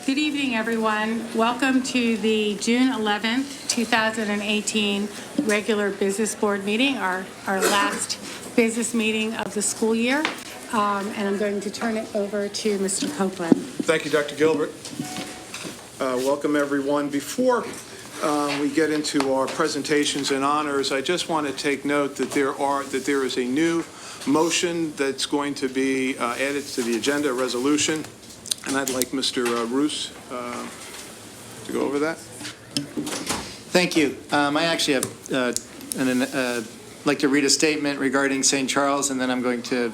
Good evening, everyone. Welcome to the June 11th, 2018 regular business board meeting, our last business meeting of the school year. And I'm going to turn it over to Mr. Copeland. Thank you, Dr. Gilbert. Welcome, everyone. Before we get into our presentations and honors, I just want to take note that there is a new motion that's going to be added to the agenda, a resolution, and I'd like Mr. Roos to go over that. Thank you. I actually have like to read a statement regarding St. Charles, and then I'm going to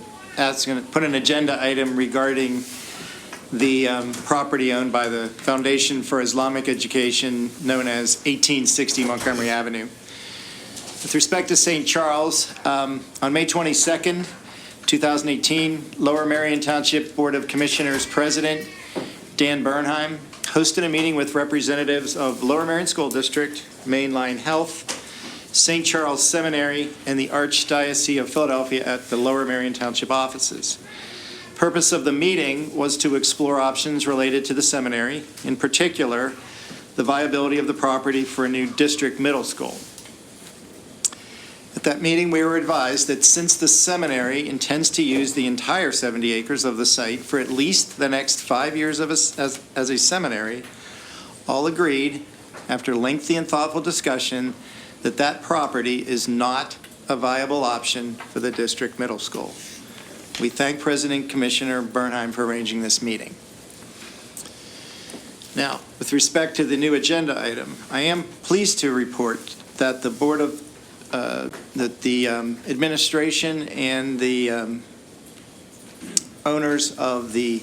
put an agenda item regarding the property owned by the Foundation for Islamic Education, known as 1860 Montgomery Avenue. With respect to St. Charles, on May 22nd, 2018, Lower Merion Township Board of Commissioners President Dan Bernheim hosted a meeting with representatives of Lower Merion School District, Mainline Health, St. Charles Seminary, and the Archdiocese of Philadelphia at the Lower Merion Township offices. Purpose of the meeting was to explore options related to the seminary, in particular, the viability of the property for a new district middle school. At that meeting, we were advised that since the seminary intends to use the entire 70 acres of the site for at least the next 5 years as a seminary, all agreed, after lengthy and thoughtful discussion, that that property is not a viable option for the district middle school. We thank President Commissioner Bernheim for arranging this meeting. Now, with respect to the new agenda item, I am pleased to report that the Board of administration and the owners of the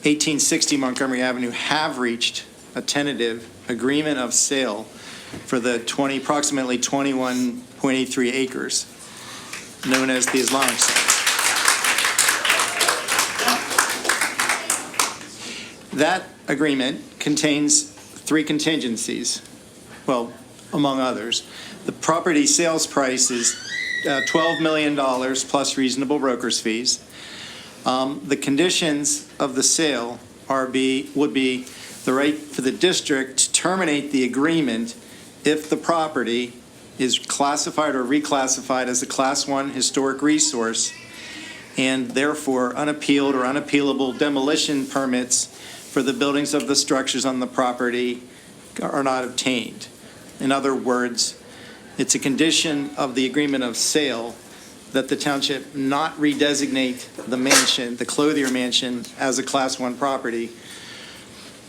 1860 Montgomery Avenue have reached a tentative agreement of sale for the approximately 21.83 acres, known as the Islamic site. That agreement contains 3 contingencies, well, among others. The property sales price is $12 million plus reasonable broker's fees. The conditions of the sale would be the right for the district to terminate the agreement if the property is classified or reclassified as a Class 1 historic resource, and therefore unappealed or unappealable demolition permits for the buildings of the structures on the property are not obtained. In other words, it's a condition of the agreement of sale that the township not redesignate the mansion, the Clothier Mansion, as a Class 1 property.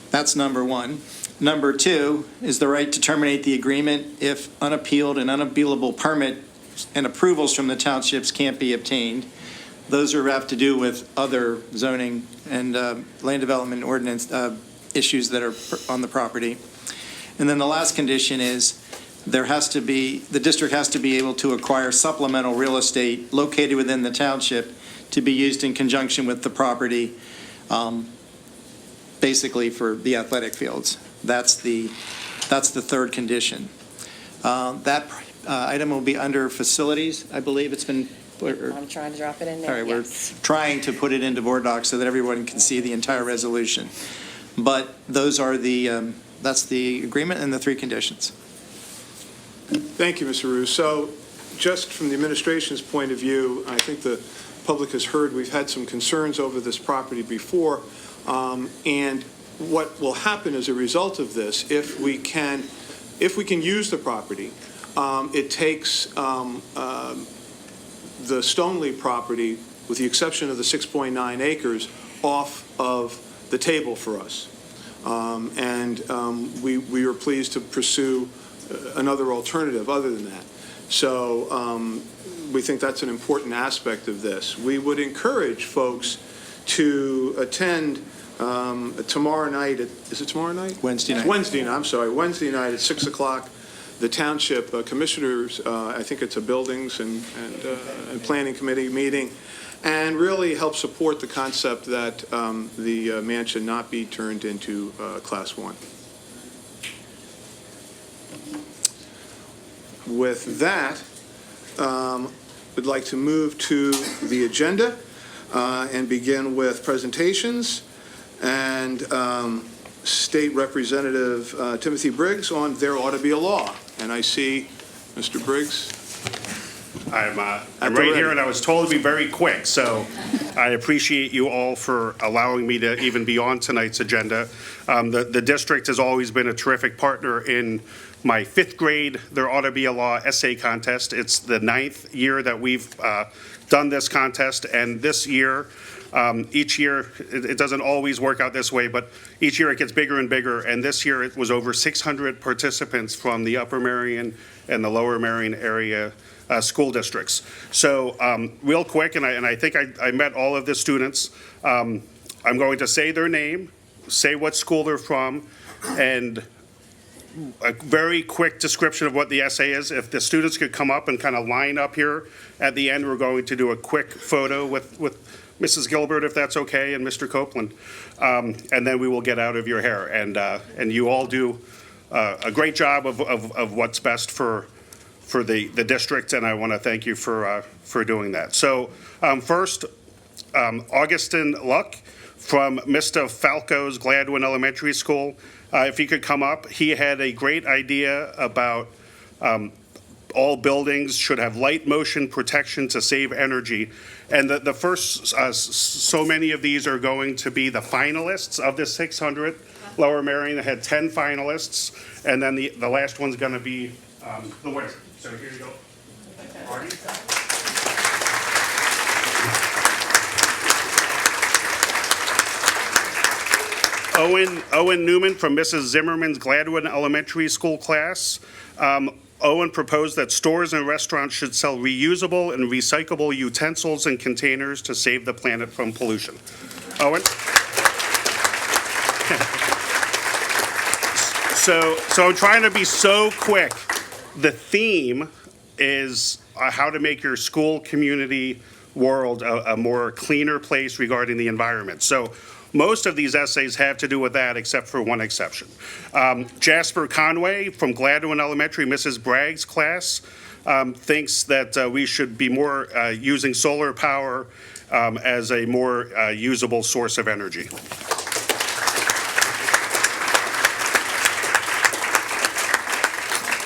That's number one. Number 2 is the right to terminate the agreement if unappealed and unappealable permit and approvals from the townships can't be obtained. Those have to do with other zoning and land development ordinance issues that are on the property. And then the last condition is the district has to be able to acquire supplemental real estate located within the township to be used in conjunction with the property, basically for the athletic fields. That's the third condition. That item will be under facilities. I believe it's been. I'm trying to drop it in there. All right, yes. We're trying to put it into board docs so that everyone can see the entire resolution. But those are that's the agreement and the 3 conditions. Thank you, Mr. Roos. So just from the administration's point of view, I think the public has heard we've had some concerns over this property before, and what will happen as a result of this, if we can use the property, it takes the Stoneleigh property, with the exception of the 6.9 acres, off of the table for us. We are pleased to pursue another alternative other than that. So we think that's an important aspect of this. We would encourage folks to attend tomorrow night is it tomorrow night? Wednesday night. Wednesday night at 6 o'clock. The township commissioners, I think it's a buildings and planning committee meeting, and really help support the concept that the mansion not be turned into Class 1. With that, we'd like to move to the agenda and begin with presentations. And State Representative Timothy Briggs on There Ought to Be a Law. And I see Mr. Briggs. I'm the right here, ready. and I was told to be very quick, so I appreciate you all for allowing me to even be on tonight's agenda. The district has always been a terrific partner in my fifth grade There Ought to Be a Law essay contest. It's the 9th year that we've done this contest, and this year, each year, it doesn't always work out this way, but each year it gets bigger and bigger, and this year it was over 600 participants from the Upper Merion and the Lower Merion area school districts. So real quick, and I think I met all of the students, I'm going to say their name, say what school they're from, and a very quick description of what the essay is. If the students could come up and kind of line up here at the end, we're going to do a quick photo with Mrs. Gilbert, if that's okay, and Mr. Copeland. And then we will get out of your hair. And you all do a great job of what's best for the district, and I want to thank you for doing that. So first, Augustin Luck from Mr. Falco's Gladwin Elementary School. If he could come up, he had a great idea about all buildings should have light motion protection to save energy. And the first, so many of these are going to be the finalists of the 600. Lower Merion had 10 finalists, and then the last one's going to be the winner. So here you go. Marty. Owen Newman from Mrs. Zimmerman's Gladwin Elementary School class. Owen proposed that stores and restaurants should sell reusable and recyclable utensils and containers to save the planet from pollution. Owen? So I'm trying to be so quick. The theme is how to make your school community world a more cleaner place regarding the environment. So most of these essays have to do with that, except for one exception. Jasper Conway from Gladwin Elementary, Mrs. Bragg's class, thinks that we should be more using solar power as a more usable source of energy.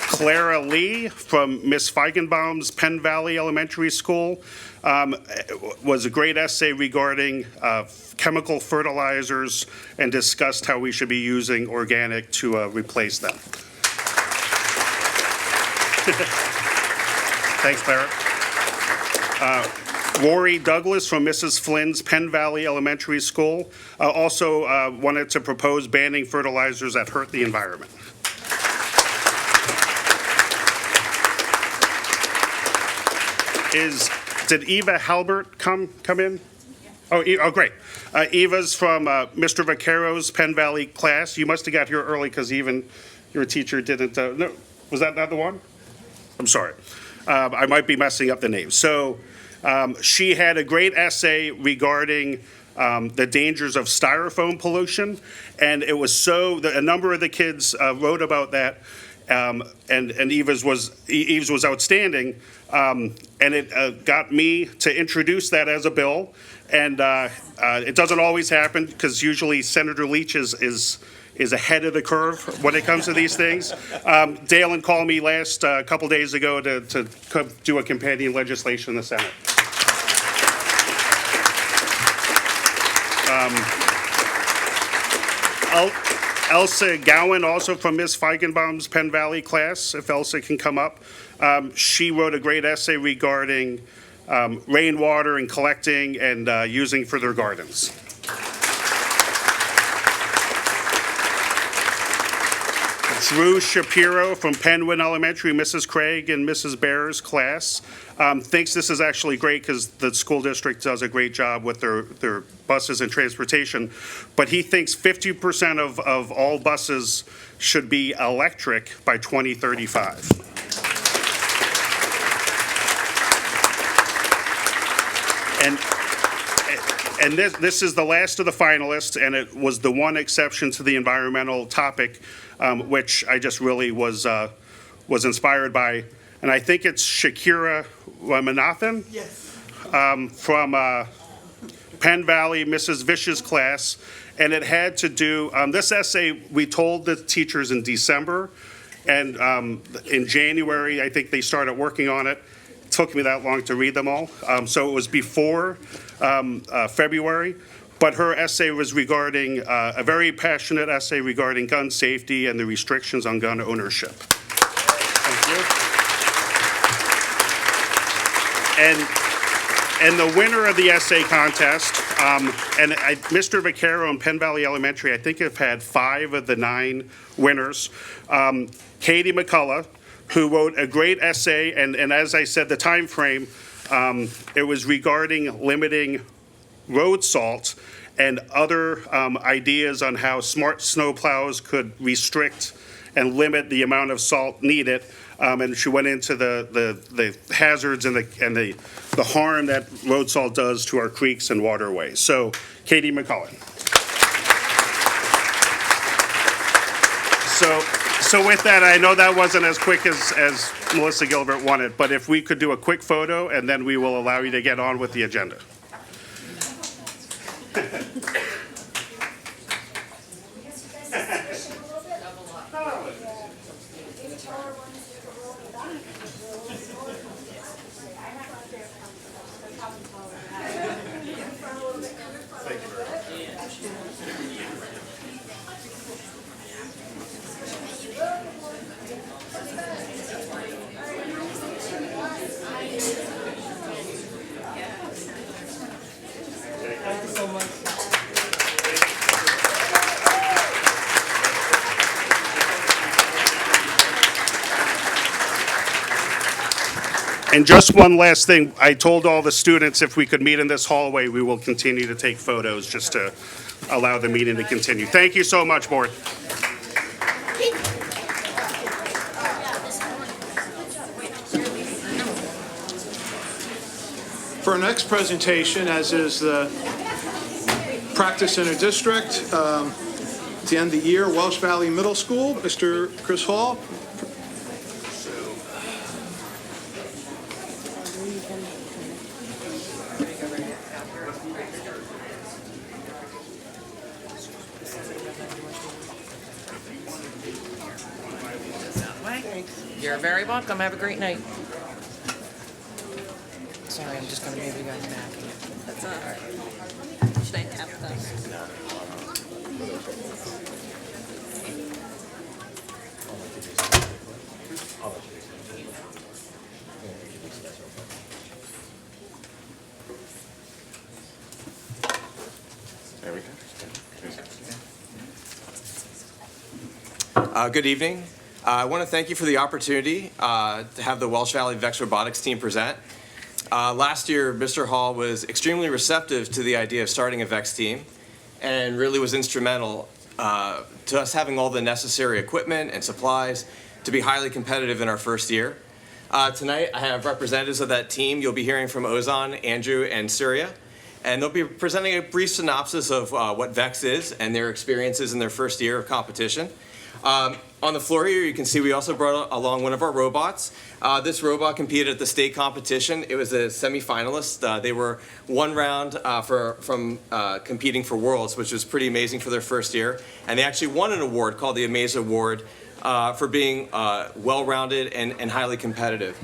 Clara Lee from Miss Feigenbaum's Penn Valley Elementary School was a great essay regarding chemical fertilizers and discussed how we should be using organic to replace them. Thanks, Clara. Rory Douglas from Mrs. Flynn's Penn Valley Elementary School also wanted to propose banning fertilizers that hurt the environment. Did Eva Halbert come in? Oh, great. Eva's from Mr. Vaccaro's Penn Valley class. You must have got here early because even your teacher didn't. No, was that not the one? I'm sorry. I might be messing up the name. So she had a great essay regarding the dangers of styrofoam pollution, and it was a number of the kids wrote about that. And Eve's was outstanding, and it got me to introduce that as a bill. And it doesn't always happen because usually Senator Leach is ahead of the curve when it comes to these things. Dalen called me last couple days ago to do a companion legislation in the Senate. Elsa Gowan, also from Ms. Feigenbaum's Penn Valley class, if Elsa can come up. She wrote a great essay regarding rainwater and collecting and using for their gardens. Drew Shapiro from Penwyn Elementary, Mrs. Craig and Mrs. Bear's class, thinks this is actually great because the school district does a great job with their buses and transportation, but he thinks 50% of all buses should be electric by 2035. And this is the last of the finalists, and it was the one exception to the environmental topic, which I just really was inspired by. And I think it's Shakira Ramanathan. Yes. Penn Valley, Mrs. Vish's class, and it had to do, this essay, we told the teachers in December, and in January, I think they started working on it. It took me that long to read them all, so it was before February. But her essay was regarding, a very passionate essay regarding gun safety and the restrictions on gun ownership. Thank you. And the winner of the essay contest, Mr. Vaccaro and Penn Valley Elementary, I think have had 5 of the 9 winners. Katie McCullough, who wrote a great essay, and as I said, the time frame, it was regarding limiting road salt and other ideas on how smart snowplows could restrict and limit the amount of salt needed. And she went into the hazards and the harm that road salt does to our creeks and waterways. So, Katie McCullough. So with that, I know that wasn't as quick as Melissa Gilbert wanted, but if we could do a quick photo, and then we will allow you to get on with the agenda. And just one last thing, I told all the students if we could meet in this hallway, we will continue to take photos just to allow the meeting to continue. Thank you so much, board. For our next presentation, as is the practice in a district, at the end of the year, Welsh Valley Middle School, Mr. Chris Hall. You're very welcome. Have a great night. Sorry, I'm just going to move you guys back. That's all right. Should I tap those? There we go. Good evening. I want to thank you for the opportunity to have the Welsh Valley VEX Robotics team present. Last year, Mr. Hall was extremely receptive to the idea of starting a VEX team and really was instrumental to us having all the necessary equipment and supplies to be highly competitive in our first year. Tonight, I have representatives of that team. You'll be hearing from Ozan, Andrew, and Surya, and they'll be presenting a brief synopsis of what VEX is and their experiences in their first year of competition. On the floor here, you can see we also brought along one of our robots. This robot competed at the state competition. It was a semi-finalist. They were one round from competing for Worlds, which was pretty amazing for their first year. And they actually won an award called the Amaze Award for being well-rounded and highly competitive.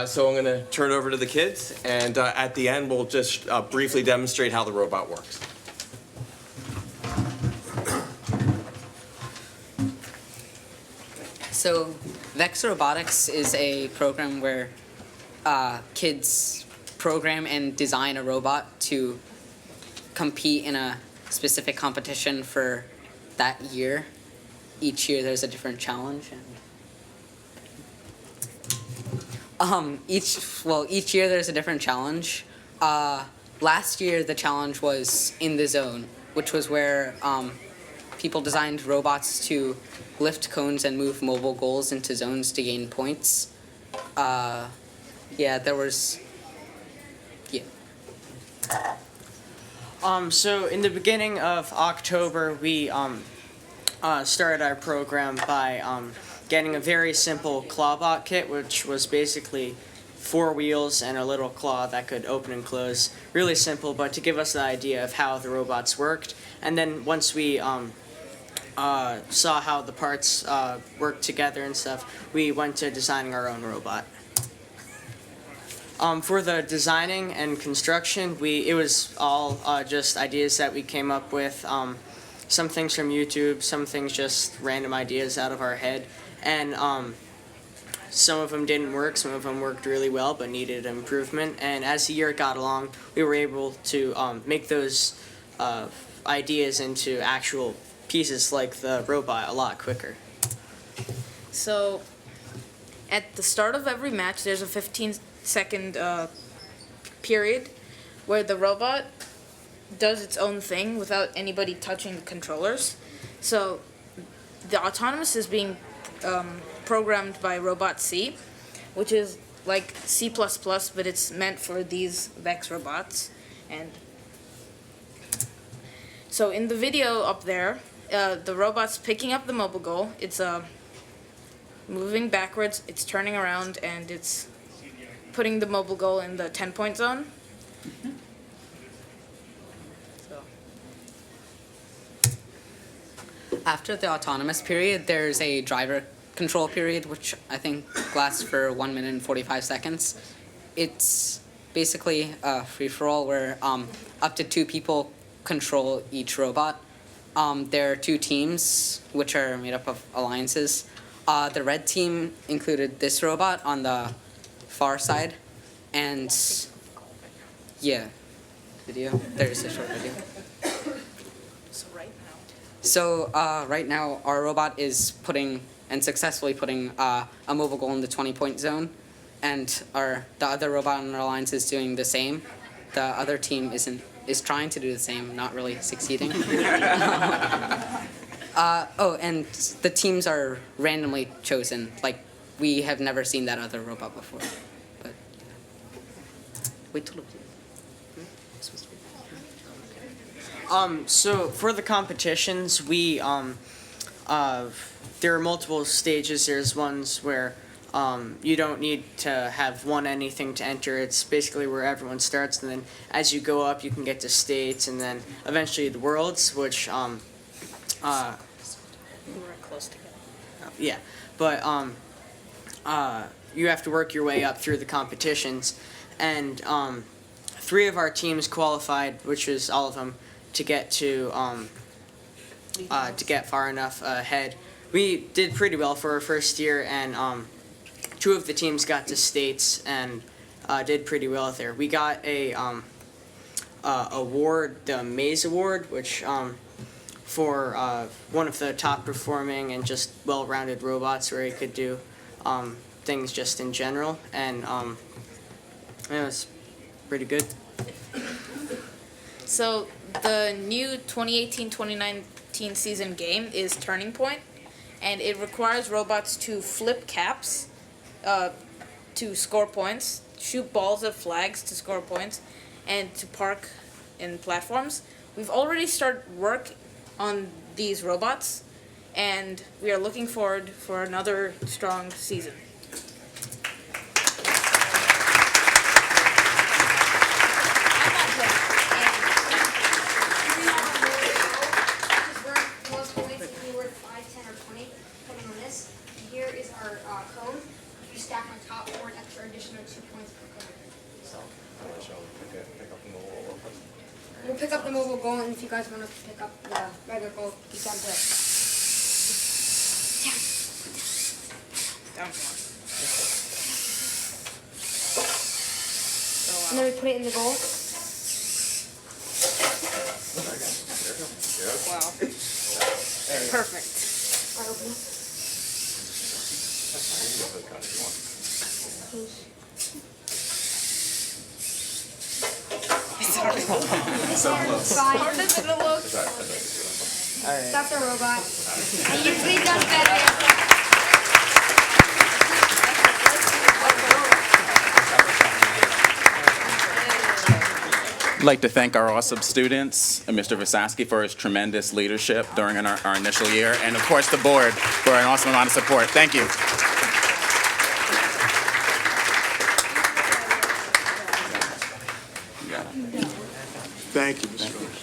So I'm going to turn it over to the kids, and at the end, we'll just briefly demonstrate how the robot works. So VEX Robotics is a program where kids program and design a robot to compete in a specific competition for that year. Each year there's a different challenge. And, each year there's a different challenge. Last year the challenge was In the Zone, which was where people designed robots to lift cones and move mobile goals into zones to gain points. So in the beginning of October, we started our program by getting a very simple clawbot kit, which was basically 4 wheels and a little claw that could open and close. Really simple, but to give us the idea of how the robots worked. And then once we saw how the parts worked together and stuff, we went to designing our own robot. For the designing and construction, it was all just ideas that we came up with. Some things from YouTube, some things just random ideas out of our head. And some of them didn't work, some of them worked really well but needed improvement. And as the year got along, we were able to make those ideas into actual pieces like the robot a lot quicker. So, at the start of every match, there's a 15-second period where the robot does its own thing without anybody touching the controllers. So, the autonomous is being programmed by Robot C, which is like C++, but it's meant for these Vex robots. And so in the video up there, the robot's picking up the mobile goal. It's moving backwards, it's turning around, and it's putting the mobile goal in the 10-point zone. So. After the autonomous period, there's a driver control period, which I think lasts for 1 minute and 45 seconds. It's basically a free-for-all where up to 2 people control each robot. There are 2 teams, which are made up of alliances. The red team included this robot on the far side, and yeah, video. There's a short video. So right now, our robot is putting and successfully putting a mobile goal in the 20-point zone, and the other robot in our alliance is doing the same. The other team is trying to do the same, not really succeeding. And the teams are randomly chosen. Like, we have never seen that other robot before. But wait till So for the competitions, we there are multiple stages. There's ones where you don't need to have won anything to enter. It's basically where everyone starts, and then as you go up, you can get to states, and then eventually the worlds, which We were close together. yeah, but you have to work your way up through the competitions, and 3 of our teams qualified, which was all of them, to get to get far enough ahead. We did pretty well for our first year, and 2 of the teams got to states and did pretty well there. We got a award, the Maze Award, which for one of the top performing and just well-rounded robots, where he could do things just in general, and it was pretty good. So the new 2018-2019 season game is Turning Point, and it requires robots to flip caps to score points, shoot balls at flags to score points, and to park in platforms. We've already started work on these robots, and we are looking forward for another strong season. Here is our cone. If you stack on top for an extra additional 2 points per cone. So we'll pick up the mobile goal, and if you guys want to pick up the regular goal, you can do it. Down more. And then we put it in the goal. Wow. Perfect. I open it. How does it look? That's a robot. It usually does better. I'd like to thank our awesome students and Mr. Vasaski for his tremendous leadership during our initial year, and of course the board for an awesome amount of support. Thank you. Thank you, Mr. Phillips.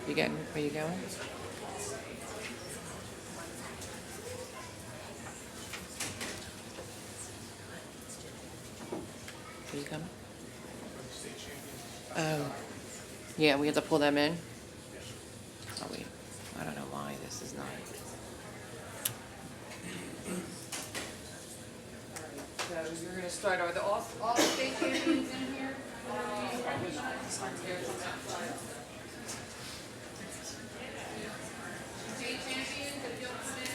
You getting, where you going? Are you coming? Yeah, we have to pull them in? Oh, wait, I don't know why this is not. So you're gonna start, are all the state champions in here? State champions, if you'll come in.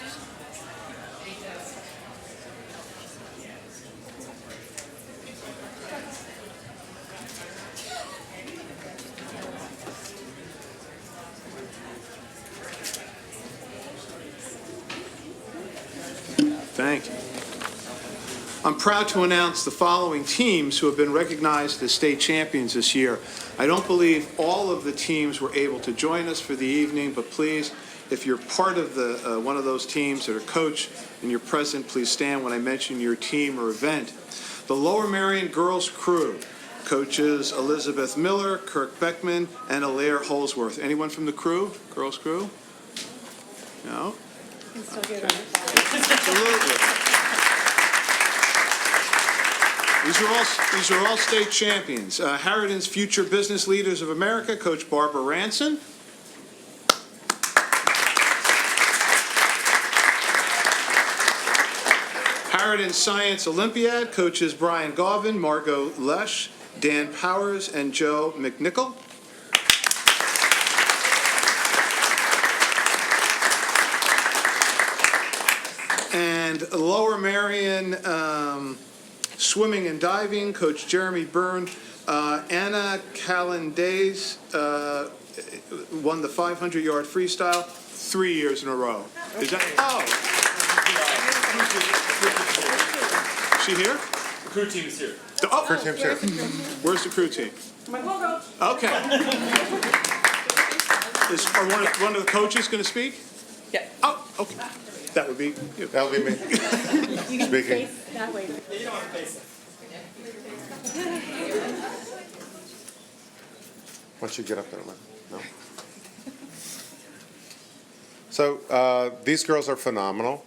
Thank you. I'm proud to announce the following teams who have been recognized as state champions this year. I don't believe all of the teams were able to join us for the evening, but please, if you're part of the one of those teams that are coached and you're present, please stand when I mention your team or event. The Lower Merion Girls Crew, coaches Elizabeth Miller, Kirk Beckman, and Alaire Holsworth. Anyone from the crew, girls crew? No? Absolutely. These are all state champions. Harridan's Future Business Leaders of America, Coach Barbara Ranson. Harridan Science Olympiad, coaches Brian Gauvin, Margot Lesh, Dan Powers, and Joe McNichol. And Lower Merion Swimming and Diving, Coach Jeremy Byrne. Anna Callandays won the 500-yard freestyle 3 years in a row. Is that? Oh. Is she here? The crew team is here. Oh, crew team's here. Where's the crew team? Okay. Are one of the coaches going to speak? Yeah. Oh, okay. That would be you. That would be me. You can Speaking. face that way. You don't want to face it. Why don't you get up there, Lynn? No? So these girls are phenomenal.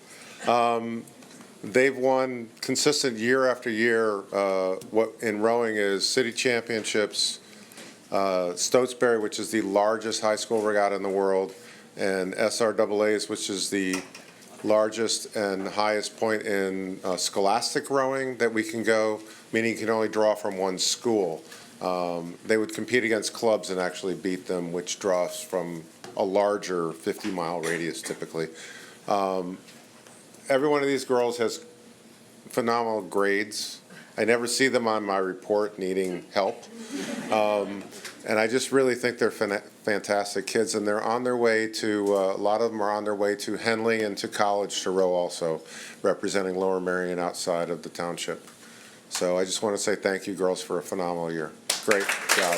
They've won consistent year after year. What in rowing is city championships, Stotesbury, which is the largest high school regatta in the world, and SRAAs, which is the largest and highest point in scholastic rowing that we can go, meaning you can only draw from one school. They would compete against clubs and actually beat them, which draws from a larger 50-mile radius typically. Every one of these girls has phenomenal grades. I never see them on my report needing help. And I just really think they're fantastic kids, and they're on their way to, a lot of them are on their way to Henley and to college to row also, representing Lower Merion outside of the township. So I just want to say thank you, girls, for a phenomenal year. Great job.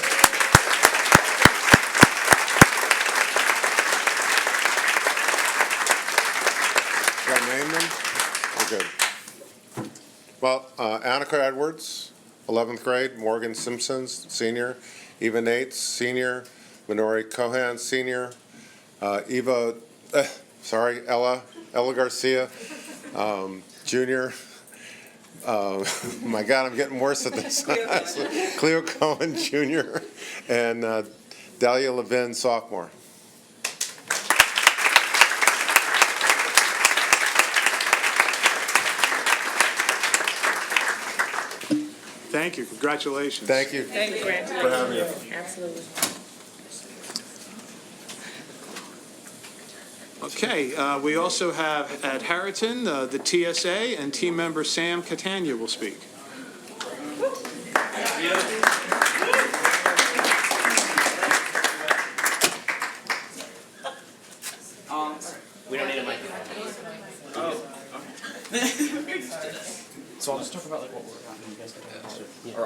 Did I name them? We're good. Well, Annika Edwards, 11th grade, Morgan Simpsons, senior, Eva Nates, senior, Minori Cohan, senior, Ella Garcia, junior. My God, I'm getting worse at this. Cleo Cohen, junior, and Dahlia Levin, sophomore. Thank you. Congratulations. Thank you. Thank you, Grant. For having me. Absolutely. Okay, we also have at Harriton, the TSA, and team member Sam Catania will speak. We don't need a microphone. Oh. So I'll just talk about like what we're on. You guys can talk about it. Or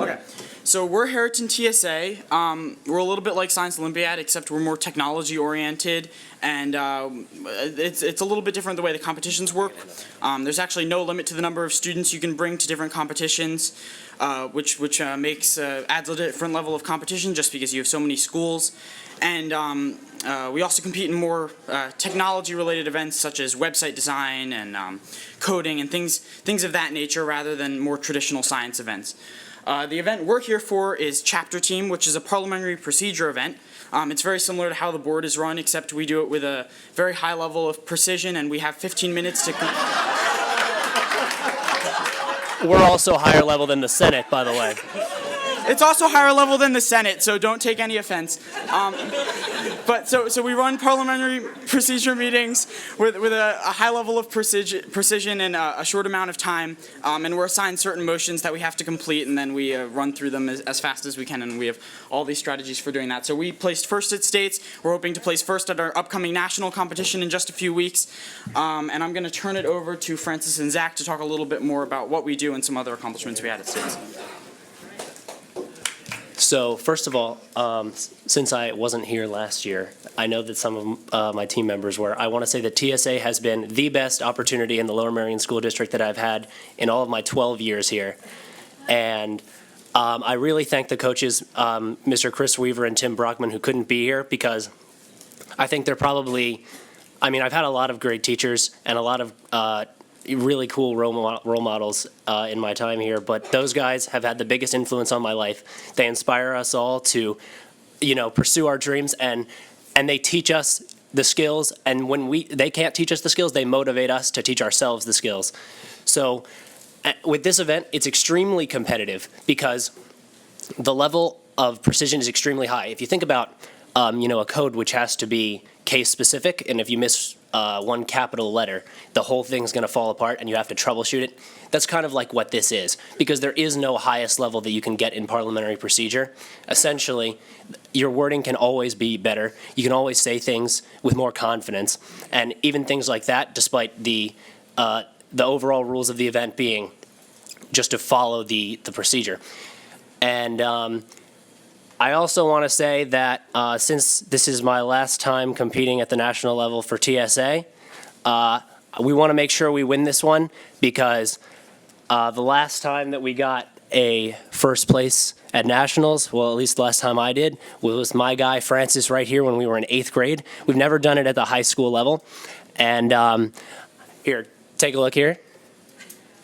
okay. So So we're Heriton TSA. We're a little bit like Science Olympiad, except we're more technology oriented, and it's a little bit different the way the competitions work. There's actually no limit to the number of students you can bring to different competitions, which adds a different level of competition just because you have so many schools. And we also compete in more technology-related events such as website design and coding and things of that nature rather than more traditional science events. The event we're here for is Chapter Team, which is a parliamentary procedure event. It's very similar to how the board is run, except we do it with a very high level of precision, and we have 15 minutes to... We're also higher level than the Senate, by the way. It's also higher level than the Senate, so don't take any offense. But so we run parliamentary procedure meetings with a high level of precision in a short amount of time, and we're assigned certain motions that we have to complete, and then we run through them as fast as we can, and we have all these strategies for doing that. So we placed first at states. We're hoping to place first at our upcoming national competition in just a few weeks, and I'm going to turn it over to Francis and Zach to talk a little bit more about what we do and some other accomplishments we had at states. So first of all, since I wasn't here last year, I know that some of my team members were. I want to say that TSA has been the best opportunity in the Lower Merion School District that I've had in all of my 12 years here. And I really thank the coaches, Mr. Chris Weaver and Tim Brockman, who couldn't be here, because I think they're probably, I've had a lot of great teachers and a lot of really cool role models in my time here, but those guys have had the biggest influence on my life. They inspire us all to, pursue our dreams, and they teach us the skills, and when they can't teach us the skills, they motivate us to teach ourselves the skills. So with this event, it's extremely competitive because the level of precision is extremely high. If you think about, a code which has to be case specific, and if you miss one capital letter, the whole thing's going to fall apart and you have to troubleshoot it. That's kind of like what this is, because there is no highest level that you can get in parliamentary procedure. Essentially, your wording can always be better. You can always say things with more confidence, and even things like that, despite the overall rules of the event being just to follow the procedure. And I also want to say that since this is my last time competing at the national level for TSA, we want to make sure we win this one, because the last time that we got a first place at nationals, well, at least the last time I did, was my guy Francis right here when we were in 8th grade. We've never done it at the high school level. And here, take a look here.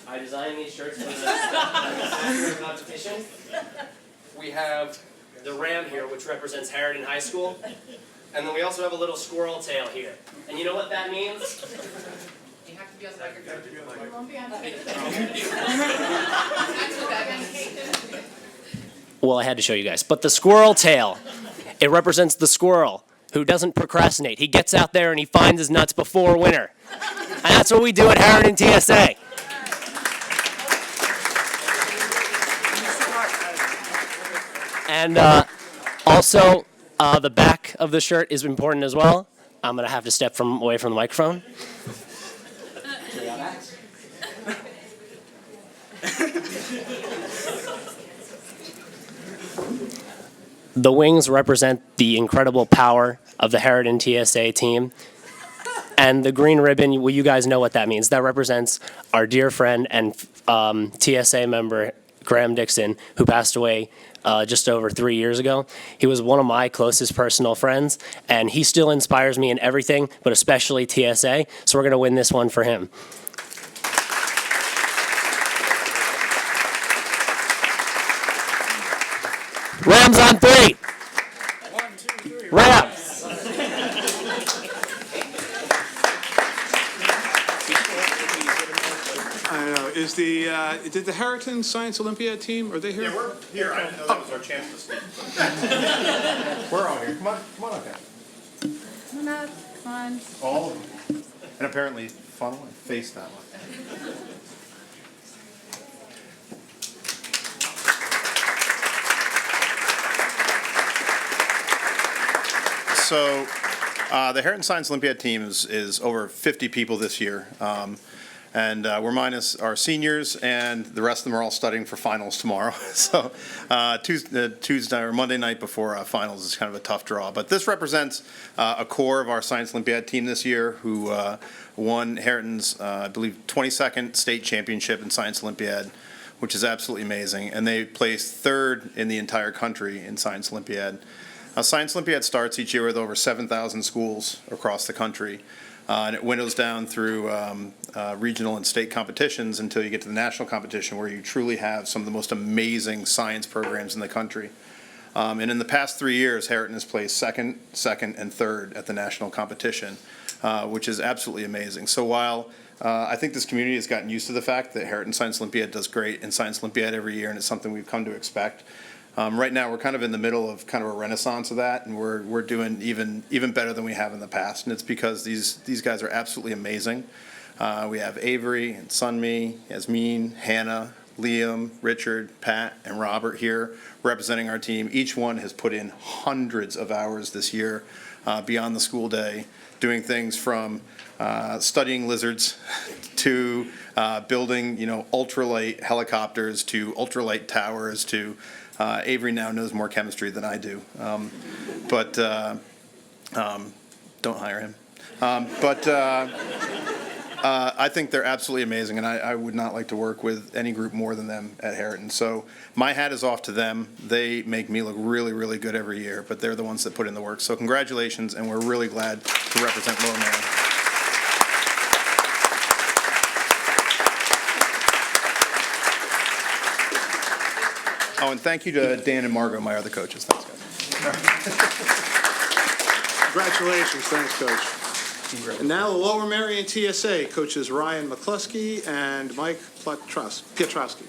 I designed these shirts for the competition. We have the ram here, which represents Heriton High School. And then we also have a little squirrel tail here. And you know what that means? You have to be on the microphone. Well, I had to show you guys. But the squirrel tail, it represents the squirrel who doesn't procrastinate. He gets out there and he finds his nuts before winter. And that's what we do at Heriton TSA. And also, the back of the shirt is important as well. I'm going to have to step away from the microphone. The wings represent the incredible power of the Heriton TSA team. And the green ribbon, well, you guys know what that means. That represents our dear friend and TSA member, Graham Dixon, who passed away just over 3 years ago. He was one of my closest personal friends, and he still inspires me in everything, but especially TSA. So we're going to win this one for him. Rams on 3. 1, 2, 3. Rams. I don't know. Did the Heriton Science Olympiad team, are they here? Yeah, we're here. I didn't know that was our chance to speak. We're all here. Come on up here. Come on up, come on. All of them. And apparently funnel and face that one. So the Heriton Science Olympiad team is over 50 people this year. And And we're minus our seniors, and the rest of them are all studying for finals tomorrow. So Tuesday or Monday night before finals is kind of a tough draw. But this represents a core of our Science Olympiad team this year who won Harriton's, I believe, 22nd state championship in Science Olympiad, which is absolutely amazing. And they placed third in the entire country in Science Olympiad. Science Olympiad starts each year with over 7,000 schools across the country. And it winnows down through regional and state competitions until you get to the national competition, where you truly have some of the most amazing science programs in the country. And in the past 3 years, Harriton has placed second, and third at the national competition, which is absolutely amazing. So while I think this community has gotten used to the fact that Harriton Science Olympiad does great in Science Olympiad every year, and it's something we've come to expect. Right now, we're kind of in the middle of kind of a renaissance of that, and we're doing even better than we have in the past. And it's because these guys are absolutely amazing. We have Avery and Sunmi, Yasmin, Hannah, Liam, Richard, Pat, and Robert here representing our team. Each one has put in hundreds of hours this year beyond the school day, doing things from studying lizards to building, ultralight helicopters to ultralight towers to Avery now knows more chemistry than I do, but don't hire him. I think they're absolutely amazing, and I would not like to work with any group more than them at Harriton. So my hat is off to them. They make me look really, really good every year, but they're the ones that put in the work. So congratulations, and we're really glad to represent Lower Merion. Oh, and thank you to Dan and Margot, my other coaches. Thanks, guys. Congratulations. Thanks, Coach. And now the Lower Merion TSA, coaches Ryan McCluskey and Mike Pietrowski.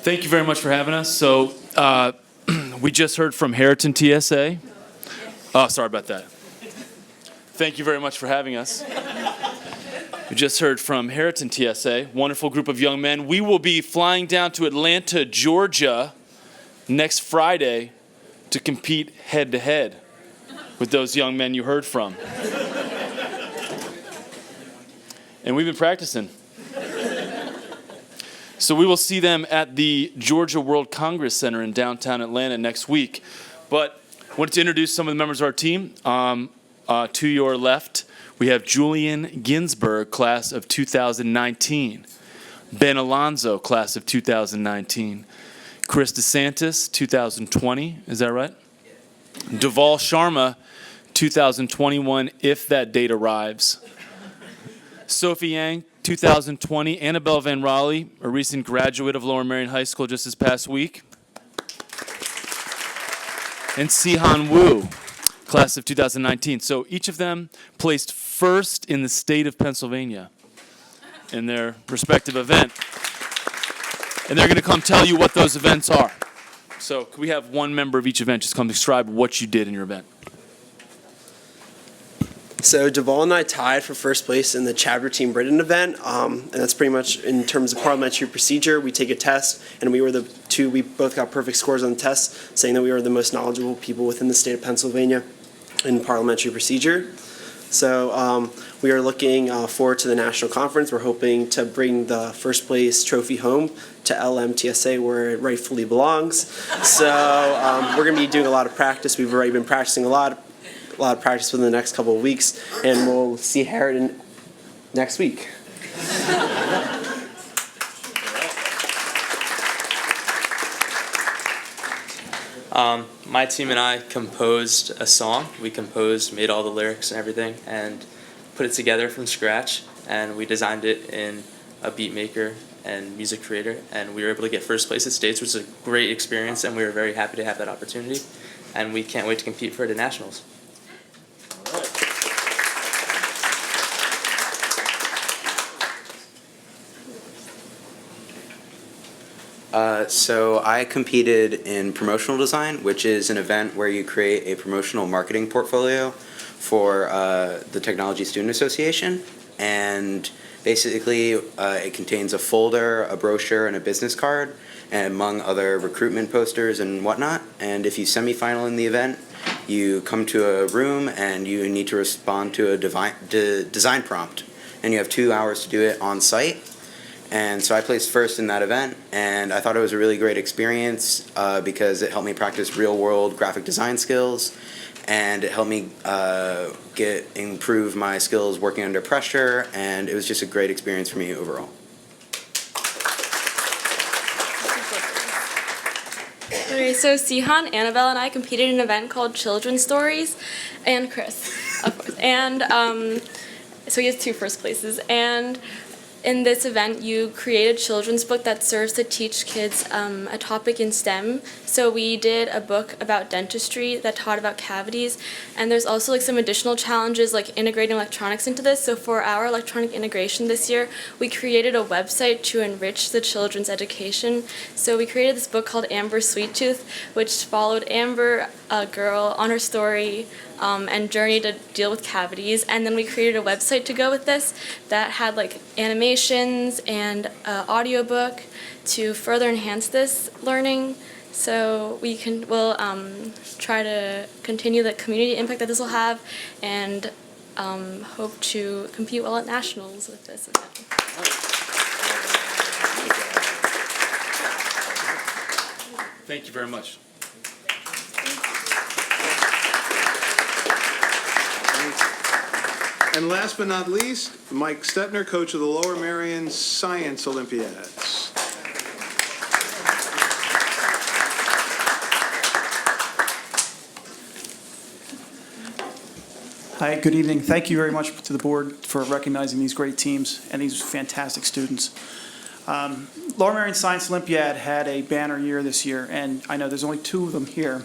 Thank you very much for having us. So we just heard from Harriton TSA. Oh, sorry about that. Thank you very much for having us. We just heard from Harriton TSA, wonderful group of young men. We will be flying down to Atlanta, Georgia next Friday to compete head-to-head with those young men you heard from. And we've been practicing. So we will see them at the Georgia World Congress Center in downtown Atlanta next week. But I wanted to introduce some of the members of our team. To your left, we have Julian Ginsburg, class of 2019. Ben Alonzo, class of 2019. Chris DeSantis, 2020. Is that right? Deval Sharma, 2021, if that date arrives. Sophie Yang, 2020. Annabelle Van Raleigh, a recent graduate of Lower Merion High School just this past week. And Sihan Wu, class of 2019. So each of them placed first in the state of Pennsylvania in their respective event. And they're going to come tell you what those events are. So could we have one member of each event just come describe what you did in your event? So Deval and I tied for first place in the Chapter Team Britain event, and that's pretty much in terms of parliamentary procedure. We take a test, and we both got perfect scores on the test, saying that we were the most knowledgeable people within the state of Pennsylvania in parliamentary procedure. So we are looking forward to the national conference. We're hoping to bring the first place trophy home to LMTSA where it rightfully belongs. So we're going to be doing a lot of practice. We've already been practicing a lot of practice within the next couple of weeks, and we'll see Harriton next week. My team and I composed a song. We made all the lyrics and everything, and put it together from scratch, and we designed it in a beat maker and music creator, and we were able to get first place at States, which was a great experience, and we were very happy to have that opportunity, and we can't wait to compete for the Nationals. So I competed in promotional design, which is an event where you create a promotional marketing portfolio for the Technology Student Association. And basically it contains a folder, a brochure, and a business card, and among other recruitment posters and whatnot. And if you semifinal in the event, you come to a room and you need to respond to a design prompt, and you have 2 hours to do it on site. And so I placed first in that event, and I thought it was a really great experience because it helped me practice real-world graphic design skills, and it helped me improve my skills working under pressure, and it was just a great experience for me overall. Okay, so Sihan, Annabelle, and I competed in an event called Children's Stories, and Chris, of course. And so he has 2 first places. And in this event, you create a children's book that serves to teach kids a topic in STEM. So we did a book about dentistry that taught about cavities, and there's also like some additional challenges like integrating electronics into this. So for our electronic integration this year, we created a website to enrich the children's education. So we created this book called Amber Sweet Tooth, which followed Amber, a girl, on her story and journey to deal with cavities. And then we created a website to go with this that had like animations and an audiobook to further enhance this learning. So we'll try to continue the community impact that this will have, and hope to compete well at nationals with this event. Thank you very much. And last but not least, Mike Stepner, coach of the Lower Merion Science Olympiads. Hi, good evening. Thank you very much to the board for recognizing these great teams and these fantastic students. Lower Merion Science Olympiad had a banner year this year, and I know there's only 2 of them here.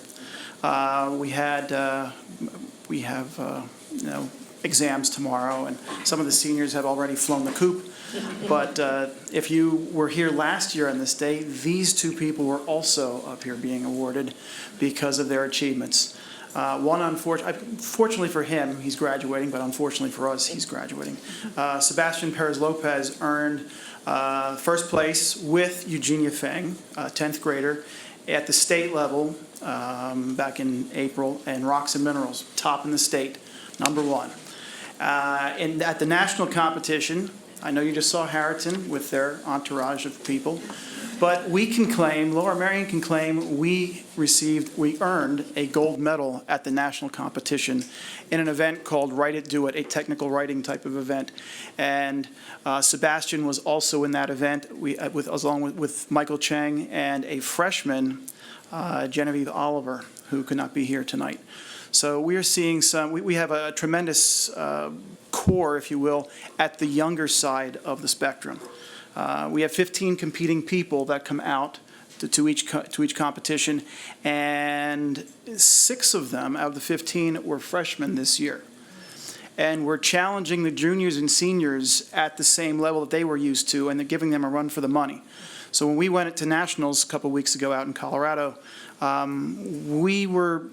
We have exams tomorrow, and some of the seniors have already flown the coop. But if you were here last year on this day, these 2 people were also up here being awarded because of their achievements. Fortunately for him, he's graduating, but unfortunately for us, he's graduating. Sebastian Perez Lopez earned first place with Eugenia Feng, 10th grader, at the state level back in April, and Rocks and Minerals, top in the state, #1. And at the national competition, I know you just saw Harriton with their entourage of people, but we can claim, Lower Merion can claim, we earned a gold medal at the national competition in an event called Write It, Do It, a technical writing type of event. And Sebastian was also in that event, along with Michael Cheng and a freshman, Genevieve Oliver, who could not be here tonight. So we are seeing we have a tremendous core, if you will, at the younger side of the spectrum. We have 15 competing people that come out to each competition, and 6 of them out of the 15 were freshmen this year. And we're challenging the juniors and seniors at the same level that they were used to, and they're giving them a run for the money. So when we went to nationals a couple weeks ago out in Colorado, we were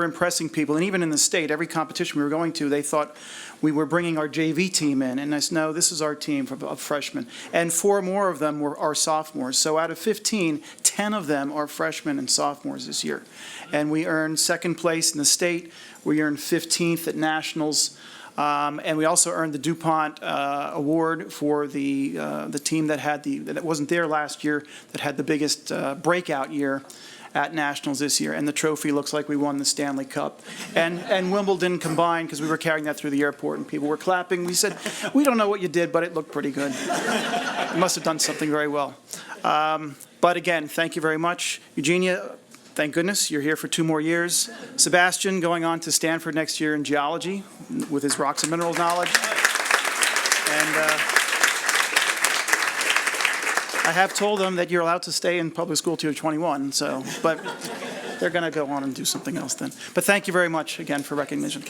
impressing people, and even in the state, every competition we were going to, they thought we were bringing our JV team in, and I said, no, this is our team of freshmen. And 4 more of them are sophomores. So out of 15, 10 of them are freshmen and sophomores this year. And we earned 2nd place in the state. We earned 15th at nationals. And we also earned the DuPont award for the team that wasn't there last year, that had the biggest breakout year at nationals this year. And the trophy looks like we won the Stanley Cup and Wimbledon combined, because we were carrying that through the airport and people were clapping. We said, we don't know what you did, but it looked pretty good. You must have done something very well. But again, thank you very much. Eugenia, thank goodness you're here for 2 more years. Sebastian going on to Stanford next year in geology with his rocks and minerals knowledge. And I have told them that you're allowed to stay in public school till you're 21, but they're going to go on and do something else then. But thank you very much again for recognition.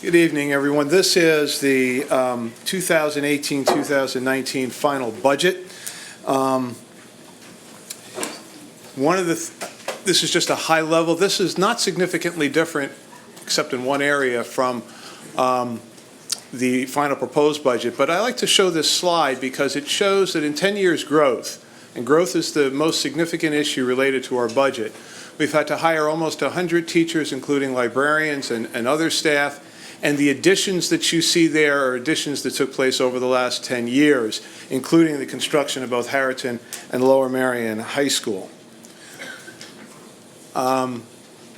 Good evening, everyone. This is the 2018-2019 final budget. This is just a high level. This is not significantly different, except in one area, from the final proposed budget. But I like to show this slide because it shows that in 10 years growth, and growth is the most significant issue related to our budget, we've had to hire almost 100 teachers, including librarians and other staff. And the additions that you see there are additions that took place over the last 10 years, including the construction of both Harriton and Lower Merion High School. Out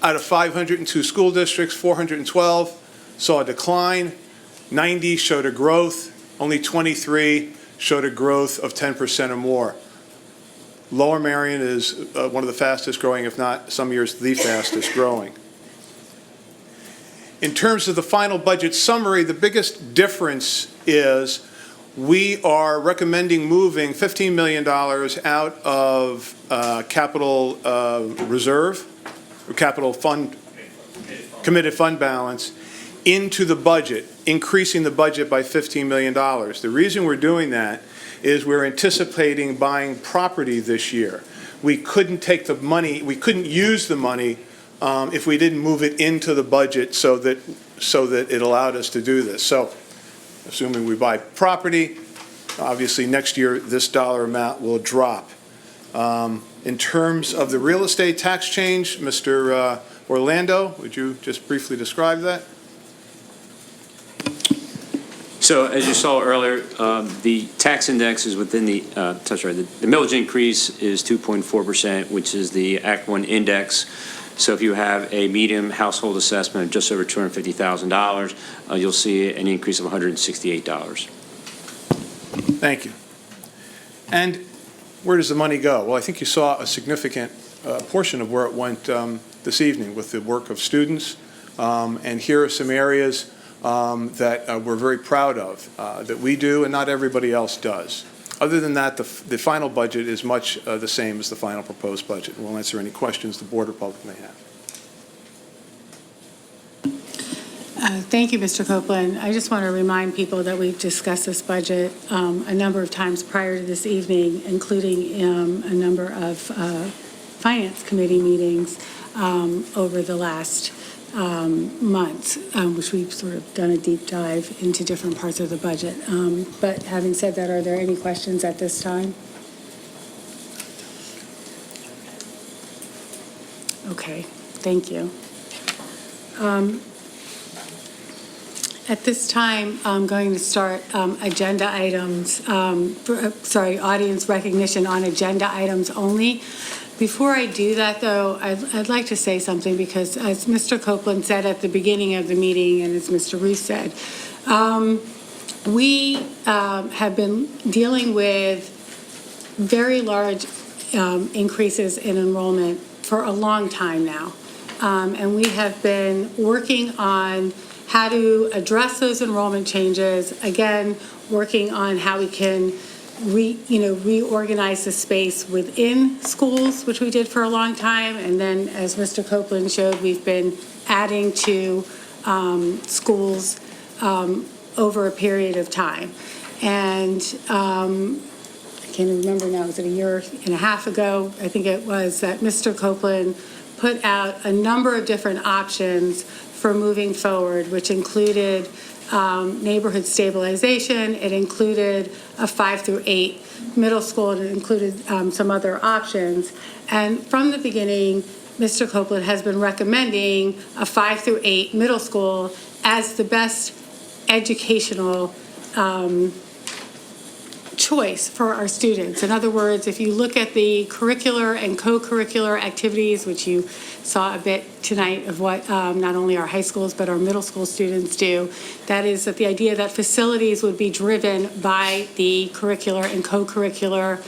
of 502 school districts, 412 saw a decline, 90 showed a growth, only 23 showed a growth of 10% or more. Lower Merion is one of the fastest growing, if not some years the fastest growing. In terms of the final budget summary, the biggest difference is we are recommending moving $15 million out of capital reserve, or capital fund, committed fund balance, into the budget, increasing the budget by $15 million. The reason we're doing that is we're anticipating buying property this year. We couldn't take the money, we couldn't use the money if we didn't move it into the budget so that it allowed us to do this. So, assuming we buy property, obviously next year this dollar amount will drop. In terms of the real estate tax change, Mr. Orlando, would you just briefly describe that? So as you saw earlier, the tax index is within the millage increase is 2.4%, which is the Act 1 index. So if you have a medium household assessment of just over $250,000, you'll see an increase of $168. Thank you. And where does the money go? Well, I think you saw a significant portion of where it went this evening with the work of students. And here are some areas that we're very proud of, that we do and not everybody else does. Other than that, the final budget is much the same as the final proposed budget. We'll answer any questions the board or public may have. Thank you, Mr. Copeland. I just want to remind people that we've discussed this budget a number of times prior to this evening, including a number of Finance Committee meetings over the last months, which we've sort of done a deep dive into different parts of the budget. But having said that, are there any questions at this time? Okay, thank you. At this time, I'm going to start agenda items, audience recognition on agenda items only. Before I do that, though, I'd like to say something because, as Mr. Copeland said at the beginning of the meeting, and as Mr. Ruth said, we have been dealing with very large increases in enrollment for a long time now. And we have been working on how to address those enrollment changes, again, working on how we can reorganize the space within schools, which we did for a long time. And then, as Mr. Copeland showed, we've been adding to schools over a period of time. And I can't remember now, was it a year and a half ago, I think it was, that Mr. Copeland put out a number of different options for moving forward, which included neighborhood stabilization, it included a 5 through 8 middle school, and it included some other options. And from the beginning, Mr. Copeland has been recommending a 5 through 8 middle school as the best educational choice for our students. In other words, if you look at the curricular and co-curricular activities, which you saw a bit tonight of what not only our high schools but our middle school students do, that is that the idea that facilities would be driven by the curricular and co-curricular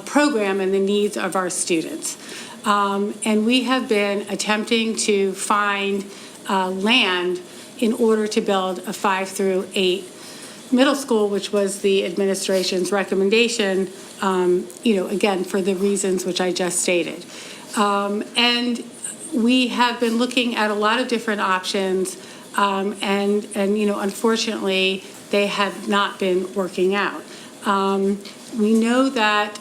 program and the needs of our students. And we have been attempting to find land in order to build a 5 through 8 middle school, which was the administration's recommendation, again, for the reasons which I just stated. And we have been looking at a lot of different options And unfortunately, they have not been working out. We know that,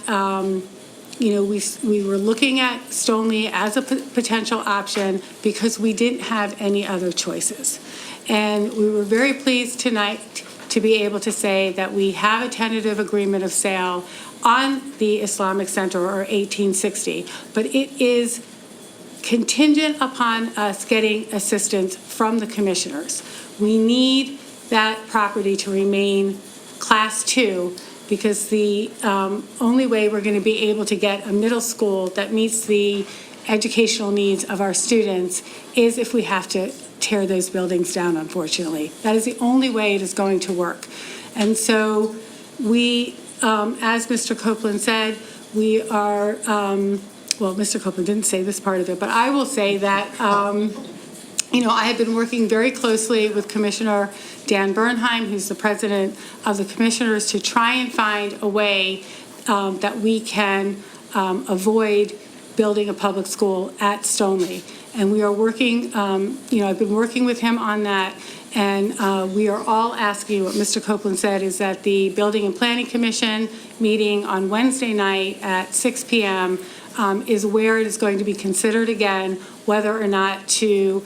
we were looking at Stoneleigh as a potential option because we didn't have any other choices. And we were very pleased tonight to be able to say that we have a tentative agreement of sale on the Islamic Center, or 1860, but it is contingent upon us getting assistance from the commissioners. We need that property to remain Class 2 because the only way we're going to be able to get a middle school that meets the educational needs of our students is if we have to tear those buildings down, unfortunately. That is the only way it is going to work. And so we, as Mr. Copeland said, we are, well, Mr. Copeland didn't say this part of it, but I will say that, I have been working very closely with Commissioner Dan Bernheim, who's the president of the commissioners, to try and find a way that we can avoid building a public school at Stoneleigh. And we are working, I've been working with him on that, and we are all asking, what Mr. Copeland said is that the Building and Planning Commission meeting on Wednesday night at 6 p.m. Is where it is going to be considered again whether or not to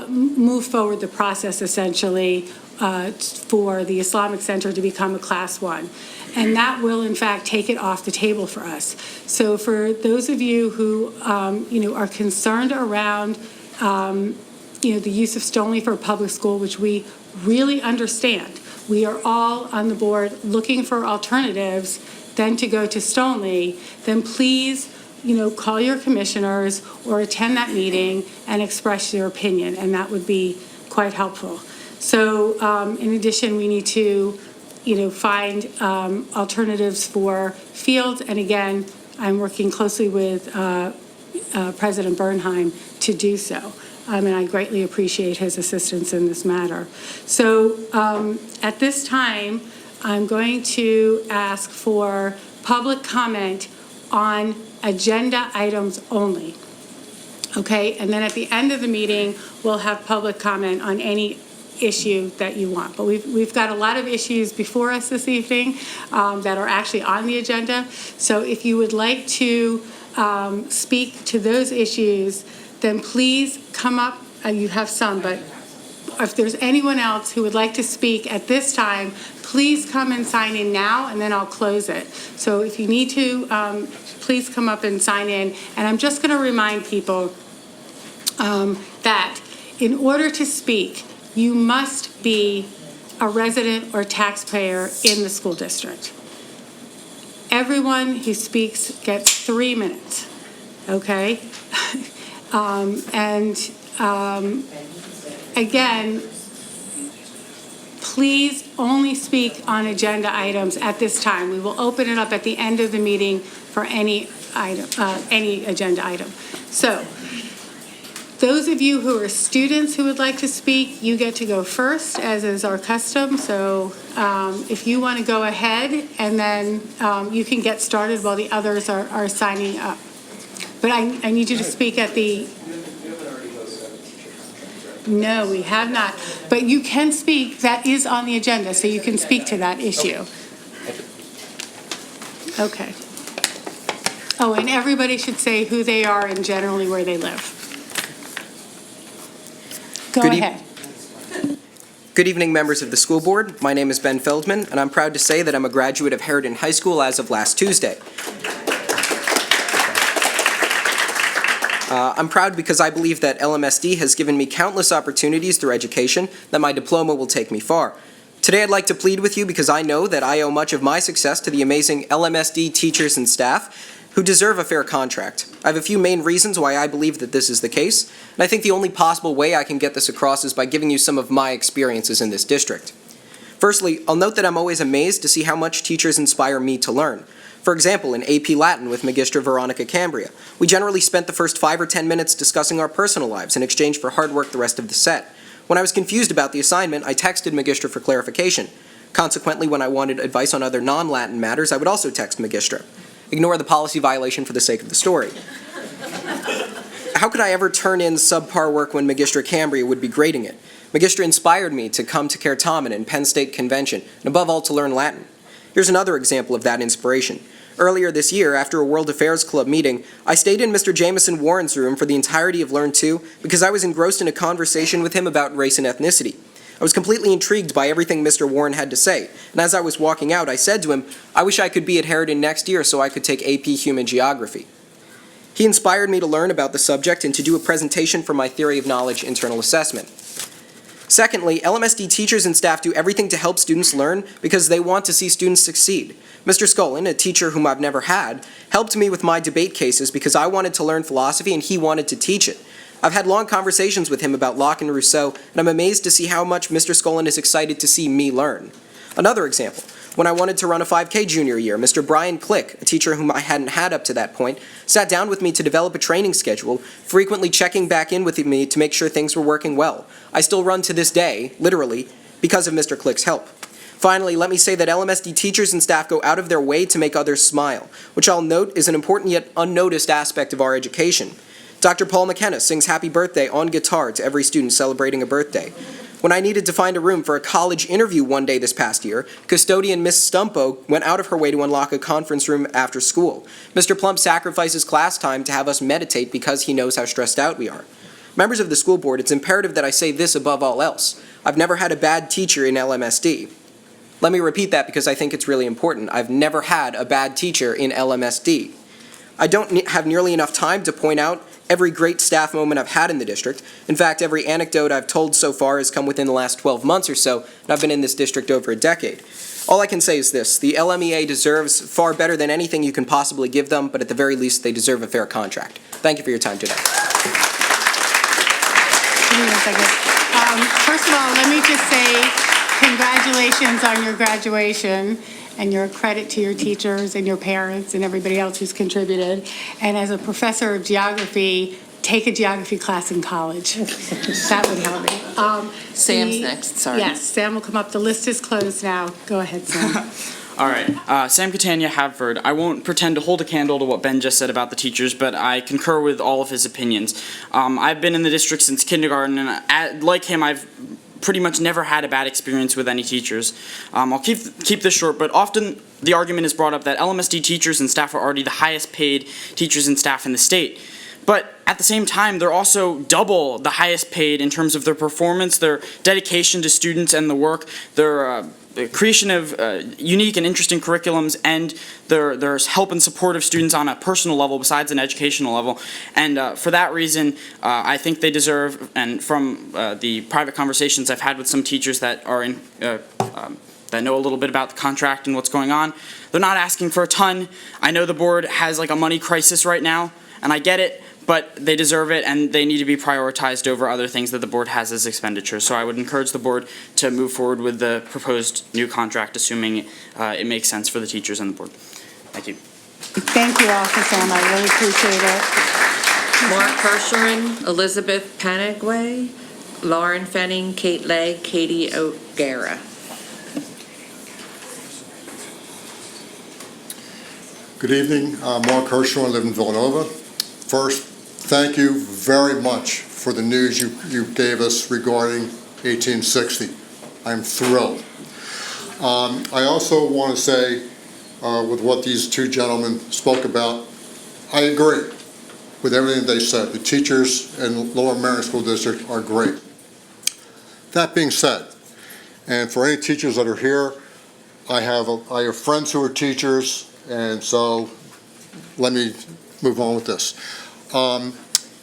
move forward the process essentially for the Islamic Center to become a Class 1. And that will, in fact, take it off the table for us. So for those of you who, are concerned around, the use of Stoneleigh for a public school, which we really understand, we are all on the board looking for alternatives than to go to Stoneleigh, then please, call your commissioners or attend that meeting and express your opinion, and that would be quite helpful. So in addition, we need to find alternatives for fields. And again, I'm working closely with President Bernheim to do so. And I greatly appreciate his assistance in this matter. So at this time, I'm going to ask for public comment on agenda items only. Okay, and then at the end of the meeting, we'll have public comment on any issue that you want. But we've got a lot of issues before us this evening that are actually on the agenda. So if you would like to speak to those issues, then please come up. You have some, but if there's anyone else who would like to speak at this time, please come and sign in now, and then I'll close it. So if you need to, please come up and sign in. And I'm just going to remind people that in order to speak, you must be a resident or taxpayer in the school district. Everyone who speaks gets 3 minutes, okay? Again, please only speak on agenda items at this time. We will open it up at the end of the meeting for any item, any agenda item. So, those of you who are students who would like to speak, you get to go first, as is our custom. So if you want to go ahead, and then you can get started while the others are signing up. But I need you to speak at the... No, we have not. But you can speak. That is on the agenda, so you can speak to that issue. Okay. Oh, and everybody should say who they are and generally where they live. Go ahead. Good evening, members of the school board. My name is Ben Feldman, and I'm proud to say that I'm a graduate of Harridan High School as of last Tuesday. I'm proud because I believe that LMSD has given me countless opportunities through education, that my diploma will take me far. Today I'd like to plead with you because I know that I owe much of my success to the amazing LMSD teachers and staff who deserve a fair contract. I have a few main reasons why I believe that this is the case, and I think the only possible way I can get this across is by giving you some of my experiences in this district. Firstly, I'll note that I'm always amazed to see how much teachers inspire me to learn. For example, in AP Latin with Magistra Veronica Cambria, we generally spent the first 5 or 10 minutes discussing our personal lives in exchange for hard work the rest of the set. When I was confused about the assignment, I texted Magistra for clarification. Consequently, when I wanted advice on other non-Latin matters, I would also text Magistra. Ignore the policy violation for the sake of the story. how could I ever turn in subpar work when Magistra Cambria would be grading it? Magistra inspired me to come to Caertamin and Penn State Convention, and above all to learn Latin. Here's another example of that inspiration. Earlier this year, after a World Affairs Club meeting, I stayed in Mr. Jameson Warren's room for the entirety of Learn 2 because I was engrossed in a conversation with him about race and ethnicity. I was completely intrigued by everything Mr. Warren had to say, and as I was walking out, I said to him, I wish I could be at Harridan next year so I could take AP Human Geography. He inspired me to learn about the subject and to do a presentation for my Theory of Knowledge internal assessment. Secondly, LMSD teachers and staff do everything to help students learn because they want to see students succeed. Mr. Scullin, a teacher whom I've never had, helped me with my debate cases because I wanted to learn philosophy and he wanted to teach it. I've had long conversations with him about Locke and Rousseau, and I'm amazed to see how much Mr. Scullin is excited to see me learn. Another example, when I wanted to run a 5K junior year, Mr. Brian Click, a teacher whom I hadn't had up to that point, sat down with me to develop a training schedule, frequently checking back in with me to make sure things were working well. I still run to this day, literally, because of Mr. Click's help. Finally, let me say that LMSD teachers and staff go out of their way to make others smile, which I'll note is an important yet unnoticed aspect of our education. Dr. Paul McKenna sings Happy Birthday on guitar to every student celebrating a birthday. When I needed to find a room for a college interview one day this past year, custodian Miss Stumpo went out of her way to unlock a conference room after school. Mr. Plump sacrifices class time to have us meditate because he knows how stressed out we are. Members of the school board, it's imperative that I say this above all else. I've never had a bad teacher in LMSD. Let me repeat that because I think it's really important. I've never had a bad teacher in LMSD. I don't have nearly enough time to point out every great staff moment I've had in the district. In fact, every anecdote I've told so far has come within the last 12 months or so, and I've been in this district over a decade. All I can say is this, the LMEA deserves far better than anything you can possibly give them, but at the very least, they deserve a fair contract. Thank you for your time today. Give me 1 second. First of all, let me just say congratulations on your graduation and your credit to your teachers and your parents and everybody else who's contributed. And as a professor of geography, take a geography class in college. That would help me. Sam's next, sorry. Yes, Sam will come up. The list is closed now. Go ahead, Sam. All right, Sam Catania, Hadford. I won't pretend to hold a candle to what Ben just said about the teachers, but I concur with all of his opinions. I've been in the district since kindergarten, and like him, I've pretty much never had a bad experience with any teachers. I'll keep this short, but often the argument is brought up that LMSD teachers and staff are already the highest paid teachers and staff in the state. But at the same time, they're also double the highest paid in terms of their performance, their dedication to students and the work, their creation of unique and interesting curriculums, and their help and support of students on a personal level besides an educational level. And for that reason, I think they deserve, and from the private conversations I've had with some teachers that are in that know a little bit about the contract and what's going on, they're not asking for a ton. I know the board has like a money crisis right now, and I get it, but they deserve it, and they need to be prioritized over other things that the board has as expenditures. So I would encourage the board to move forward with the proposed new contract, assuming it makes sense for the teachers and the board. Thank you. Thank you all for Sam. I really appreciate it. Mark Hersherman, Elizabeth Panagway, Lauren Fenning, Kate Legg, Katie O'Gara. Good evening. Mark Herschel. I live in Villanova. First, thank you very much for the news you gave us regarding 1860. I'm thrilled. I also want to say, with what these two gentlemen spoke about, I agree with everything they said. The teachers in Lower Merion School District are great. That being said, and for any teachers that are here, I have friends who are teachers, and so let me move on with this.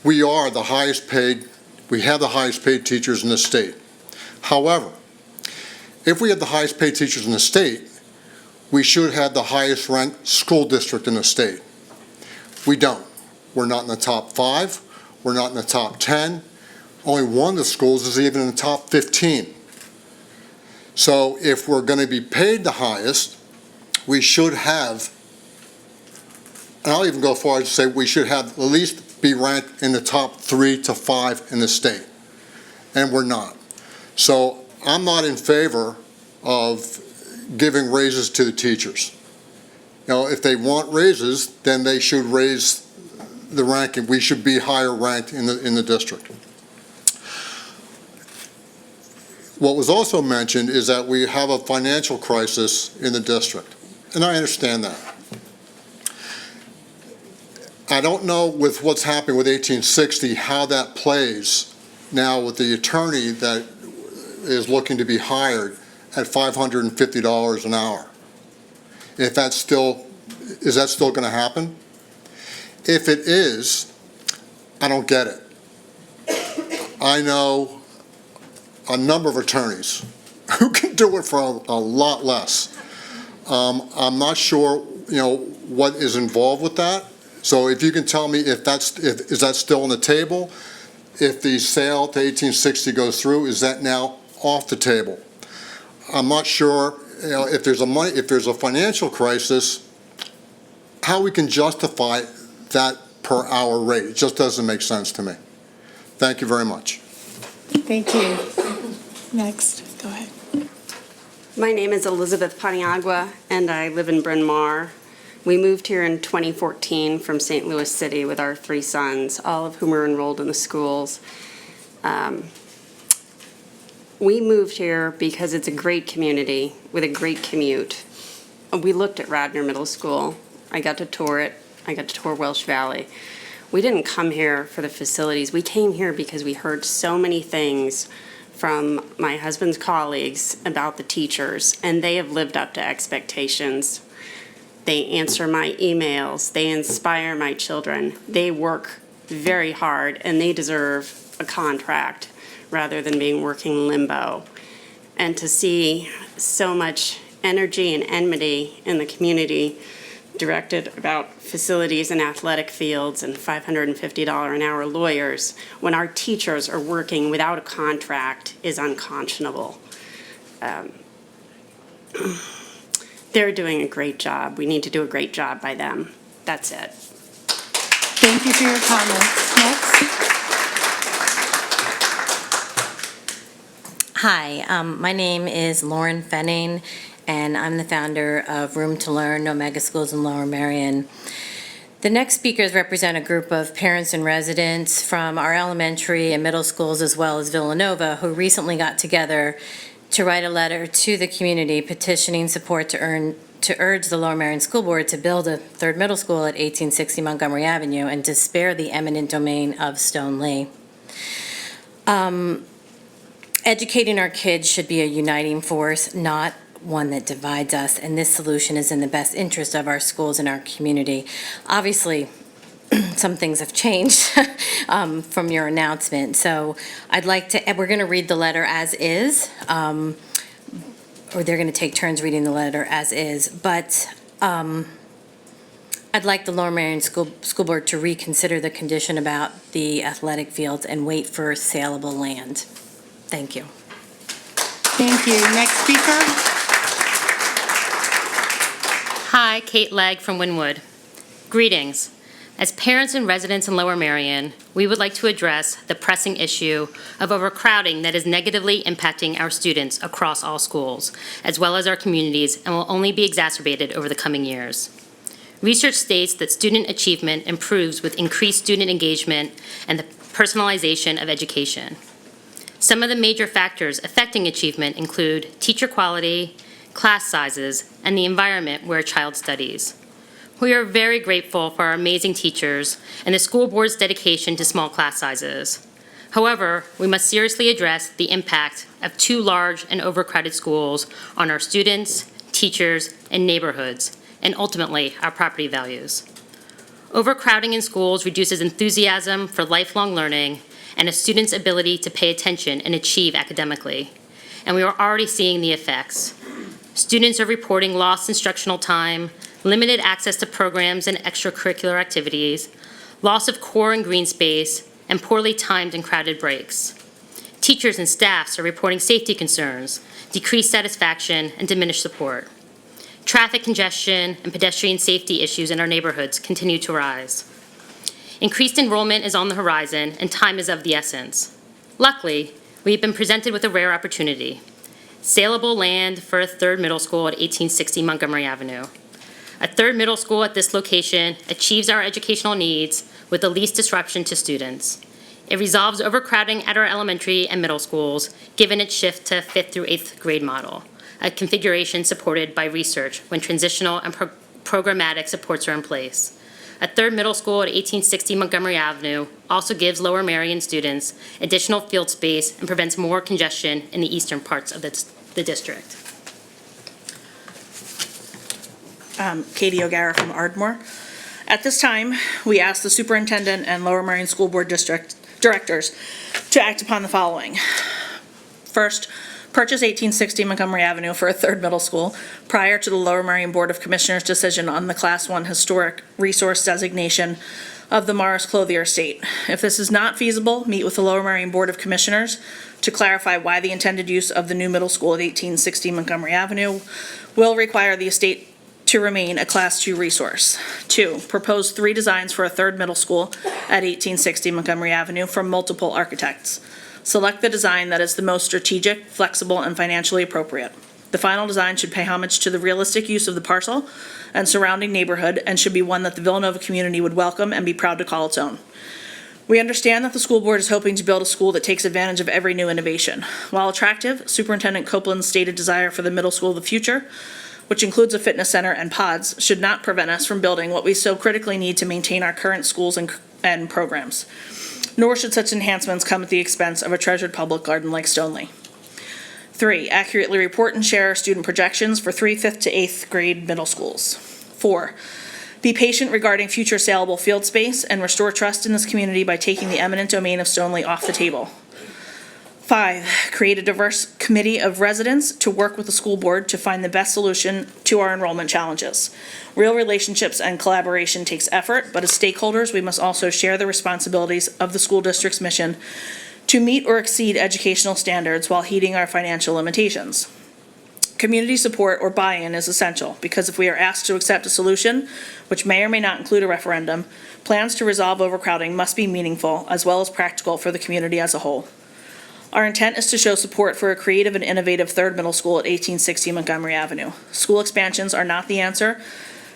We are the highest paid, we have the highest paid teachers in the state. However, if we have the highest paid teachers in the state, we should have the highest ranked school district in the state. We don't. We're not in the top 5, we're not in the top 10. Only one of the schools is even in the top 15. So if we're going to be paid the highest, we should have, and I'll even go far as to say we should have at least be ranked in the top 3 to 5 in the state. And we're not. So I'm not in favor of giving raises to the teachers. You know, if they want raises, then they should raise the ranking. We should be higher ranked in the district. What was also mentioned is that we have a financial crisis in the district, and I understand that. I don't know with what's happening with 1860 how that plays now with the attorney that is looking to be hired at $550 an hour. If that's still, is that still going to happen? If it is, I don't get it. I know a number of attorneys who can do it for a lot less. I'm not sure, what is involved with that. So if you can tell me if is that still on the table? If the sale to 1860 goes through, is that now off the table? I'm not sure, if there's a financial crisis, how we can justify that per hour rate. It just doesn't make sense to me. Thank you very much. Thank you. Next, go ahead. My name is Elizabeth Paniagua, and I live in Bryn Mawr. We moved here in 2014 from St. Louis City with our 3 sons, all of whom are enrolled in the schools. We moved here because it's a great community with a great commute. We looked at Radnor Middle School. I got to tour it. I got to tour Welsh Valley. We didn't come here for the facilities. We came here because we heard so many things from my husband's colleagues about the teachers, and they have lived up to expectations. They answer my emails. They inspire my children. They work very hard, and they deserve a contract rather than being working in limbo. And to see so much energy and enmity in the community directed about facilities and athletic fields and $550 an hour lawyers when our teachers are working without a contract is unconscionable. They're doing a great job. We need to do a great job by them. That's it. Thank you for your comments. Next. Hi, my name is Lauren Fenning, and I'm the founder of Room to Learn, Omega Schools in Lower Merion. The next speakers represent a group of parents and residents from our elementary and middle schools as well as Villanova who recently got together to write a letter to the community petitioning support to urge the Lower Merion School Board to build a 3rd middle school at 1860 Montgomery Avenue and to spare the eminent domain of Stone Lee. Educating our kids should be a uniting force, not one that divides us, and this solution is in the best interest of our schools and our community. Obviously, some things have changed from your announcement, so we're going to read the letter as is, or they're going to take turns reading the letter as is, but I'd like the Lower Merion School Board to reconsider the condition about the athletic fields and wait for saleable land. Thank you. Thank you. Next speaker. Hi, Kate Legg from Wynwood. Greetings. As parents and residents in Lower Merion, we would like to address the pressing issue of overcrowding that is negatively impacting our students across all schools, as well as our communities, and will only be exacerbated over the coming years. Research states that student achievement improves with increased student engagement and the personalization of education. Some of the major factors affecting achievement include teacher quality, class sizes, and the environment where a child studies. We are very grateful for our amazing teachers and the school board's dedication to small class sizes. However, we must seriously address the impact of too large and overcrowded schools on our students, teachers, and neighborhoods, and ultimately our property values. Overcrowding in schools reduces enthusiasm for lifelong learning and a student's ability to pay attention and achieve academically. And we are already seeing the effects. Students are reporting lost instructional time, limited access to programs and extracurricular activities, loss of core and green space, and poorly timed and crowded breaks. Teachers and staffs are reporting safety concerns, decreased satisfaction, and diminished support. Traffic congestion and pedestrian safety issues in our neighborhoods continue to rise. Increased enrollment is on the horizon, and time is of the essence. Luckily, we have been presented with a rare opportunity: saleable land for a 3rd middle school at 1860 Montgomery Avenue. A 3rd middle school at this location achieves our educational needs with the least disruption to students. It resolves overcrowding at our elementary and middle schools, given its shift to 5th through 8th grade model, a configuration supported by research when transitional and programmatic supports are in place. A third middle school at 1860 Montgomery Avenue also gives Lower Merion students additional field space and prevents more congestion in the eastern parts of the district. Katie O'Gara from Ardmore. At this time, we ask the superintendent and Lower Merion School Board directors to act upon the following. First, purchase 1860 Montgomery Avenue for a third middle school prior to the Lower Merion Board of Commissioners' decision on the Class 1 historic resource designation of the Morris Clothier estate. If this is not feasible, meet with the Lower Merion Board of Commissioners to clarify why the intended use of the new middle school at 1860 Montgomery Avenue will require the estate to remain a Class 2 resource. 2, propose 3 designs for a third middle school at 1860 Montgomery Avenue from multiple architects. Select the design that is the most strategic, flexible, and financially appropriate. The final design should pay homage to the realistic use of the parcel and surrounding neighborhood and should be one that the Villanova community would welcome and be proud to call its own. We understand that the school board is hoping to build a school that takes advantage of every new innovation. While attractive, Superintendent Copeland's stated desire for the middle school of the future, which includes a fitness center and pods, should not prevent us from building what we so critically need to maintain our current schools and programs. Nor should such enhancements come at the expense of a treasured public garden like Stoneleigh. 3, accurately report and share student projections for 3, 5th to 8th grade middle schools. 4, be patient regarding future saleable field space and restore trust in this community by taking the eminent domain of Stoneleigh off the table. 5, create a diverse committee of residents to work with the school board to find the best solution to our enrollment challenges. Real relationships and collaboration takes effort, but as stakeholders, we must also share the responsibilities of the school district's mission to meet or exceed educational standards while heeding our financial limitations. Community support or buy-in is essential because if we are asked to accept a solution, which may or may not include a referendum, plans to resolve overcrowding must be meaningful as well as practical for the community as a whole. Our intent is to show support for a creative and innovative third middle school at 1860 Montgomery Avenue. School expansions are not the answer,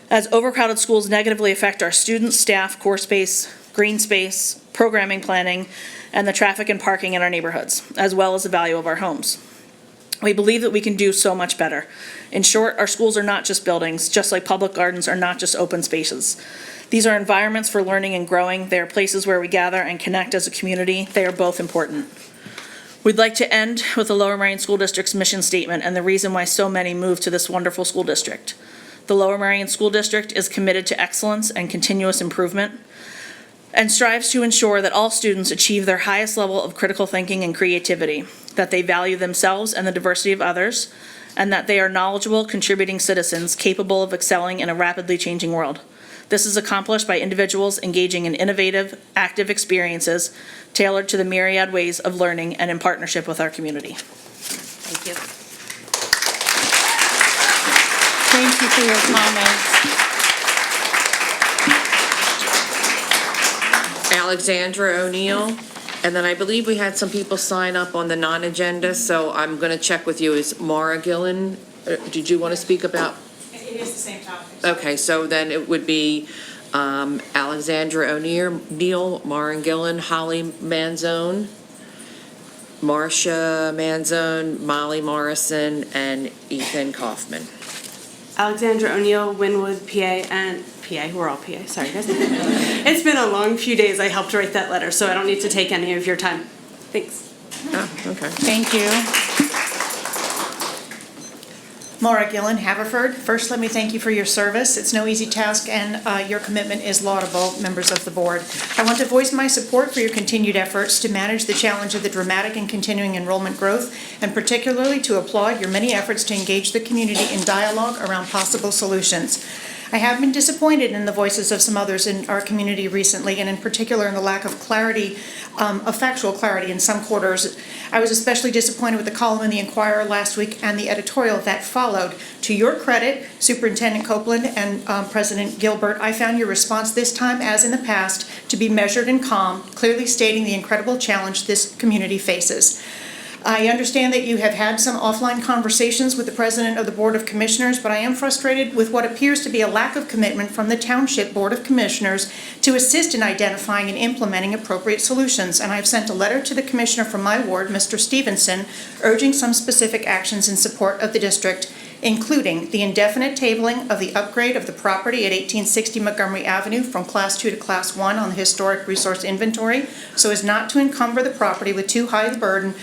as overcrowded schools negatively affect our students, staff, core space, green space, programming planning, and the traffic and parking in our neighborhoods, as well as the value of our homes. We believe that we can do so much better. In short, our schools are not just buildings, just like public gardens are not just open spaces. These are environments for learning and growing. They are places where we gather and connect as a community. They are both important. We'd like to end with the Lower Merion School District's mission statement and the reason why so many move to this wonderful school district. The Lower Merion School District is committed to excellence and continuous improvement and strives to ensure that all students achieve their highest level of critical thinking and creativity, that they value themselves and the diversity of others, and that they are knowledgeable, contributing citizens capable of excelling in a rapidly changing world. This is accomplished by individuals engaging in innovative, active experiences tailored to the myriad ways of learning and in partnership with our community. Thank you. Thank you for your comments. Alexandra O'Neill, and then I believe we had some people sign up on the non-agenda, so I'm going to check with you. Is Mara Gillen, did you want to speak about? It is the same topic. Okay, so then it would be Alexandra O'Neill, Mara Gillen, Holly Manzone, Marcia Manzone, Molly Morrison, and Ethan Kaufman. Alexandra O'Neill, Wynwood, PA, and PA, we're all PA, sorry guys. It's been a long few days. I helped write that letter, so I don't need to take any of your time. Thanks. Oh, okay. Thank you. Maura Gillen, Haverford. First, let me thank you for your service. It's no easy task, and your commitment is laudable, members of the board. I want to voice my support for your continued efforts to manage the challenge of the dramatic and continuing enrollment growth, and particularly to applaud your many efforts to engage the community in dialogue around possible solutions. I have been disappointed in the voices of some others in our community recently, and in particular in the lack of clarity, of factual clarity in some quarters. I was especially disappointed with the column in the Inquirer last week and the editorial that followed. To your credit, Superintendent Copeland and President Gilbert, I found your response this time, as in the past, to be measured and calm, clearly stating the incredible challenge this community faces. I understand that you have had some offline conversations with the President of the Board of Commissioners, but I am frustrated with what appears to be a lack of commitment from the Township Board of Commissioners to assist in identifying and implementing appropriate solutions. And I've sent a letter to the Commissioner from my ward, Mr. Stevenson, urging some specific actions in support of the district, including the indefinite tabling of the upgrade of the property at 1860 Montgomery Avenue from Class 2 to Class 1 on the Historic Resource Inventory, so as not to encumber the property with too high a burden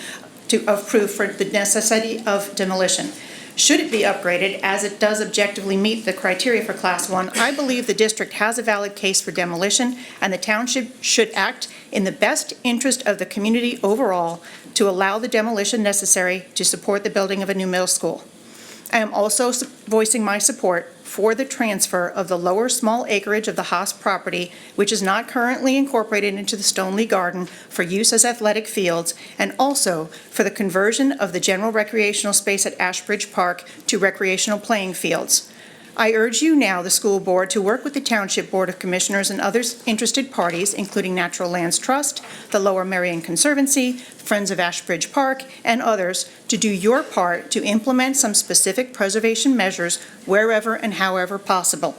of proof for the necessity of demolition. Should it be upgraded, as it does objectively meet the criteria for Class 1, I believe the district has a valid case for demolition, and the township should act in the best interest of the community overall to allow the demolition necessary to support the building of a new middle school. I am also voicing my support for the transfer of the lower small acreage of the Haas property, which is not currently incorporated into the Stoneley Garden, for use as athletic fields, and also for the conversion of the general recreational space at Ashbridge Park to recreational playing fields. I urge you now, the school board, to work with the Township Board of Commissioners and other interested parties, including Natural Lands Trust, the Lower Merion Conservancy, Friends of Ashbridge Park, and others, to do your part to implement some specific preservation measures wherever and however possible.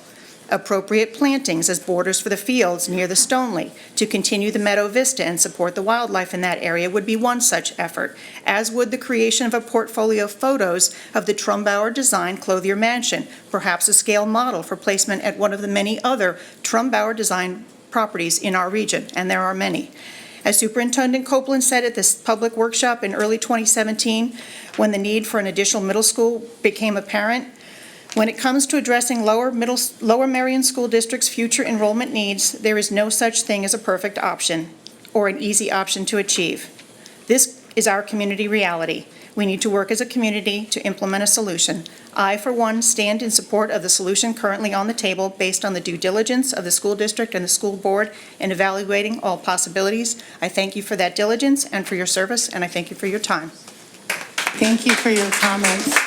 Appropriate plantings as borders for the fields near the Stoneley to continue the meadow vista and support the wildlife in that area would be one such effort, as would the creation of a portfolio of photos of the Trumbauer design Clothier Mansion, perhaps a scale model for placement at one of the many other Trumbauer design properties in our region, and there are many. As Superintendent Copeland said at this public workshop in early 2017, when the need for an additional middle school became apparent, when it comes to addressing Lower Merion School District's future enrollment needs, there is no such thing as a perfect option or an easy option to achieve. This is our community reality. We need to work as a community to implement a solution. I, for one, stand in support of the solution currently on the table based on the due diligence of the school district and the school board in evaluating all possibilities. I thank you for that diligence and for your service, and I thank you for your time. Thank you for your comments.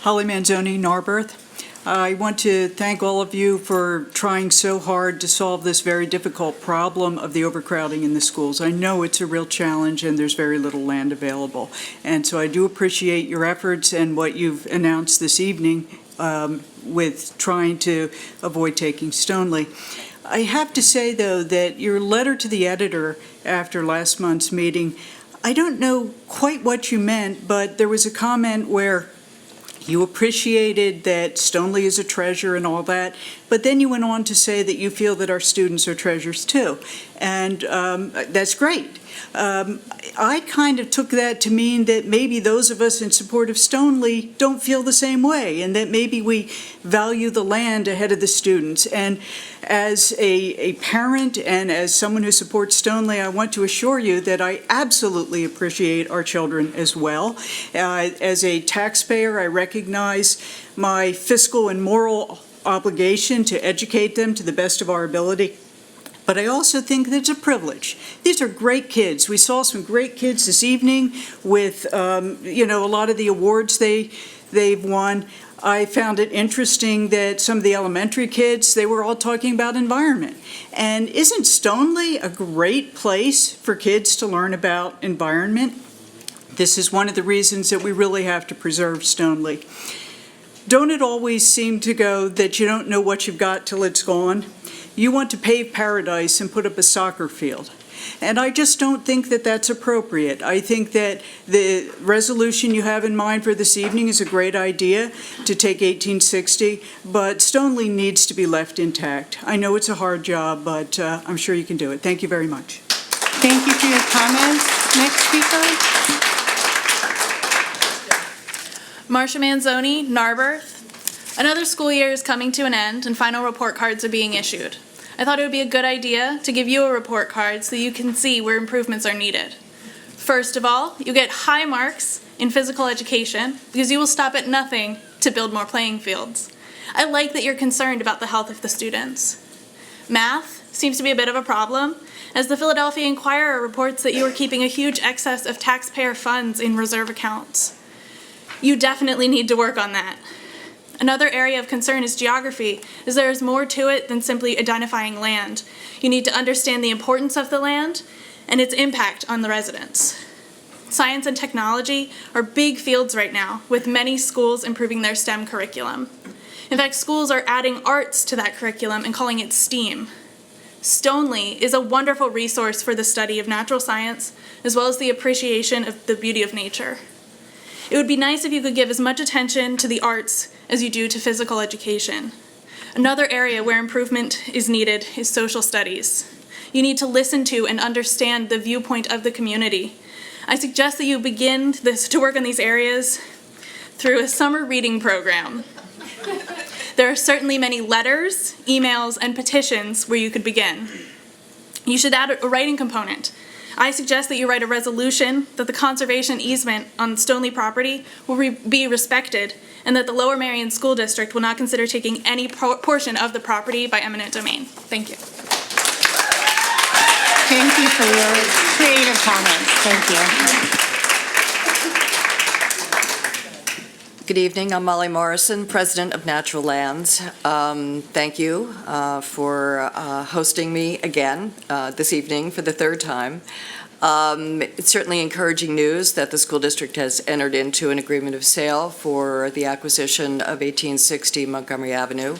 Holly Manzoni, Narberth. I want to thank all of you for trying so hard to solve this very difficult problem of the overcrowding in the schools. I know it's a real challenge and there's very little land available. And so I do appreciate your efforts and what you've announced this evening with trying to avoid taking Stoneley. I have to say, though, that your letter to the editor after last month's meeting, I don't know quite what you meant, but there was a comment where you appreciated that Stoneley is a treasure and all that, but then you went on to say that you feel that our students are treasures too. And that's great. I kind of took that to mean that maybe those of us in support of Stoneley don't feel the same way, and that maybe we value the land ahead of the students. And as a parent and as someone who supports Stoneley, I want to assure you that I absolutely appreciate our children as well. As a taxpayer, I recognize my fiscal and moral obligation to educate them to the best of our ability. But I also think that it's a privilege. These are great kids. We saw some great kids this evening with, a lot of the awards they've won. I found it interesting that some of the elementary kids, they were all talking about environment. And isn't Stoneley a great place for kids to learn about environment? This is one of the reasons that we really have to preserve Stoneley. Don't it always seem to go that you don't know what you've got till it's gone? You want to pave paradise and put up a soccer field. And I just don't think that that's appropriate. I think that the resolution you have in mind for this evening is a great idea to take 1860, but Stoneley needs to be left intact. I know it's a hard job, but I'm sure you can do it. Thank you very much. Thank you for your comments. Next speaker. Marsha Manzoni, Narberth. Another school year is coming to an end and final report cards are being issued. I thought it would be a good idea to give you a report card so you can see where improvements are needed. First of all, you get high marks in physical education because you will stop at nothing to build more playing fields. I like that you're concerned about the health of the students. Math seems to be a bit of a problem, as the Philadelphia Inquirer reports that you are keeping a huge excess of taxpayer funds in reserve accounts. You definitely need to work on that. Another area of concern is geography, as there is more to it than simply identifying land. You need to understand the importance of the land and its impact on the residents. Science and technology are big fields right now, with many schools improving their STEM curriculum. In fact, schools are adding arts to that curriculum and calling it STEAM. Stoneleigh is a wonderful resource for the study of natural science, as well as the appreciation of the beauty of nature. It would be nice if you could give as much attention to the arts as you do to physical education. Another area where improvement is needed is social studies. You need to listen to and understand the viewpoint of the community. I suggest that you begin to work on these areas through a summer reading program. There are certainly many letters, emails, and petitions where you could begin. You should add a writing component. I suggest that you write a resolution that the conservation easement on Stoneleigh property will be respected, and that the Lower Merion School District will not consider taking any portion of the property by eminent domain. Thank you. Thank you for your creative comments. Thank you. Good evening. I'm Molly Morrison, President of Natural Lands. Thank you for hosting me again this evening for the third time. It's certainly encouraging news that the school district has entered into an agreement of sale for the acquisition of 1860 Montgomery Avenue.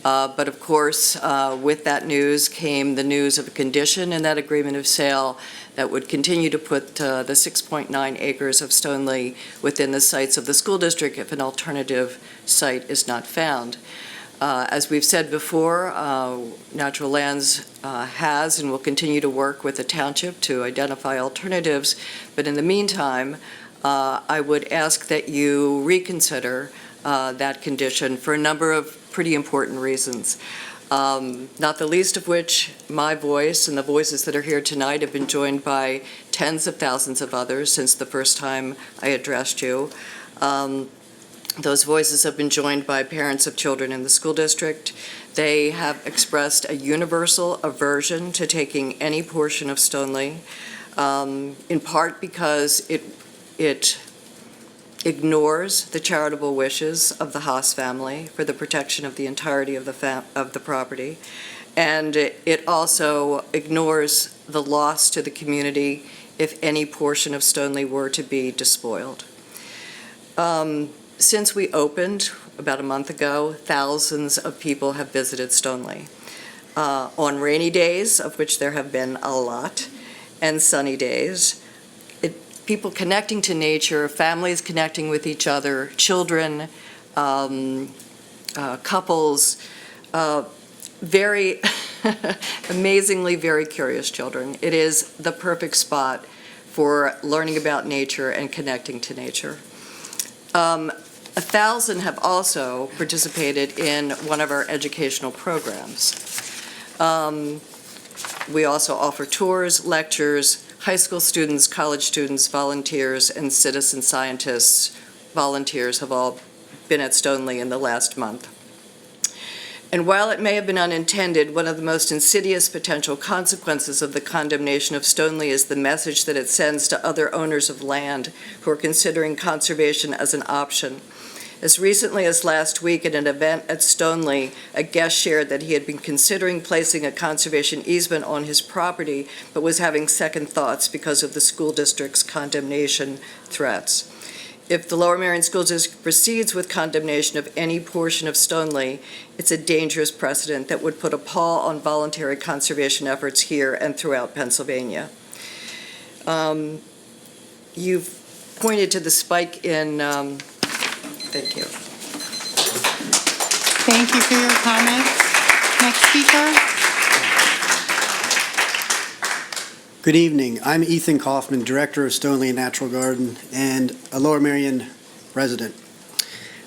But of course, with that news came the news of a condition in that agreement of sale that would continue to put the 6.9 acres of Stoneleigh within the sites of the school district if an alternative site is not found. As we've said before, Natural Lands has and will continue to work with the township to identify alternatives, but in the meantime, I would ask that you reconsider that condition for a number of pretty important reasons. Not the least of which my voice and the voices that are here tonight have been joined by tens of thousands of others since the first time I addressed you. Those voices have been joined by parents of children in the school district. They have expressed a universal aversion to taking any portion of Stoneleigh, in part because it ignores the charitable wishes of the Haas family for the protection of the entirety of the property, and it also ignores the loss to the community if any portion of Stoneleigh were to be despoiled. Since we opened about a month ago, thousands of people have visited Stoneleigh. On rainy days, of which there have been a lot, and sunny days, people connecting to nature, families connecting with each other, children, couples, very amazingly very curious children. It is the perfect spot for learning about nature and connecting to nature. 1,000 have also participated in one of our educational programs. We also offer tours, lectures. High school students, college students, volunteers, and citizen scientists, volunteers have all been at Stoneleigh in the last month. And while it may have been unintended, one of the most insidious potential consequences of the condemnation of Stoneleigh is the message that it sends to other owners of land who are considering conservation as an option. As recently as last week at an event at Stoneleigh, a guest shared that he had been considering placing a conservation easement on his property, but was having second thoughts because of the school district's condemnation threats. If the Lower Merion School District proceeds with condemnation of any portion of Stoneleigh, it's a dangerous precedent that would put a pall on voluntary conservation efforts here and throughout Pennsylvania. You've pointed to the spike in thank you. Thank you for your comments. Next speaker. Good evening. I'm Ethan Kaufman, Director of Stoneleigh Natural Garden and a Lower Merion resident.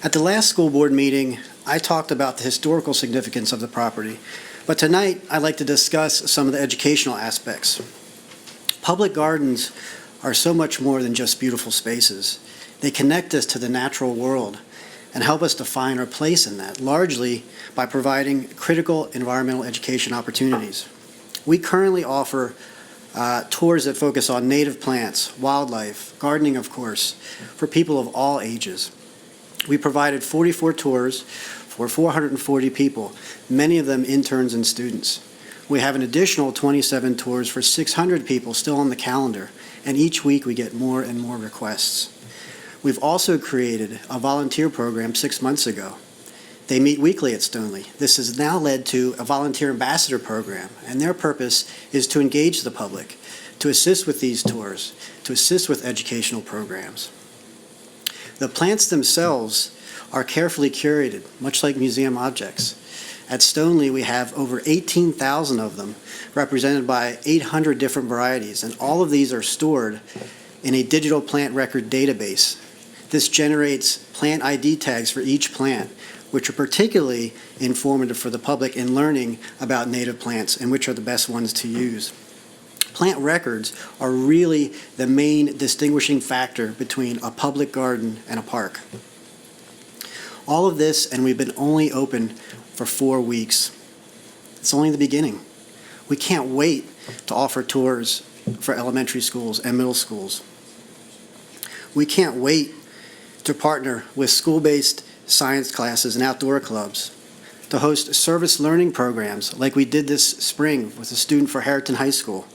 At the last school board meeting, I talked about the historical significance of the property, but tonight I'd like to discuss some of the educational aspects. Public gardens are so much more than just beautiful spaces. They connect us to the natural world and help us to find our place in that, largely by providing critical environmental education opportunities. We currently offer tours that focus on native plants, wildlife, gardening, of course, for people of all ages. We provided 44 tours for 440 people, many of them interns and students. We have an additional 27 tours for 600 people still on the calendar, and each week we get more and more requests. We've also created a volunteer program 6 months ago. They meet weekly at Stoneleigh. This has now led to a volunteer ambassador program, and their purpose is to engage the public, to assist with these tours, to assist with educational programs. The plants themselves are carefully curated, much like museum objects. At Stoneleigh, we have over 18,000 of them, represented by 800 different varieties, and all of these are stored in a digital plant record database. This generates plant ID tags for each plant, which are particularly informative for the public in learning about native plants and which are the best ones to use. Plant records are really the main distinguishing factor between a public garden and a park. All of this, and we've been only open for 4 weeks. It's only the beginning. We can't wait to offer tours for elementary schools and middle schools. We can't wait to partner with school-based science classes and outdoor clubs, to host service learning programs like we did this spring with a student for Harriton High School,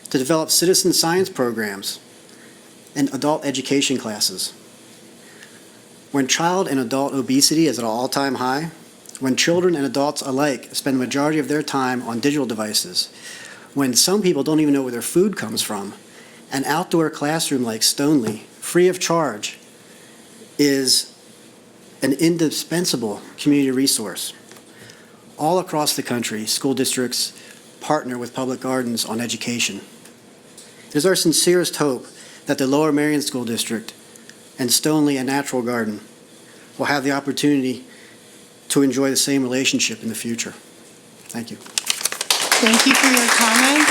to develop citizen science programs and adult education classes. When child and adult obesity is at an all-time high, when children and adults alike spend the majority of their time on digital devices, when some people don't even know where their food comes from, an outdoor classroom like Stoneleigh, free of charge, is an indispensable community resource. All across the country, school districts partner with public gardens on education. It is our sincerest hope that the Lower Merion School District and Stoneleigh and Natural Garden will have the opportunity to enjoy the same relationship in the future. Thank you. Thank you for your comments.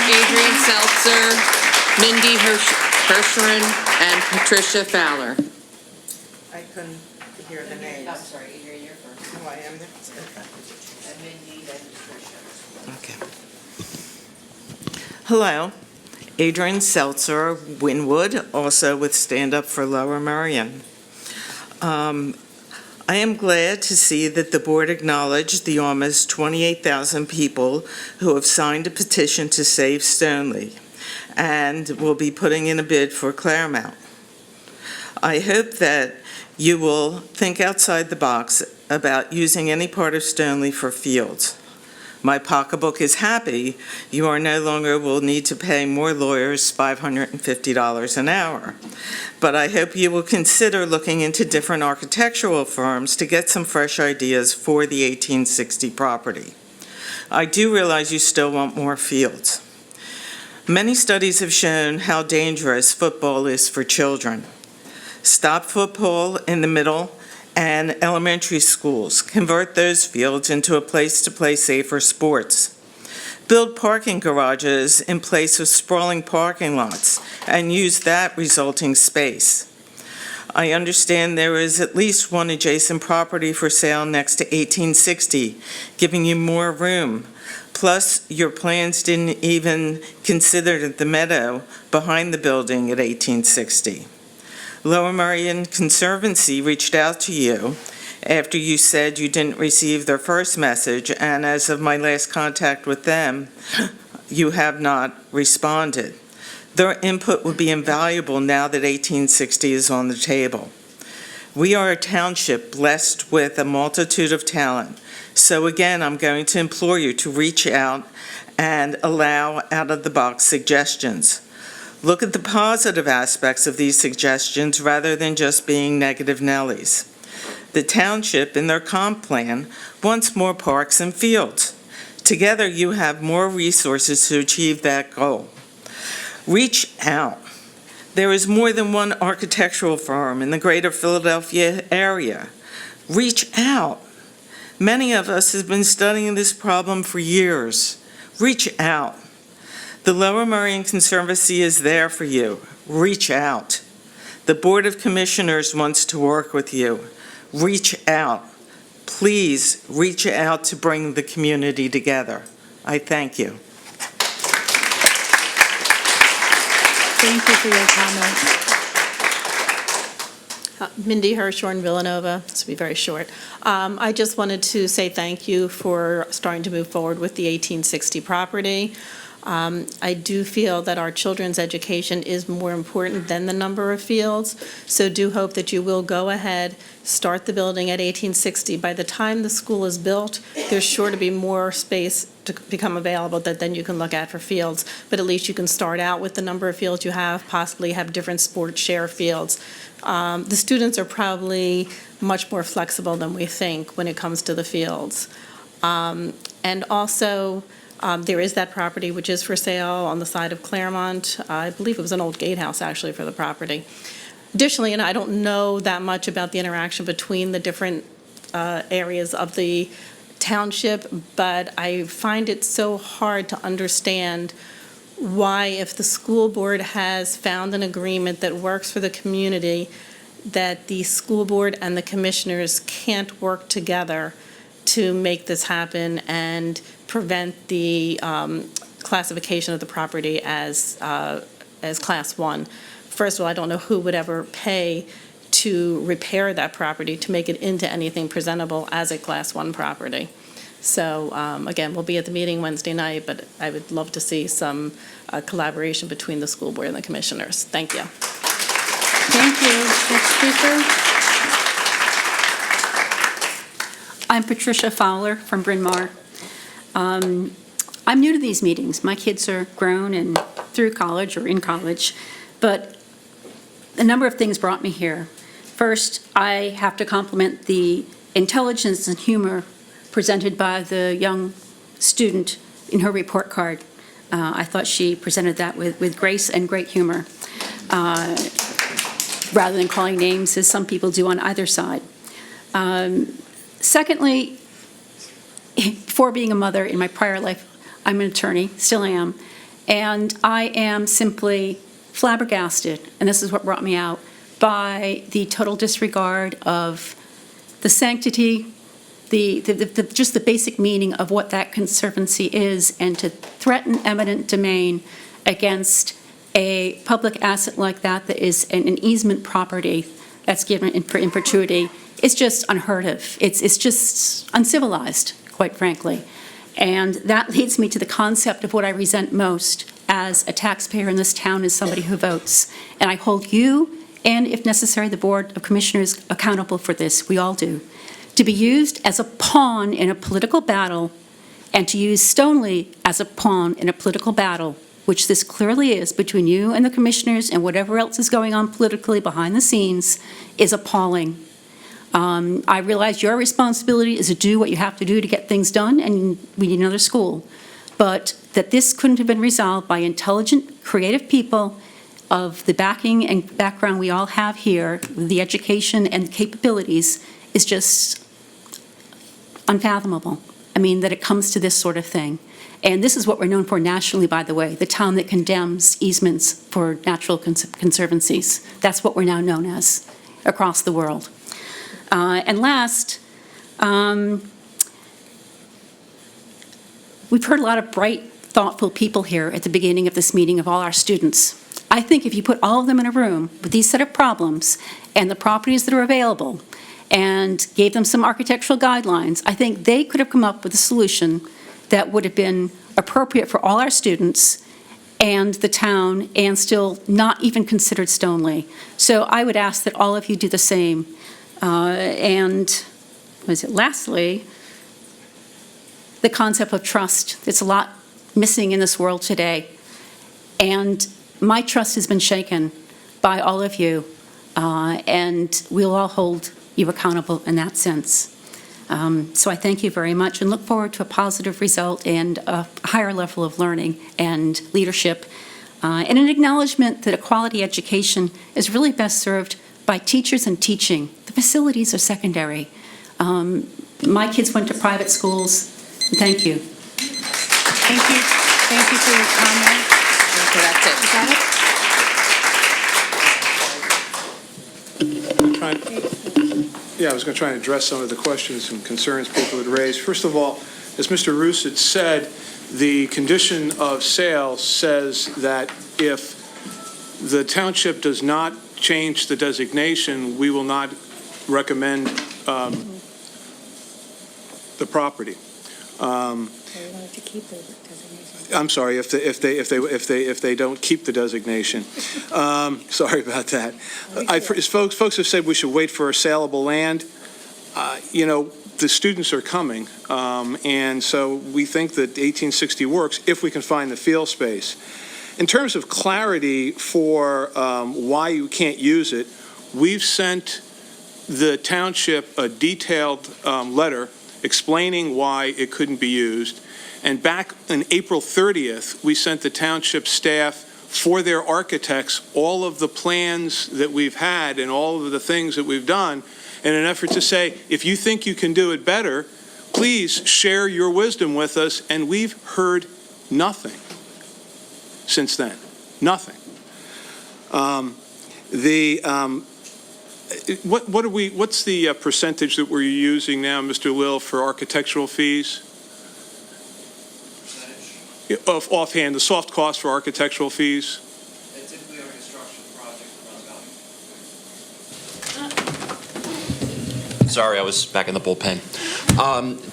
Adrian Seltzer, Mindy Hirschman, and Patricia Fowler. I couldn't hear the names. I'm sorry, Adrian, you're first. Oh, I am. And Mindy, then Patricia. Okay. Hello, Adrian Seltzer, Winwood, also with Stand Up for Lower Merion. I am glad to see that the board acknowledged the almost 28,000 people who have signed a petition to save Stoneleigh and will be putting in a bid for Claremont. I hope that you will think outside the box about using any part of Stoneleigh for fields. My pocketbook is happy you are no longer will need to pay more lawyers $550 an hour. But I hope you will consider looking into different architectural firms to get some fresh ideas for the 1860 property. I do realize you still want more fields. Many studies have shown how dangerous football is for children. Stop football in the middle and elementary schools. Convert those fields into a place to play safer sports. Build parking garages in place of sprawling parking lots and use that resulting space. I understand there is at least one adjacent property for sale next to 1860, giving you more room. Plus, your plans didn't even consider the meadow behind the building at 1860. Lower Merion Conservancy reached out to you after you said you didn't receive their first message, and as of my last contact with them, you have not responded. Their input would be invaluable now that 1860 is on the table. We are a township blessed with a multitude of talent, so again, I'm going to implore you to reach out and allow out-of-the-box suggestions. Look at the positive aspects of these suggestions rather than just being negative Nellies. The township, in their comp plan, wants more parks and fields. Together, you have more resources to achieve that goal. Reach out. There is more than one architectural firm in the greater Philadelphia area. Reach out. Many of us have been studying this problem for years. Reach out. The Lower Merion Conservancy is there for you. Reach out. The Board of Commissioners wants to work with you. Reach out. Please reach out to bring the community together. I thank you. Thank you for your comments. Mindy Hirschhorn, Villanova. This will be very short. I just wanted to say thank you for starting to move forward with the 1860 property. I do feel that our children's education is more important than the number of fields, so do hope that you will go ahead, start the building at 1860. By the time the school is built, there's sure to be more space to become available that then you can look at for fields, but at least you can start out with the number of fields you have, possibly have different sports share fields. The students are probably much more flexible than we think when it comes to the fields. And also, there is that property which is for sale on the side of Claremont. I believe it was an old gatehouse, actually, for the property. Additionally, and I don't know that much about the interaction between the different areas of the township, but I find it so hard to understand why, if the school board has found an agreement that works for the community, that the school board and the commissioners can't work together to make this happen and prevent the classification of the property as Class 1. First of all, I don't know who would ever pay to repair that property to make it into anything presentable as a Class 1 property. So again, we'll be at the meeting Wednesday night, but I would love to see some collaboration between the school board and the commissioners. Thank you. Thank you. Next speaker. I'm Patricia Fowler from Bryn Mawr. I'm new to these meetings. My kids are grown and through college or in college, but a number of things brought me here. First, I have to compliment the intelligence and humor presented by the young student in her report card. I thought she presented that with grace and great humor, rather than calling names as some people do on either side. Secondly, before being a mother in my prior life, I'm an attorney, still am, and I am simply flabbergasted, and this is what brought me out, by the total disregard of the sanctity, just the basic meaning of what that conservancy is, and to threaten eminent domain against a public asset like that is an easement property that's given in perpetuity is just unheard of. It's just uncivilized, quite frankly. And that leads me to the concept of what I resent most as a taxpayer in this town, as somebody who votes. And I hold you, and if necessary, the Board of Commissioners accountable for this. We all do. To be used as a pawn in a political battle, and to use Stoneleigh as a pawn in a political battle, which this clearly is between you and the commissioners and whatever else is going on politically behind the scenes, is appalling. I realize your responsibility is to do what you have to do to get things done, and we need another school. But that this couldn't have been resolved by intelligent, creative people of the backing and background we all have here, the education and capabilities, is just unfathomable. I mean, that it comes to this sort of thing. And this is what we're known for nationally, by the way, the town that condemns easements for natural conservancies. That's what we're now known as across the world. And last, we've heard a lot of bright, thoughtful people here at the beginning of this meeting of all our students. I think if you put all of them in a room with these set of problems and the properties that are available and gave them some architectural guidelines, I think they could have come up with a solution that would have been appropriate for all our students and the town, and still not even considered Stoneleigh. So I would ask that all of you do the same. Lastly, the concept of trust. There's a lot missing in this world today. And my trust has been shaken by all of you, and we'll all hold you accountable in that sense. So I thank you very much and look forward to a positive result and a higher level of learning and leadership, and an acknowledgement that a quality education is really best served by teachers and teaching. The facilities are secondary. My kids went to private schools. Thank you. Thank you. Thank you for your comment. Okay, that's it. Yeah, I was going to try and address some of the questions and concerns people had raised. First of all, as Mr. Roos had said, the condition of sale says that if the township does not change the designation, we will not recommend the property. I'm sorry, if they don't keep the designation. Sorry about that. Folks have said we should wait for a saleable land. The students are coming, and so we think that 1860 works if we can find the field space. In terms of clarity for why you can't use it, we've sent the township a detailed letter explaining why it couldn't be used. And back on April 30th, we sent the township staff for their architects all of the plans that we've had and all of the things that we've done in an effort to say, if you think you can do it better, please share your wisdom with us. And we've heard nothing since then. Nothing. What's the percentage that we're using now, Mr. Lill, for architectural fees? Offhand, the soft cost for architectural fees? Typically, on a construction project, Sorry, I was back in the bullpen.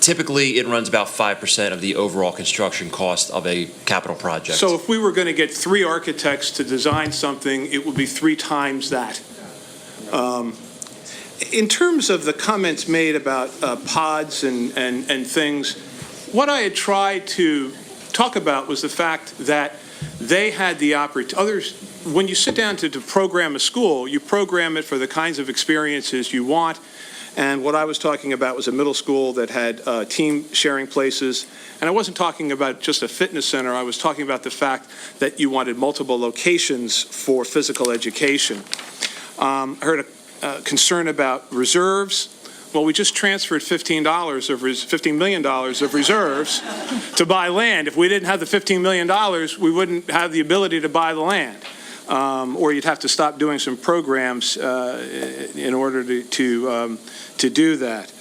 Typically, it runs about 5% of the overall construction cost of a capital project. So if we were going to get 3 architects to design something, it would be 3 times that. In terms of the comments made about pods and things, what I had tried to talk about was the fact that they had the opportunity. When you sit down to program a school, you program it for the kinds of experiences you want. And what I was talking about was a middle school that had team sharing places. And I wasn't talking about just a fitness center. I was talking about the fact that you wanted multiple locations for physical education. I heard a concern about reserves. Well, we just transferred $15 million of reserves to buy land. If we didn't have the $15 million, we wouldn't have the ability to buy the land. Or you'd have to stop doing some programs in order to do that.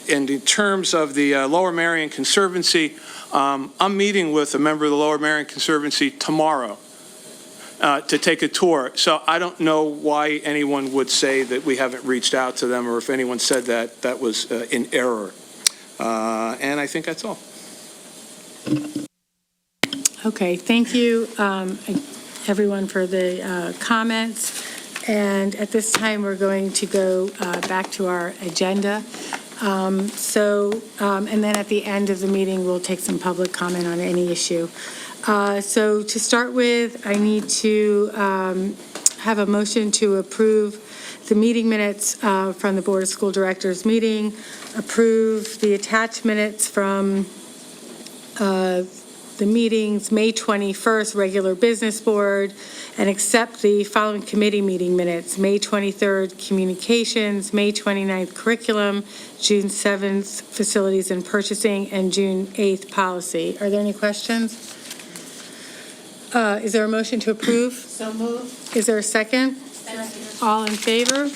And in terms of the Lower Merion Conservancy, I'm meeting with a member of the Lower Merion Conservancy tomorrow to take a tour. So I don't know why anyone would say that we haven't reached out to them, or if anyone said that, that was in error. And I think that's all. Okay, thank you, everyone, for the comments. And at this time, we're going to go back to our agenda. And then at the end of the meeting, we'll take some public comment on any issue. So to start with, I need to have a motion to approve the meeting minutes from the Board of School Directors meeting, approve the attached minutes from the meetings, May 21st, regular business board, and accept the following committee meeting minutes, May 23rd, communications, May 29th, curriculum, June 7th, facilities and purchasing, and June 8th, policy. Are there any questions? Is there a motion to approve? So moved. Is there a second? Second. All in favor?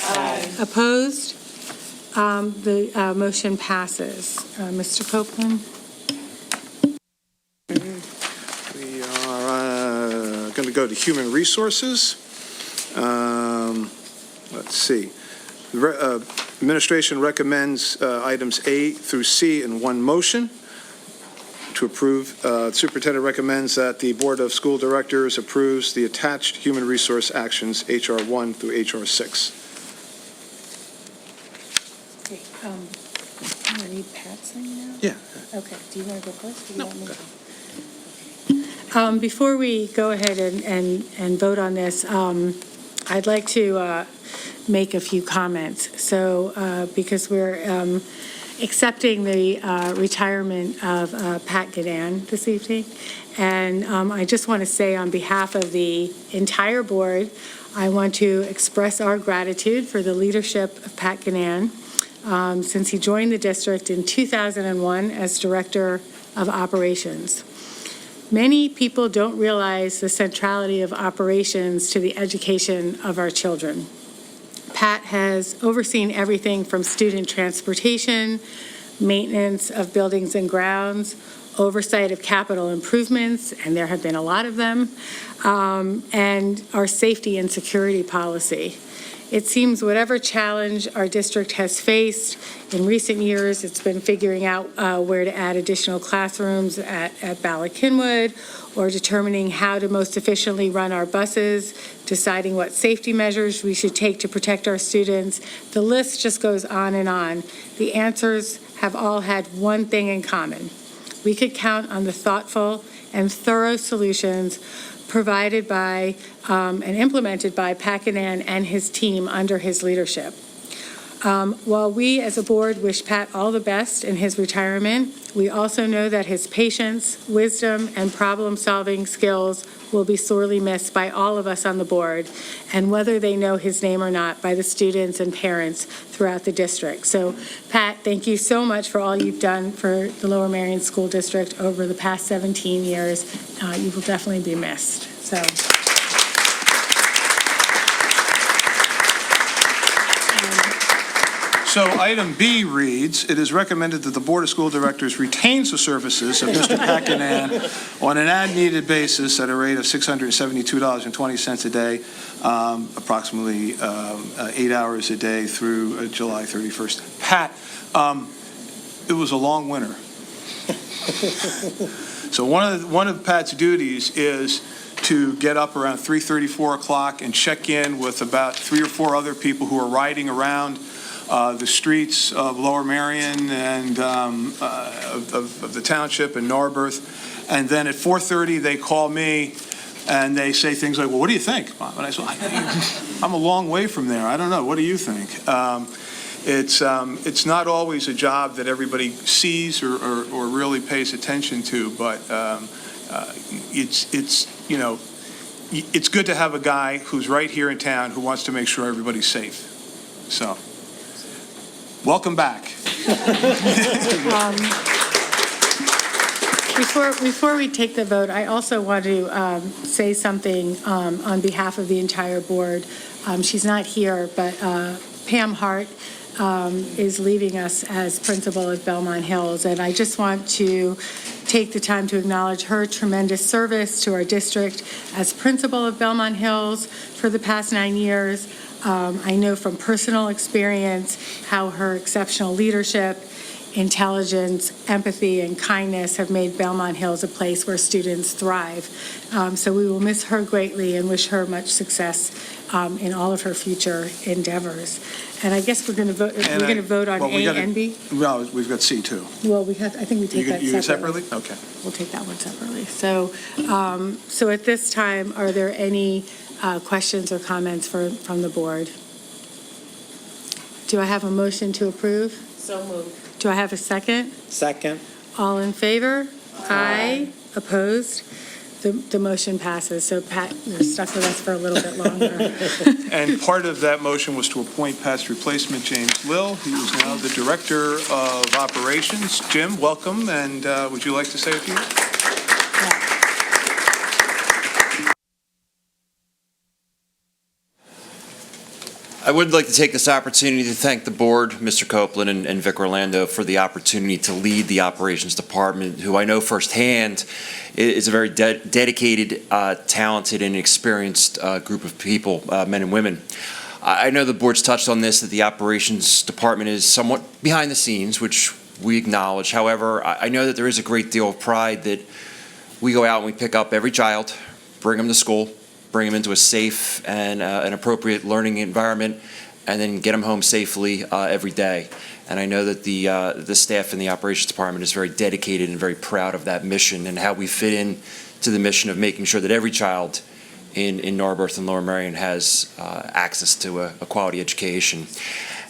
Aye. Opposed? The motion passes. Mr. Copeland? We are going to go to Human Resources. Let's see. Administration recommends items A through C in one motion. To approve, Superintendent recommends that the Board of School Directors approves the attached human resource actions, HR 1 through HR 6. Okay, I'm going to read Pat's thing now? Yeah. Okay, do you want to go first? Or do you want me to? Before we go ahead and vote on this, I'd like to make a few comments. So, because we're accepting the retirement of Pat Gadan this evening, and I just want to say on behalf of the entire board, I want to express our gratitude for the leadership of Pat Gadan since he joined the district in 2001 as Director of Operations. Many people don't realize the centrality of operations to the education of our children. Pat has overseen everything from student transportation, maintenance of buildings and grounds, oversight of capital improvements, and there have been a lot of them, and our safety and security policy. It seems whatever challenge our district has faced in recent years, it's been figuring out where to add additional classrooms at Ballackinwood, or determining how to most efficiently run our buses, deciding what safety measures we should take to protect our students. The list just goes on and on. The answers have all had one thing in common. We could count on the thoughtful and thorough solutions provided by and implemented by Packanan and his team under his leadership. While we as a board wish Pat all the best in his retirement, we also know that his patience, wisdom, and problem-solving skills will be sorely missed by all of us on the board, and whether they know his name or not, by the students and parents throughout the district. So, Pat, thank you so much for all you've done for the Lower Merion School District over the past 17 years. You will definitely be missed. So. So item B reads, it is recommended that the Board of School Directors retains the services of Mr. Packanan on an as-needed basis at a rate of $672.20 a day, approximately 8 hours a day through July 31st. Pat, it was a long winter. So one of Pat's duties is to get up around 3:30, 4 o'clock and check in with about 3 or 4 other people who are riding around the streets of Lower Merion and of the township and Narberth. And then at 4:30, they call me and they say things like, well, what do you think? And I say, I'm a long way from there. I don't know. What do you think? It's not always a job that everybody sees or really pays attention to, but it's good to have a guy who's right here in town who wants to make sure everybody's safe. So. Welcome back. Before we take the vote, I also want to say something on behalf of the entire board. She's not here, but Pam Hart is leaving us as principal at Belmont Hills, and I just want to take the time to acknowledge her tremendous service to our district as principal of Belmont Hills for the past 9 years. I know from personal experience how her exceptional leadership, intelligence, empathy, and kindness have made Belmont Hills a place where students thrive. So we will miss her greatly and wish her much success in all of her future endeavors. And I guess we're going to vote. We're going to vote on A and B. Well, we've got C too. Well, I think we take that separately. Okay. We'll take that one separately. So, so at this time, are there any questions or comments from the board? Do I have a motion to approve? So moved. Do I have a second? Second. All in favor? Aye. Opposed? The motion passes. So Pat, you're stuck with us for a little bit longer. And part of that motion was to appoint past replacement James Lill, who is now the Director of Operations. Jim, welcome, and would you like to say a few words? I would like to take this opportunity to thank the board, Mr. Copeland and Vic Orlando, for the opportunity to lead the operations department, who I know firsthand is a very dedicated, talented, and experienced group of people, men and women. I know the board's touched on this, that the operations department is somewhat behind the scenes, which we acknowledge. However, I know that there is a great deal of pride that we go out and we pick up every child, bring them to school, bring them into a safe and an appropriate learning environment, and then get them home safely every day. And I know that the staff in the operations department is very dedicated and very proud of that mission and how we fit in to the mission of making sure that every child in Narberth and Lower Merion has access to a quality education.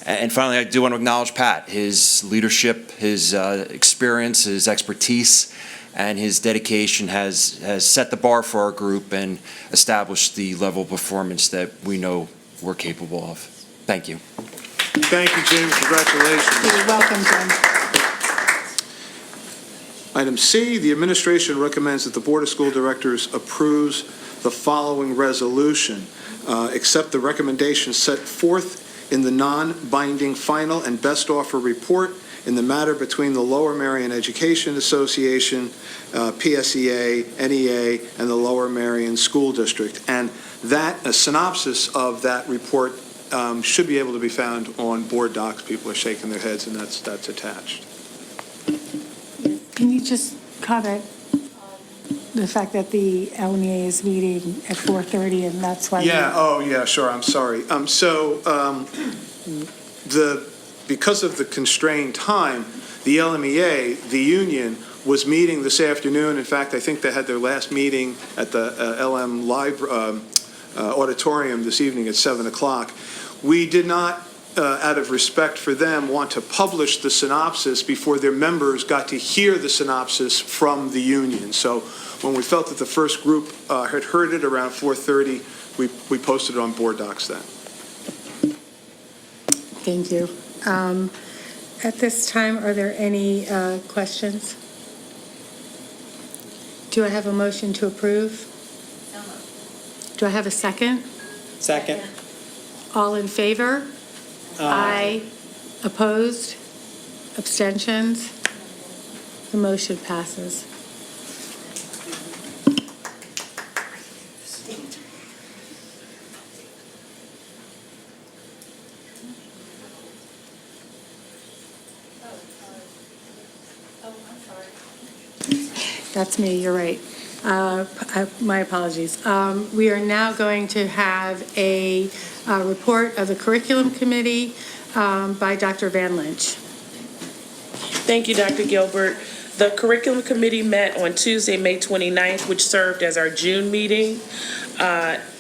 And finally, I do want to acknowledge Pat, his leadership, his experience, his expertise, and his dedication has set the bar for our group and established the level of performance that we know we're capable of. Thank you. Thank you, James. Congratulations. You're welcome, Jim. Item C, the administration recommends that the Board of School Directors approves the following resolution. Accept the recommendations set forth in the non-binding final and best offer report in the matter between the Lower Merion Education Association, PSEA, NEA, and the Lower Merion School District. And a synopsis of that report should be able to be found on board docs. People are shaking their heads, and that's attached. Can you just comment the fact that the LMEA is meeting at 4:30, and that's why? Sure, I'm sorry. Because of the constrained time, the LMEA, the union, was meeting this afternoon. In fact, I think they had their last meeting at the LM auditorium this evening at 7 o'clock. We did not, out of respect for them, want to publish the synopsis before their members got to hear the synopsis from the union. So when we felt that the first group had heard it around 4:30, we posted it on board docs then. Thank you. At this time, are there any questions? Do I have a motion to approve? Do I have a second? Second. All in favor? Aye. Opposed? Abstentions? The motion passes. That's me, you're right. My apologies. We are now going to have a report of the Curriculum Committee by Dr. Van Lynch. Thank you, Dr. Gilbert. The Curriculum Committee met on Tuesday, May 29th, which served as our June meeting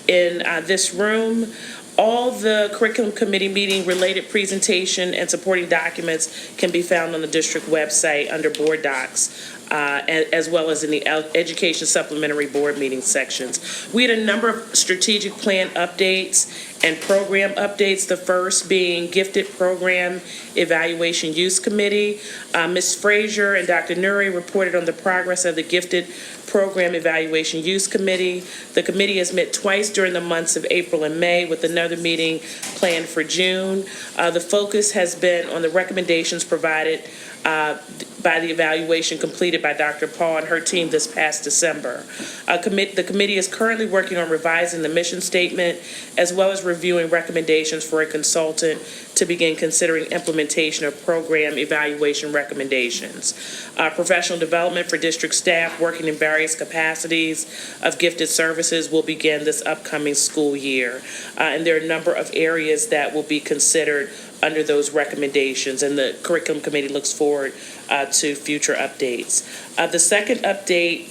in this room. All the Curriculum Committee meeting related presentation and supporting documents can be found on the district website under board docs, as well as in the Education Supplementary Board meeting sections. We had a number of strategic plan updates and program updates, the first being Gifted Program Evaluation Use Committee. Ms. Frazier and Dr. Nuri reported on the progress of the Gifted Program Evaluation Use Committee. The committee has met twice during the months of April and May, with another meeting planned for June. The focus has been on the recommendations provided by the evaluation completed by Dr. Paul and her team this past December. The committee is currently working on revising the mission statement, as well as reviewing recommendations for a consultant to begin considering implementation of program evaluation recommendations. Professional development for district staff working in various capacities of gifted services will begin this upcoming school year. And there are a number of areas that will be considered under those recommendations, and the Curriculum Committee looks forward to future updates. The second update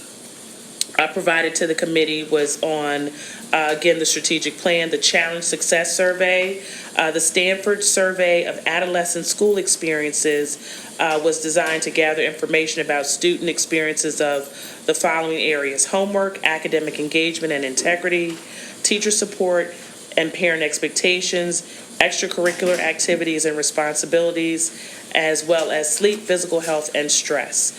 provided to the committee was on, again, the strategic plan, the Challenge Success Survey. The Stanford Survey of Adolescent School Experiences was designed to gather information about student experiences of the following areas: homework, academic engagement and integrity, teacher support and parent expectations, extracurricular activities and responsibilities, as well as sleep, physical health, and stress.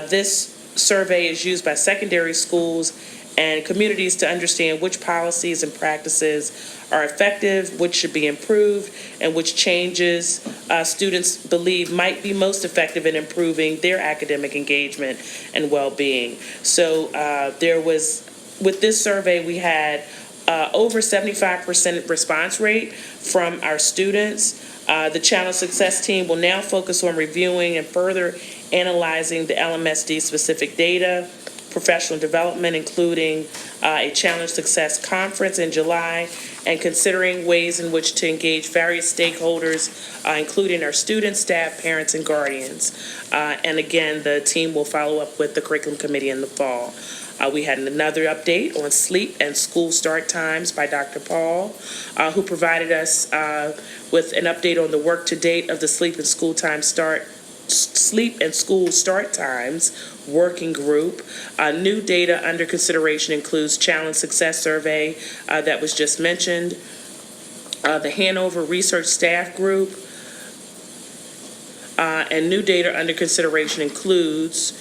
This survey is used by secondary schools and communities to understand which policies and practices are effective, which should be improved, and which changes students believe might be most effective in improving their academic engagement and well-being. So with this survey, we had over 75% response rate from our students. The Challenge Success team will now focus on reviewing and further analyzing the LMSD specific data, professional development, including a Challenge Success conference in July, and considering ways in which to engage various stakeholders, including our students, staff, parents, and guardians. And again, the team will follow up with the Curriculum Committee in the fall. We had another update on sleep and school start times by Dr. Paul, who provided us with an update on the work to date of the sleep and school start times working group. New data under consideration includes Challenge Success Survey that was just mentioned, the Hanover Research Staff Group, and new data under consideration includes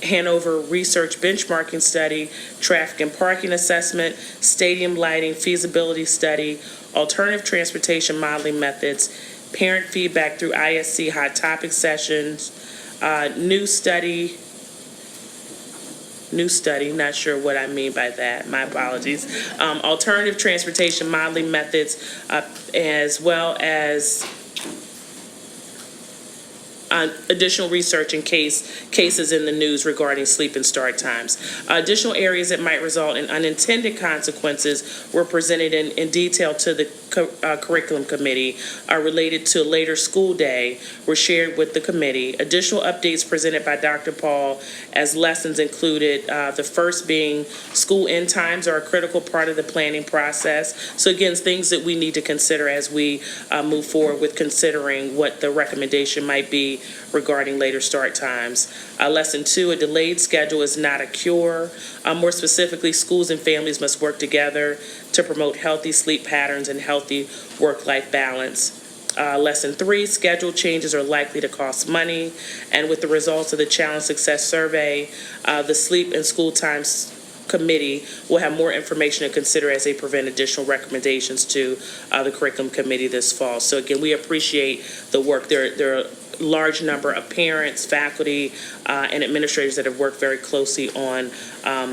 Hanover Research Benchmarking Study, Traffic and Parking Assessment, Stadium Lighting Feasibility Study, Alternative Transportation Modeling Methods, parent feedback through ISC hot topic sessions, new study, not sure what I mean by that, my apologies. Alternative transportation modeling methods, as well as additional research in cases in the news regarding sleep and start times. Additional areas that might result in unintended consequences were presented in detail to the curriculum committee related to a later school day were shared with the committee. Additional updates presented by Dr. Paul as lessons included the first being school end times are a critical part of the planning process. So again, things that we need to consider as we move forward with considering what the recommendation might be regarding later start times. Lesson 2, a delayed schedule is not a cure. More specifically, schools and families must work together to promote healthy sleep patterns and healthy work-life balance. Lesson 3, schedule changes are likely to cost money, and with the results of the Challenge Success Survey, the Sleep and School Times Committee will have more information to consider as they present additional recommendations to the Curriculum Committee this fall. So again, we appreciate the work. There are a large number of parents, faculty, and administrators that have worked very closely on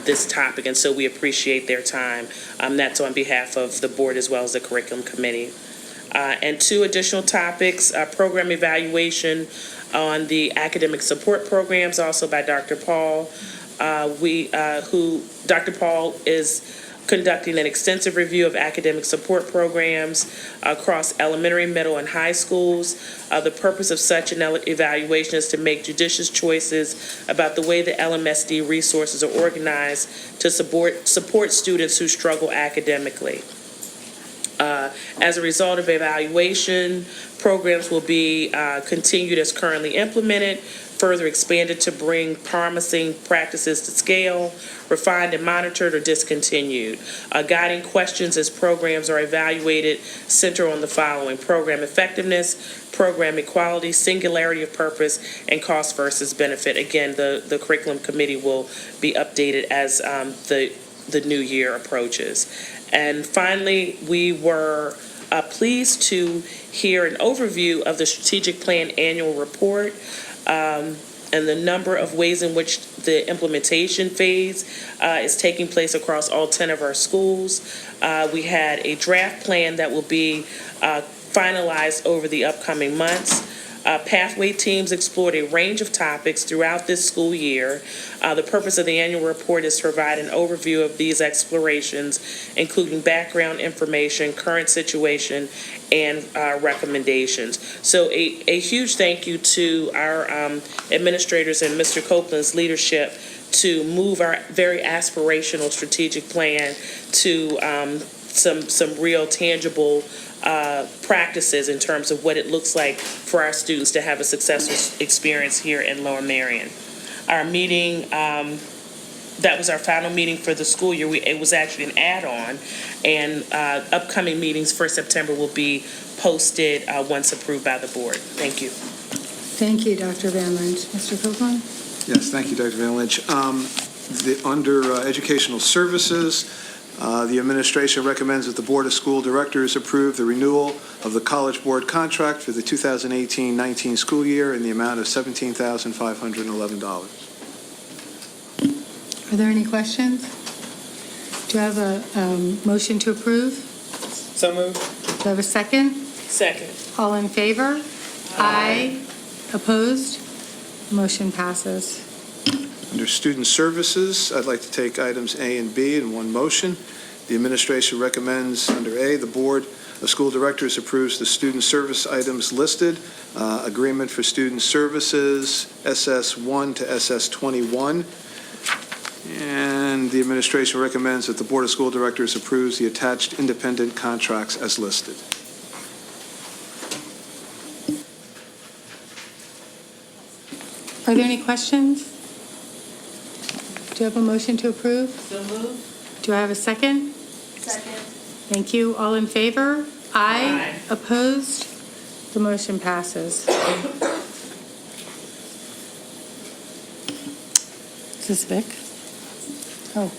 this topic, and so we appreciate their time. That's on behalf of the board as well as the Curriculum Committee. And 2 additional topics, program evaluation on the academic support programs, also by Dr. Paul. Dr. Paul is conducting an extensive review of academic support programs across elementary, middle, and high schools. The purpose of such an evaluation is to make judicious choices about the way the LMSD resources are organized to support students who struggle academically. As a result of evaluation, programs will be continued as currently implemented, further expanded to bring promising practices to scale, refined and monitored, or discontinued. Guiding questions as programs are evaluated center on the following: program effectiveness, program equality, singularity of purpose, and cost versus benefit. Again, the curriculum committee will be updated as the new year approaches. And finally, we were pleased to hear an overview of the strategic plan annual report and the number of ways in which the implementation phase is taking place across all 10 of our schools. We had a draft plan that will be finalized over the upcoming months. Pathway teams explored a range of topics throughout this school year. The purpose of the annual report is to provide an overview of these explorations, including background information, current situation, and recommendations. So a huge thank you to our administrators and Mr. Copeland's leadership to move our very aspirational strategic plan to some real tangible practices in terms of what it looks like for our students to have a successful experience here in Lower Merion. Our meeting, that was our final meeting for the school year. It was actually an add-on, and upcoming meetings for September will be posted once approved by the board. Thank you. Thank you, Dr. Van Lynch. Mr. Copeland? Yes, thank you, Dr. Van Lynch. Under Educational Services, the administration recommends that the Board of School Directors approve the renewal of the College Board contract for the 2018-19 school year in the amount of $17,511. Are there any questions? Do I have a motion to approve? So moved. Do I have a second? Second. All in favor? Aye. Opposed? Motion passes. Under Student Services, I'd like to take items A and B in one motion. The administration recommends, under A, the Board of School Directors approves the student service items listed. Agreement for student services, SS1 to SS21. And the administration recommends that the Board of School Directors approves the attached independent contracts as listed. Are there any questions? Do you have a motion to approve? So moved. Do I have a second? Second. Thank you. All in favor? Aye. Opposed? The motion passes. Is this Vic? Oh.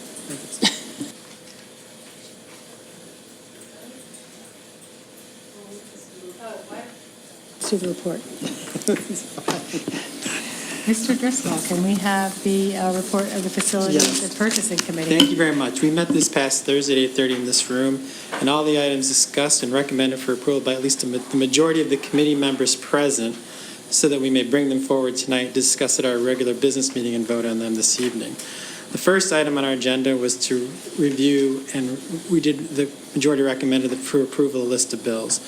to the report. Mr. Driscoll, can we have the report of the Facilities Yes. and Purchasing Committee? Thank you very much. We met this past Thursday at 8:30 in this room, and all the items discussed and recommended for approval by at least the majority of the committee members present, so that we may bring them forward tonight, discuss at our regular business meeting, and vote on them this evening. The first item on our agenda was to review, and the majority recommended for approval, a list of bills.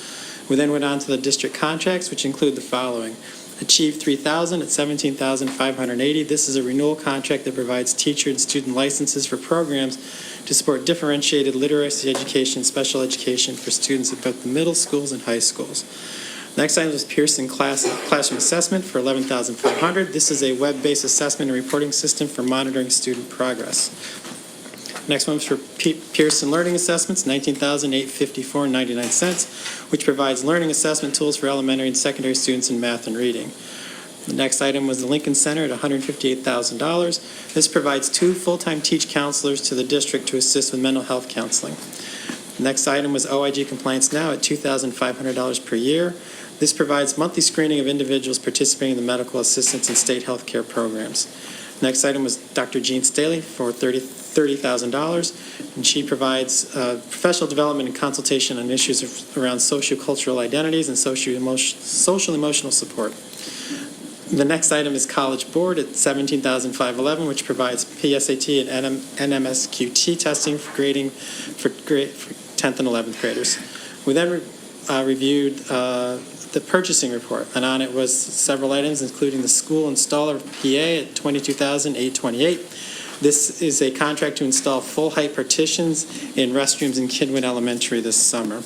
We then went on to the district contracts, which include the following. Achieve 3,000 at 17,580. This is a renewal contract that provides teacher and student licenses for programs to support differentiated literacy education, special education for students at both the middle schools and high schools. Next item was Pearson Classroom Assessment for 11,500. This is a web-based assessment and reporting system for monitoring student progress. Next one was for Pearson Learning Assessments, $19,854.99, which provides learning assessment tools for elementary and secondary students in math and reading. The next item was the Lincoln Center at $158,000. This provides 2 full-time teach counselors to the district to assist with mental health counseling. The next item was OIG Compliance Now at $2,500 per year. This provides monthly screening of individuals participating in the medical assistance and state health care programs. Next item was Dr. Jean Staley for $30,000, and she provides professional development and consultation on issues around sociocultural identities and social-emotional support. The next item is College Board at $17,511, which provides PSAT and NMSQT testing for grading for 10th and 11th graders. We then reviewed the purchasing report, and on it was several items, including the school installer PA at $22,828. This is a contract to install full-height partitions in restrooms in Kidwin Elementary this summer.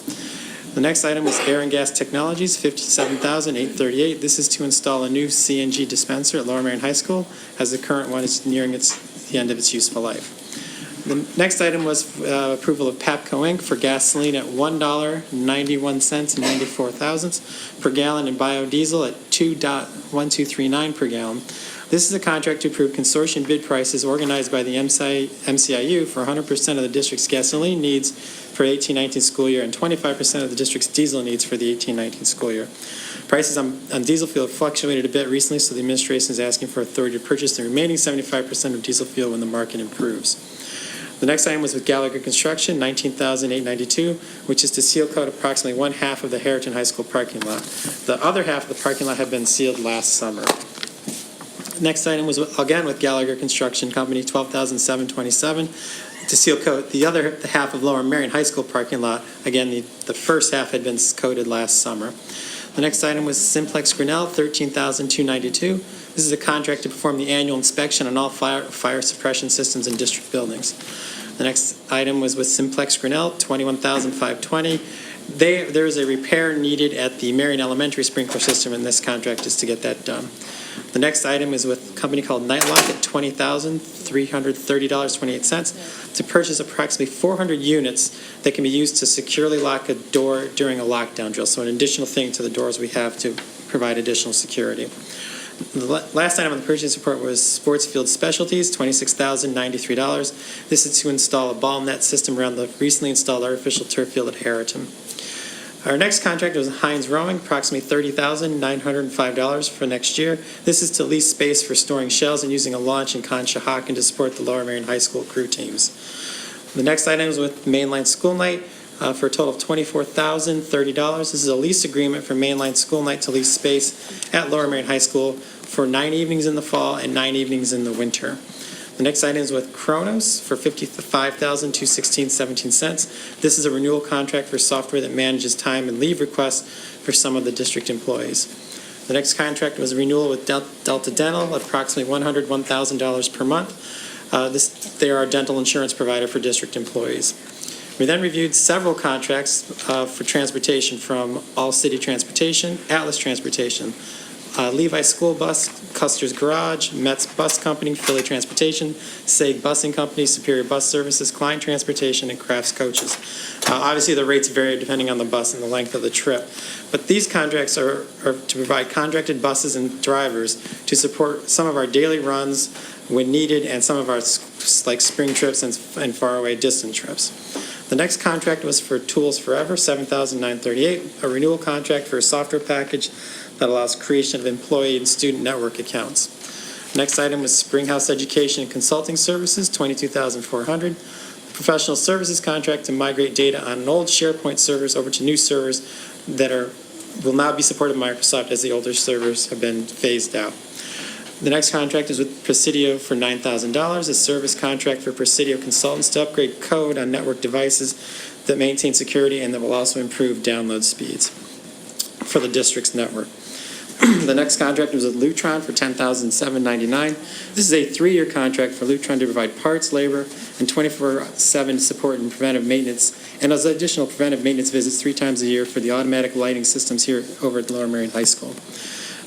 The next item was Air and Gas Technologies, $57,838. This is to install a new CNG dispenser at Lower Merion High School, as the current one is nearing the end of its useful life. The next item was approval of PAPCO Inc. for gasoline at $1.91.94 per gallon and biodiesel at $2.1239 per gallon. This is a contract to approve consortium bid prices organized by the MCIU for 100% of the district's gasoline needs for 18-19 school year and 25% of the district's diesel needs for the 18-19 school year. Prices on diesel fuel have fluctuated a bit recently, so the administration is asking for authority to purchase the remaining 75% of diesel fuel when the market improves. The next item was with Gallagher Construction, $19,892, which is to seal coat approximately one half of the Harriton High School parking lot. The other half of the parking lot had been sealed last summer. Next item was again with Gallagher Construction Company, $12,727, to seal coat the other half of Lower Merion High School parking lot. Again, the first half had been coated last summer. The next item was Simplex Grinnell, $13,292. This is a contract to perform the annual inspection on all fire suppression systems in district buildings. The next item was with Simplex Grinnell, $21,520. There is a repair needed at the Marion Elementary sprinkler system, and this contract is to get that done. The next item is with a company called Nightlock at $20,330.28 to purchase approximately 400 units that can be used to securely lock a door during a lockdown drill. So an additional thing to the doors we have to provide additional security. The last item on the purchase report was Sports Field Specialties, $26,093. This is to install a ball net system around the recently installed artificial turf field at Harriton. Our next contract was Heinz Rowing, approximately $30,905 for next year. This is to lease space for storing shells and using a launch in Conshohocken to support the Lower Merion High School crew teams. The next item is with Mainline School Night for a total of $24,030. This is a lease agreement for Mainline School Night to lease space at Lower Merion High School for 9 evenings in the fall and 9 evenings in the winter. The next item is with Kronos for $55,216.17. This is a renewal contract for software that manages time and leave requests for some of the district employees. The next contract was a renewal with Delta Dental, approximately $101,000 per month. They are our dental insurance provider for district employees. We then reviewed several contracts for transportation from All City Transportation, Atlas Transportation, Levi School Bus, Custer's Garage, Metz Bus Company, Philly Transportation, SAG Busing Company, Superior Bus Services, Klein Transportation, and Crafts Coaches. Obviously, the rates vary depending on the bus and the length of the trip. But these contracts are to provide contracted buses and drivers to support some of our daily runs when needed and some of our like spring trips and faraway distant trips. The next contract was for Tools Forever, $7,938, a renewal contract for a software package that allows creation of employee and student network accounts. Next item was Springhouse Education and Consulting Services, $22,400. Professional services contract to migrate data on old SharePoint servers over to new servers that will now be supported by Microsoft as the older servers have been phased out. The next contract is with Presidio for $9,000, a service contract for Presidio consultants to upgrade code on network devices that maintain security and that will also improve download speeds for the district's network. The next contract was with Lutron for $10,799. This is a 3-year contract for Lutron to provide parts, labor, and 24/7 support and preventive maintenance, and as additional preventive maintenance visits 3 times a year for the automatic lighting systems here over at Lower Merion High School.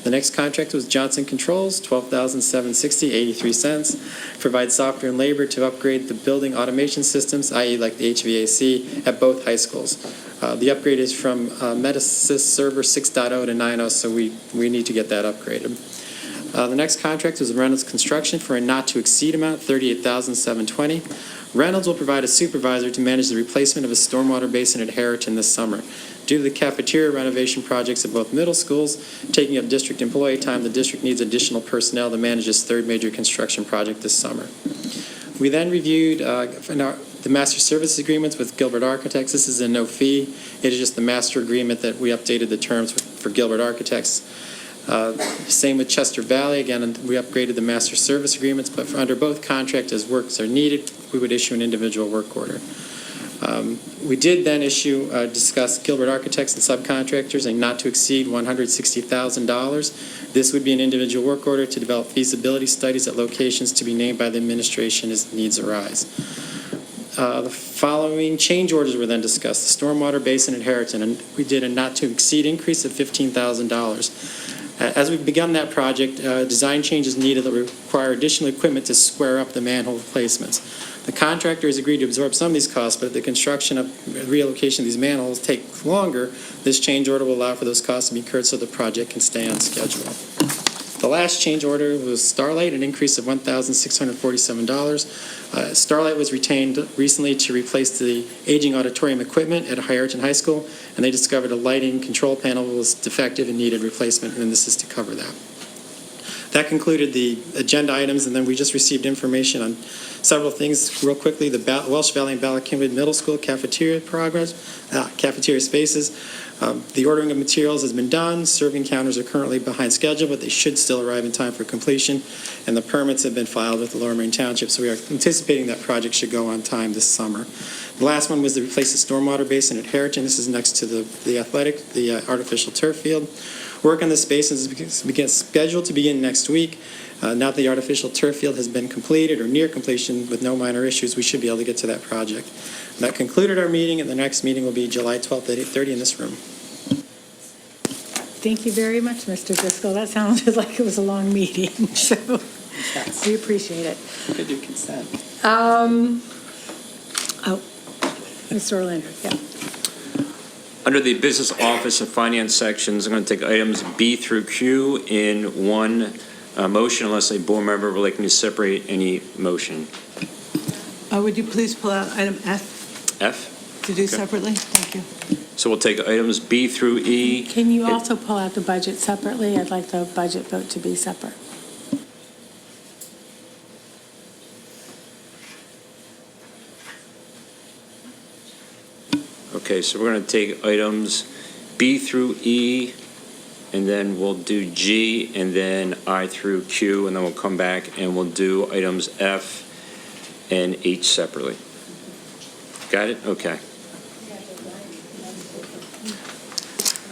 The next contract was Johnson Controls, $12,760, 83 cents. Provides software and labor to upgrade the building automation systems, i.e. like the HVAC, at both high schools. The upgrade is from Metasys Server 6.0 to 9.0, so we need to get that upgraded. The next contract was Reynolds Construction for a not-to-exceed amount, $38,720. Reynolds will provide a supervisor to manage the replacement of a stormwater basin at Harriton this summer. Due to the cafeteria renovation projects at both middle schools taking up district employee time, the district needs additional personnel to manage this 3rd major construction project this summer. We then reviewed the master service agreements with Gilbert Architects. This is a no fee. It is just the master agreement that we updated the terms for Gilbert Architects. Same with Chester Valley. Again, we upgraded the master service agreements, but under both contracts, as works are needed, we would issue an individual work order. We did then discuss Gilbert Architects and subcontractors, and not to exceed $160,000. This would be an individual work order to develop feasibility studies at locations to be named by the administration as needs arise. The following change orders were then discussed. The stormwater basin at Harriton, and we did a not to exceed increase of $15,000. As we've begun that project, design changes needed that require additional equipment to square up the manhole replacements. The contractor has agreed to absorb some of these costs, but if the construction of relocation of these manholes takes longer, this change order will allow for those costs to be incurred so the project can stay on schedule. The last change order was Starlight, an increase of $1,647. Starlight was retained recently to replace the aging auditorium equipment at Harriton High School, and they discovered a lighting control panel was defective and needed replacement, and this is to cover that. That concluded the agenda items, and then we just received information on several things real quickly. The Welsh Valley and Ballackinwood Middle School cafeteria cafeteria spaces. The ordering of materials has been done. Serving counters are currently behind schedule, but they should still arrive in time for completion. And the permits have been filed with the Lower Merion Township, so we are anticipating that project should go on time this summer. The last one was to replace the stormwater basin at Harriton. This is next to the artificial turf field. Work on this basin is scheduled to begin next week. Now that the artificial turf field has been completed or near completion with no minor issues, we should be able to get to that project. That concluded our meeting, and the next meeting will be July 12th at 8:30 in this room. Thank you very much, Mr. Driscoll. That sounded like it was a long meeting, so we appreciate it. We could do consent. Mr. Orlando, yeah. Under the Business Office and Finance sections, I'm going to take items B through Q in one motion unless a board member would like me to separate any motion. Would you please pull out item F F? to do Okay. separately? Thank you. So we'll take items B through E. Can you also pull out the budget separately? I'd like the budget vote to be separate. Okay, so we're going to take items B through E, and then we'll do G, and then I through Q, and then we'll come back and we'll do items F and H separately. Got it? Okay.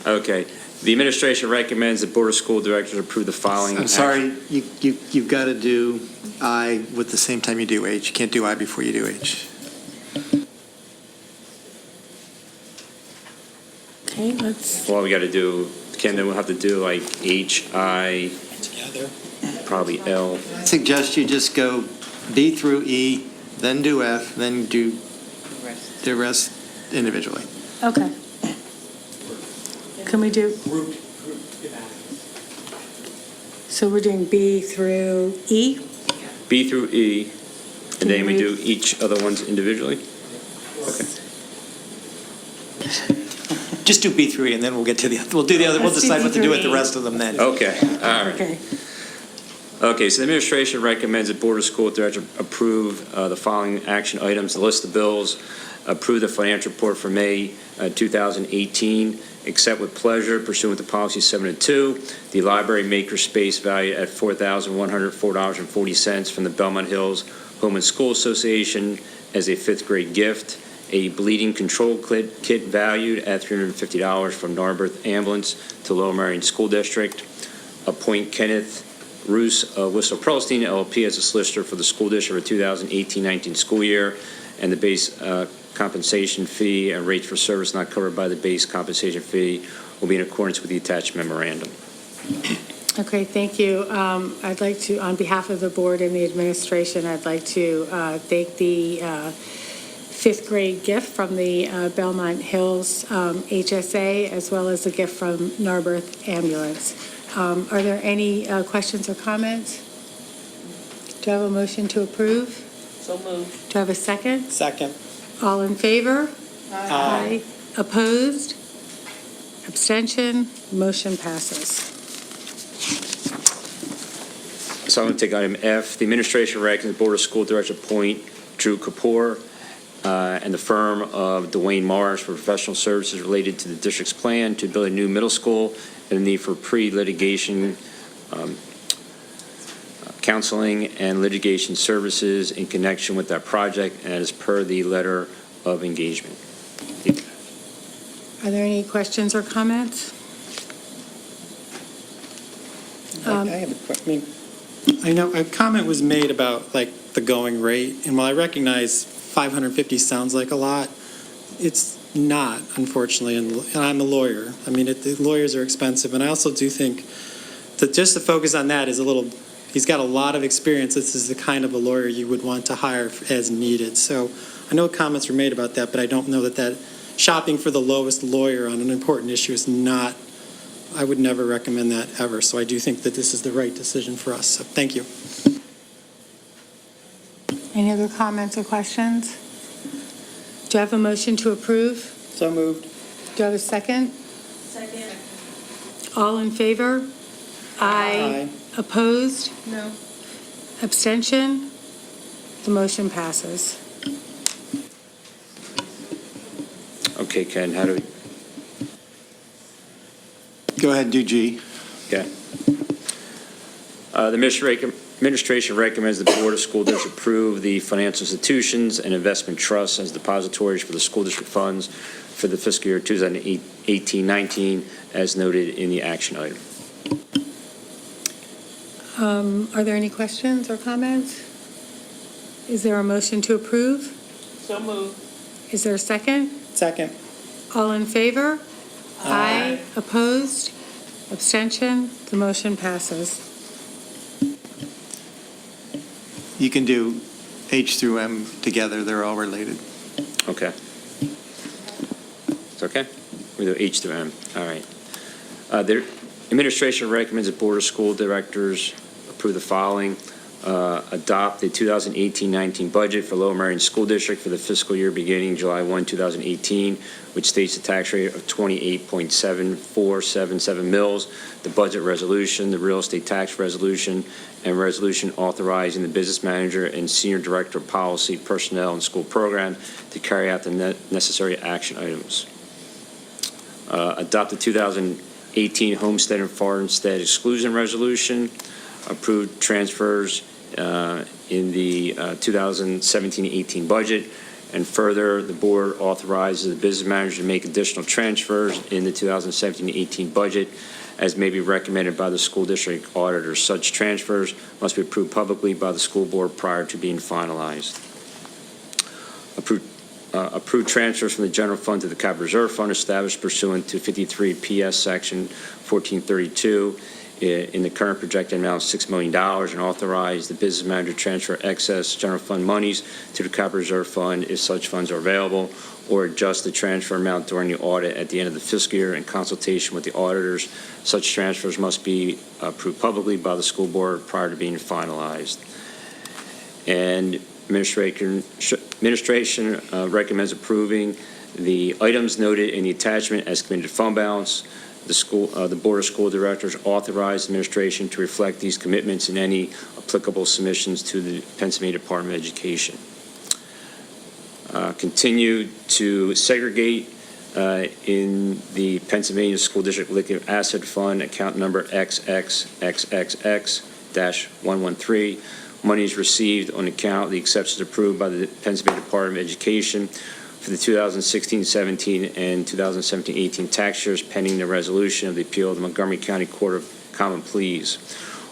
Okay. The administration recommends that Board of School Directors approve the following. I'm sorry, you've got to do I with the same time you do H. You can't do I before you do H. Okay, let's. Well, we got to do, Ken, then we'll have to do like H, I, Together. probably L. I suggest you just go B through E, then do F, then do the rest individually. Okay. Can we do? So we're doing B through E? B through E, and then we do each other ones individually? Okay. Just do B through E, and then we'll get to we'll do the other, we'll Let's do decide B what to do with through the E. rest of them then. Okay, all right. Okay. Okay, so the administration recommends the Board of School Directors approve the following action items, the list of bills, approve the financial report for May 2018, accept with pleasure pursuant to policy 702, the library maker space valued at $4,104.40 from the Belmont Hills Home and School Association as a fifth grade gift, a bleeding control kit valued at $350 from Narberth Ambulance to Lower Merion School District, appoint Kenneth Roos of Whistler Pearlstein LLP as a solicitor for the school district for 2018-19 school year, and the base compensation fee and rates for service not covered by the base compensation fee will be in accordance with the attached memorandum. Okay, thank you. I'd like to, on behalf of the board and the administration, I'd like to thank the fifth grade gift from the Belmont Hills HSA, as well as the gift from Narberth Ambulance. Are there any questions or comments? Do I have a motion to approve? So moved. Do I have a second? Second. All in favor? Aye. Opposed? Abstention? Motion passes. So I'm going to take item F. The administration recommends the Board of School Directors appoint Drew Kapoor and the firm of Dwayne Morris for professional services related to the district's plan to build a new middle school and the need for pre-litigation counseling and litigation services in connection with that project, and as per the letter of engagement. Are there any questions or comments? I have a question. I know a comment was made about like the going rate, and while I recognize 550 sounds like a lot, it's not, unfortunately, and I'm a lawyer. I mean, the lawyers are expensive, and I also do think that just to focus on that is a little, he's got a lot of experience. This is the kind of a lawyer you would want to hire as needed. So I know comments were made about that, but I don't know that shopping for the lowest lawyer on an important issue is not, I would never recommend that ever. So I do think that this is the right decision for us. So thank you. Any other comments or questions? Do I have a motion to approve? So moved. Do I have a second? Second. All in favor? Aye. Opposed? No. Abstention? The motion passes. Okay, Ken, how do we? Go ahead and do G. Okay. The administration recommends the Board of School Districts approve the financial institutions and investment trusts as depositories for the school district funds for the fiscal year 2018-19, as noted in the action item. Are there any questions or comments? Is there a motion to approve? So moved. Is there a second? Second. All in favor? Aye. Opposed? Abstention? The motion passes. You can do H through M together, they're all related. Okay. It's okay? We do H through M. All right. The administration recommends the Board of School Directors approve the following. Adopt the 2018-19 budget for Lower Merion School District for the fiscal year beginning July 1, 2018, which states a tax rate of 28.7477 mils, the budget resolution, the real estate tax resolution, and resolution authorizing the business manager and senior director of policy, personnel, and school program to carry out the necessary action items. Adopt the 2018 homestead and farmstead exclusion resolution, approved transfers in the 2017-18 budget, and further, the board authorizes the business manager to make additional transfers in the 2017-18 budget as may be recommended by the school district auditor. Such transfers must be approved publicly by the school board prior to being finalized. Approved transfers from the general fund to the capital reserve fund established pursuant to 53 PS section 1432 in the current projected amount of $6 million, and authorize the business manager to transfer excess general fund monies to the capital reserve fund if such funds are available, or adjust the transfer amount during the audit at the end of the fiscal year in consultation with the auditors. Such transfers must be approved publicly by the school board prior to being finalized. And administration recommends approving The items noted in the attachment as committed fund balance, the Board of School Directors authorized administration to reflect these commitments in any applicable submissions to the Pennsylvania Department of Education. Continue to segregate in the Pennsylvania School District Liquid Asset Fund, account number XXXXX-113. Monies received on account of the exceptions approved by the Pennsylvania Department of Education for the 2016-17 and 2017-18 tax years pending the resolution of the appeal of the Montgomery County Court of Common Pleas.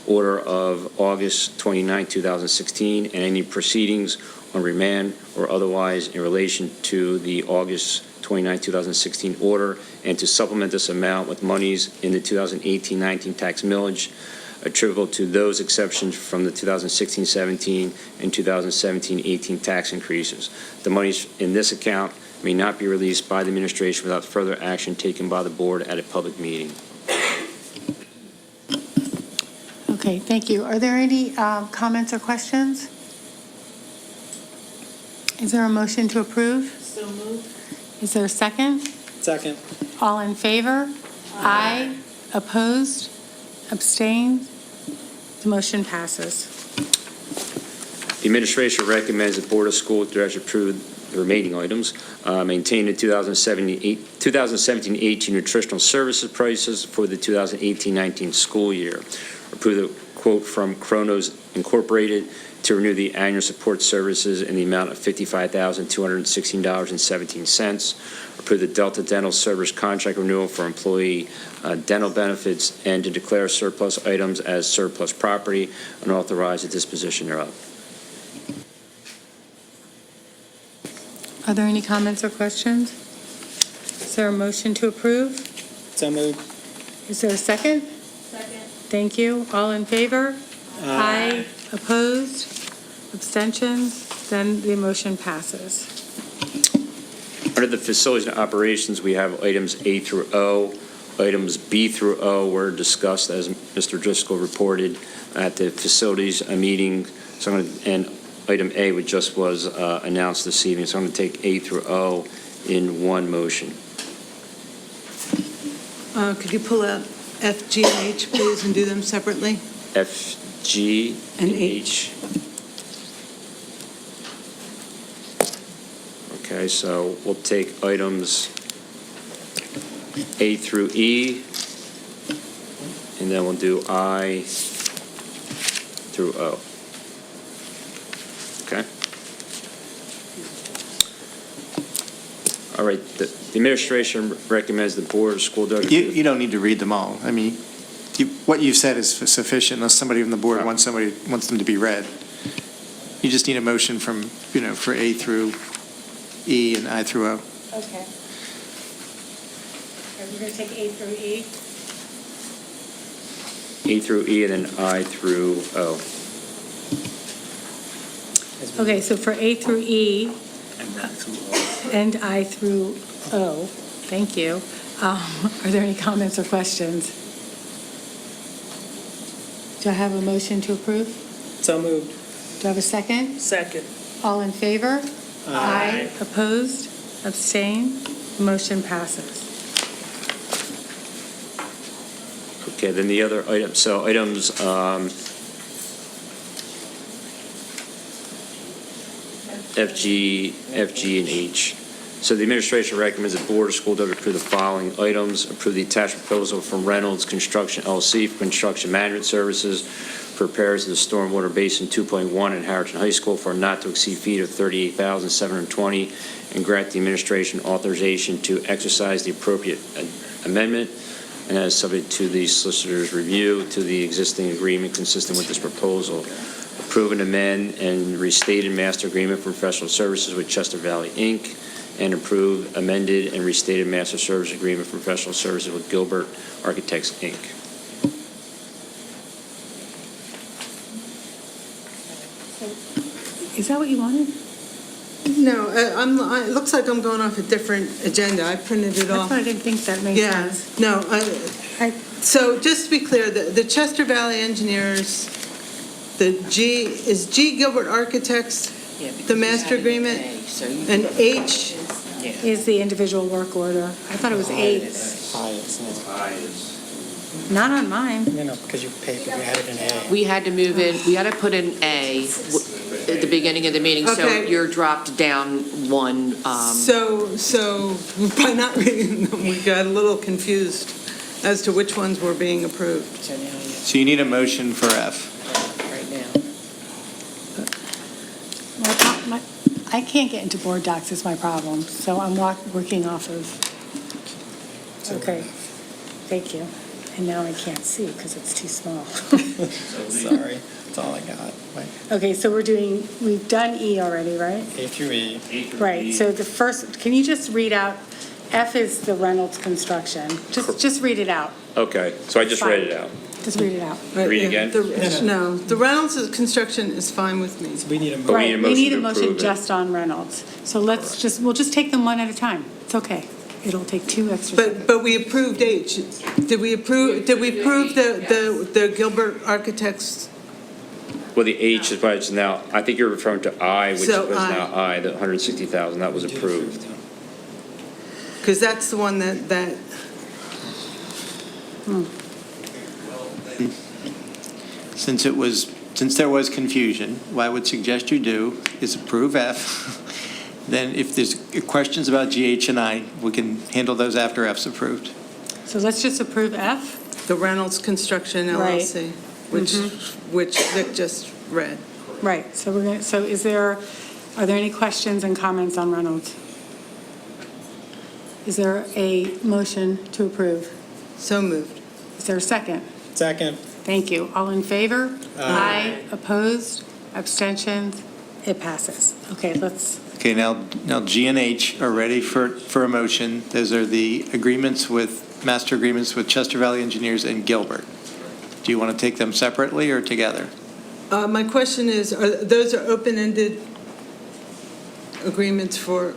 Order of August 29, 2016, and any proceedings on remand or otherwise in relation to the August 29, 2016 order, and to supplement this amount with monies in the 2018-19 tax millage attributable to those exceptions from the 2016-17 and 2017-18 tax increases. The monies in this account may not be released by the administration without further action taken by the board at a public meeting. Okay, thank you. Are there any comments or questions? Is there a motion to approve? So moved. Is there a second? Second. All in favor? Aye. Opposed? Abstained? The motion passes. The administration recommends the Board of School Directors approve the remaining items. Maintain the 2017-18 nutritional services prices for the 2018-19 school year. Approve the quote from Kronos Incorporated to renew the annual support services in the amount of $55,216.17. Approve the Delta Dental Service contract renewal for employee dental benefits, and to declare surplus items as surplus property and authorize the disposition thereof. Are there any comments or questions? Is there a motion to approve? So moved. Is there a second? Second. Thank you. All in favor? Aye. Opposed? Abstentions? Then the motion passes. Under the facilities and operations, we have items A through O. Items B through O were discussed, as Mr. Driscoll reported, at the facilities meeting. So and item A, which just was announced this evening. So I'm going to take A through O in one motion. Could you pull out F, G, and H, please, and do them separately? F, G, and H. Okay, so we'll take items A through E, and then we'll do I through O. Okay? All right, the administration recommends the Board of School Directors. You don't need to read them all. I mean, what you've said is sufficient unless somebody from the board wants them to be read. You just need a motion from, for A through E and I through O. Okay. We're going to take A through E. A through E, and then I through O. Okay, so for A through E and I through O, thank you. Are there any comments or questions? Do I have a motion to approve? So moved. Do I have a second? Second. All in favor? Aye. Opposed? Abstained? Motion passes. Okay, then the other items, so items F, G, and H. So the administration recommends the Board of School Directors approve the following items. Approve the attached proposal from Reynolds Construction LLC for construction management services for repairs to the Stormwater Basin 2.1 in Harrison High School for a not-to-exceed fee of $38,720, and grant the administration authorization to exercise the appropriate amendment, and that is subject to the solicitor's review to the existing agreement consistent with this proposal. Approve and amend and restated master agreement for professional services with Chester Valley, Inc., and approve amended and restated master service agreement for professional services with Gilbert Architects, Inc. Is that what you wanted? No, it looks like I'm going off a different agenda. I printed it off. That's why I didn't think that made sense. Yeah, no, so just to be clear, the Chester Valley Engineers, is G Gilbert Architects the master agreement? And H is the individual work order. I thought it was 8. Not on mine. Because you added an A. We had to move in, we had to put an A at the beginning of the meeting, so Okay. you're dropped down one. So by not reading them, we got a little confused as to which ones were being approved. So you need a motion for F. I can't get into board docs is my problem, so I'm working off of, okay, thank you. And now I can't see because it's too small. Sorry, that's all I got. Okay, so we've done E already, right? A through E. Right, so the first, can you just read out, F is the Reynolds construction. Just read it out. Okay, so I just read it out. Just read it out. Read again? No, the Reynolds construction is fine with me. We need a But we need a Right, we motion need to a motion approve it. just on Reynolds. So we'll just take them one at a time. It's okay. It'll take 2 extra seconds. But we approved H. Did we approve the Gilbert Architects? Well, the H is probably just now, I think you're referring to I, which was So now I, the 160,000, that was approved. Because that's the one that. Since there was confusion, what I would suggest you do is approve F. Then if there's questions about G, H, and I, we can handle those after F's approved. So let's just approve F. The Reynolds Construction Right. LLC, which Vic just read. Right, so are there any questions and comments on Reynolds? Is there a motion to approve? So moved. Is there a second? Second. Thank you. All in favor? Aye. Opposed? Abstentions? It passes. Okay, Okay, now G and H are ready for a motion. Those are the master agreements with Chester Valley Engineers and Gilbert. Do you want to take them separately or together? My question is, those are open-ended agreements or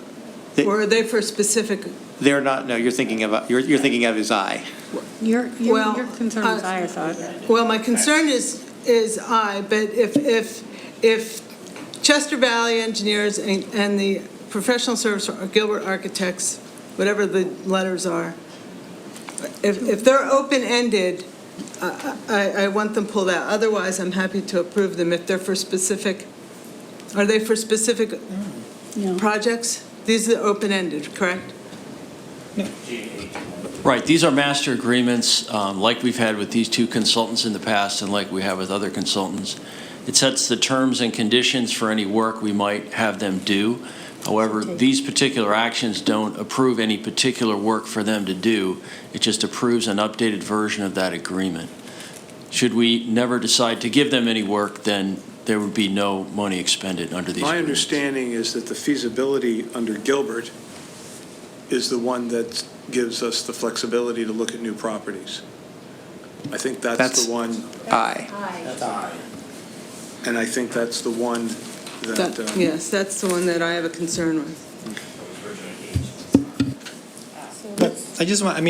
are they for specific? They're not, no, you're thinking of is I. Your concern is I thought. Well, my concern is I, but if Chester Valley Engineers and the professional service or Gilbert Architects, whatever the letters are, if they're open-ended, I want them pulled out. Otherwise, I'm happy to approve them if they're for specific. Are they for specific projects? These are open-ended, correct? Right, these are master agreements, like we've had with these two consultants in the past and like we have with other consultants. It sets the terms and conditions for any work we might have them do. However, these particular actions don't approve any particular work for them to do. It just approves an updated version of that agreement. Should we never decide to give them any work, then there would be no money expended under these My agreements. understanding is that the feasibility under Gilbert is the one that gives us the flexibility to look at new properties. I think that's the one. I. That's I. And I think that's the one that. Yes, that's the one that I have a concern with. But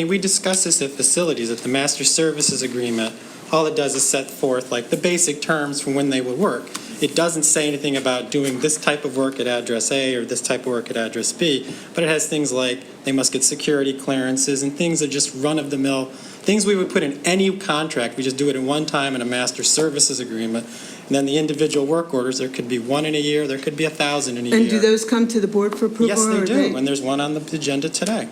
we discussed this at facilities, at the master services agreement. All it does is set forth like the basic terms for when they would work. It doesn't say anything about doing this type of work at address A or this type of work at address B, but it has things like they must get security clearances and things that just run-of-the-mill, things we would put in any contract. We just do it in one time in a master services agreement. And then the individual work orders, there could be one in a year, there could be 1,000 in a year. And do those come to the board for approval? Yes, they or do, and there's one on the agenda today.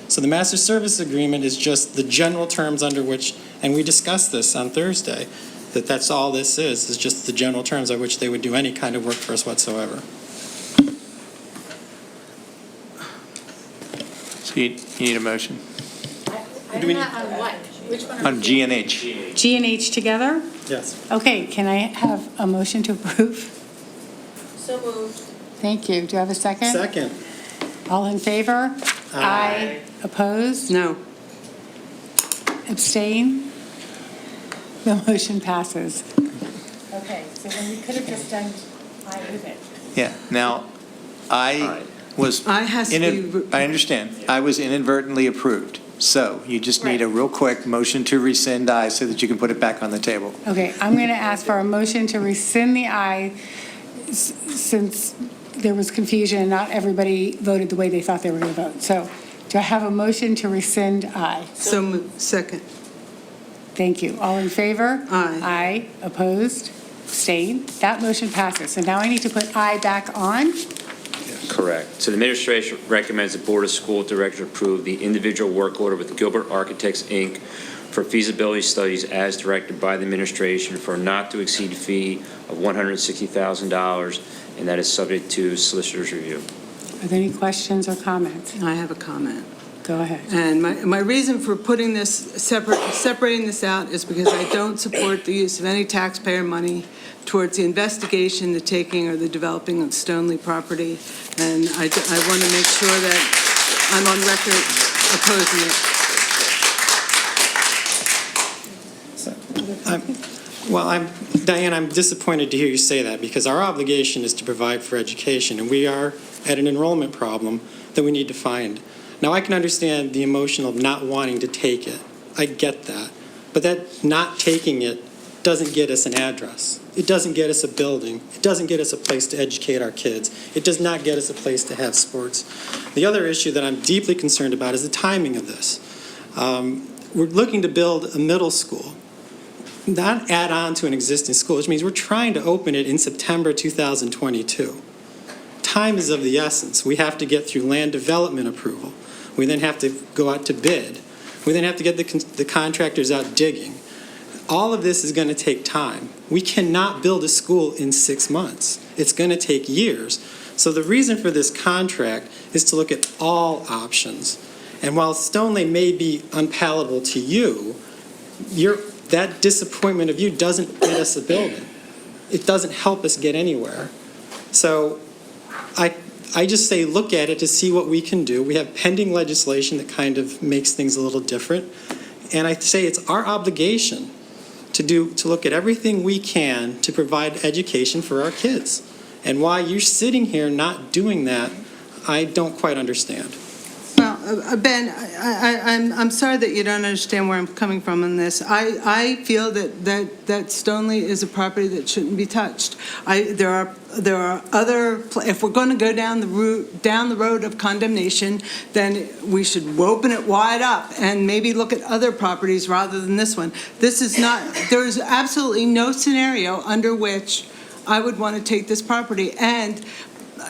So the master service agreement is just the general terms under which, and we discussed this on Thursday, that's all this is just the general terms under which they would do any kind of work for us whatsoever. So you need a motion I don't know on what? Which one? on G and H. G and H together? Yes. Okay, can I have a motion to approve? So moved. Thank you. Do I have a second? Second. All in favor? Aye. Opposed? No. Abstain? The motion passes. Okay, so then we could have just done I with it. Yeah, now, I was. I has to be. I understand. I was inadvertently approved. So you just need a real quick motion to rescind I so that you can put it back on the table. Okay, I'm going to ask for a motion to rescind the I since there was confusion, not everybody voted the way they thought they were going to vote. So do I have a motion to rescind I? So moved. Second. Thank you. All in favor? Aye. Aye. Opposed? Abstained? That motion passes. So now I need to put I back on. Correct. So the administration recommends the Board of School Directors approve the individual work order with Gilbert Architects, Inc. for feasibility studies as directed by the administration for a not-to-exceed fee of $160,000, and that is subject to solicitor's review. Are there any questions or comments? I have a comment. Go ahead. And my reason for putting this, separating this out is because I don't support the use of any taxpayer money towards the investigation, the taking, or the developing of Stoneley property. And I want to make sure that I'm on record opposing it. Diane, I'm disappointed to hear you say that, because our obligation is to provide for education, and we are at an enrollment problem that we need to find. Now, I can understand the emotion of not wanting to take it. I get that. But that not taking it doesn't get us an address. It doesn't get us a building. It doesn't get us a place to educate our kids. It does not get us a place to have sports. The other issue that I'm deeply concerned about is the timing of this. We're looking to build a middle school, not add on to an existing school, which means we're trying to open it in September 2022. Time is of the essence. We have to get through land development approval. We then have to go out to bid. We then have to get the contractors out digging. All of this is going to take time. We cannot build a school in 6 months. It's going to take years. So the reason for this contract is to look at all options. And while Stoneley may be unpalatable to you, that disappointment of you doesn't get us a building. It doesn't help us get anywhere. So I just say look at it to see what we can do. We have pending legislation that kind of makes things a little different. And I say it's our obligation to look at everything we can to provide education for our kids. And why you're sitting here not doing that, I don't quite understand. Well, Ben, I'm sorry that you don't understand where I'm coming from on this. I feel that Stoneley is a property that shouldn't be touched. There are other. If we're going to go down the road of condemnation, then we should open it wide up and maybe look at other properties rather than this one. This is not. There is absolutely no scenario under which I would want to take this property. And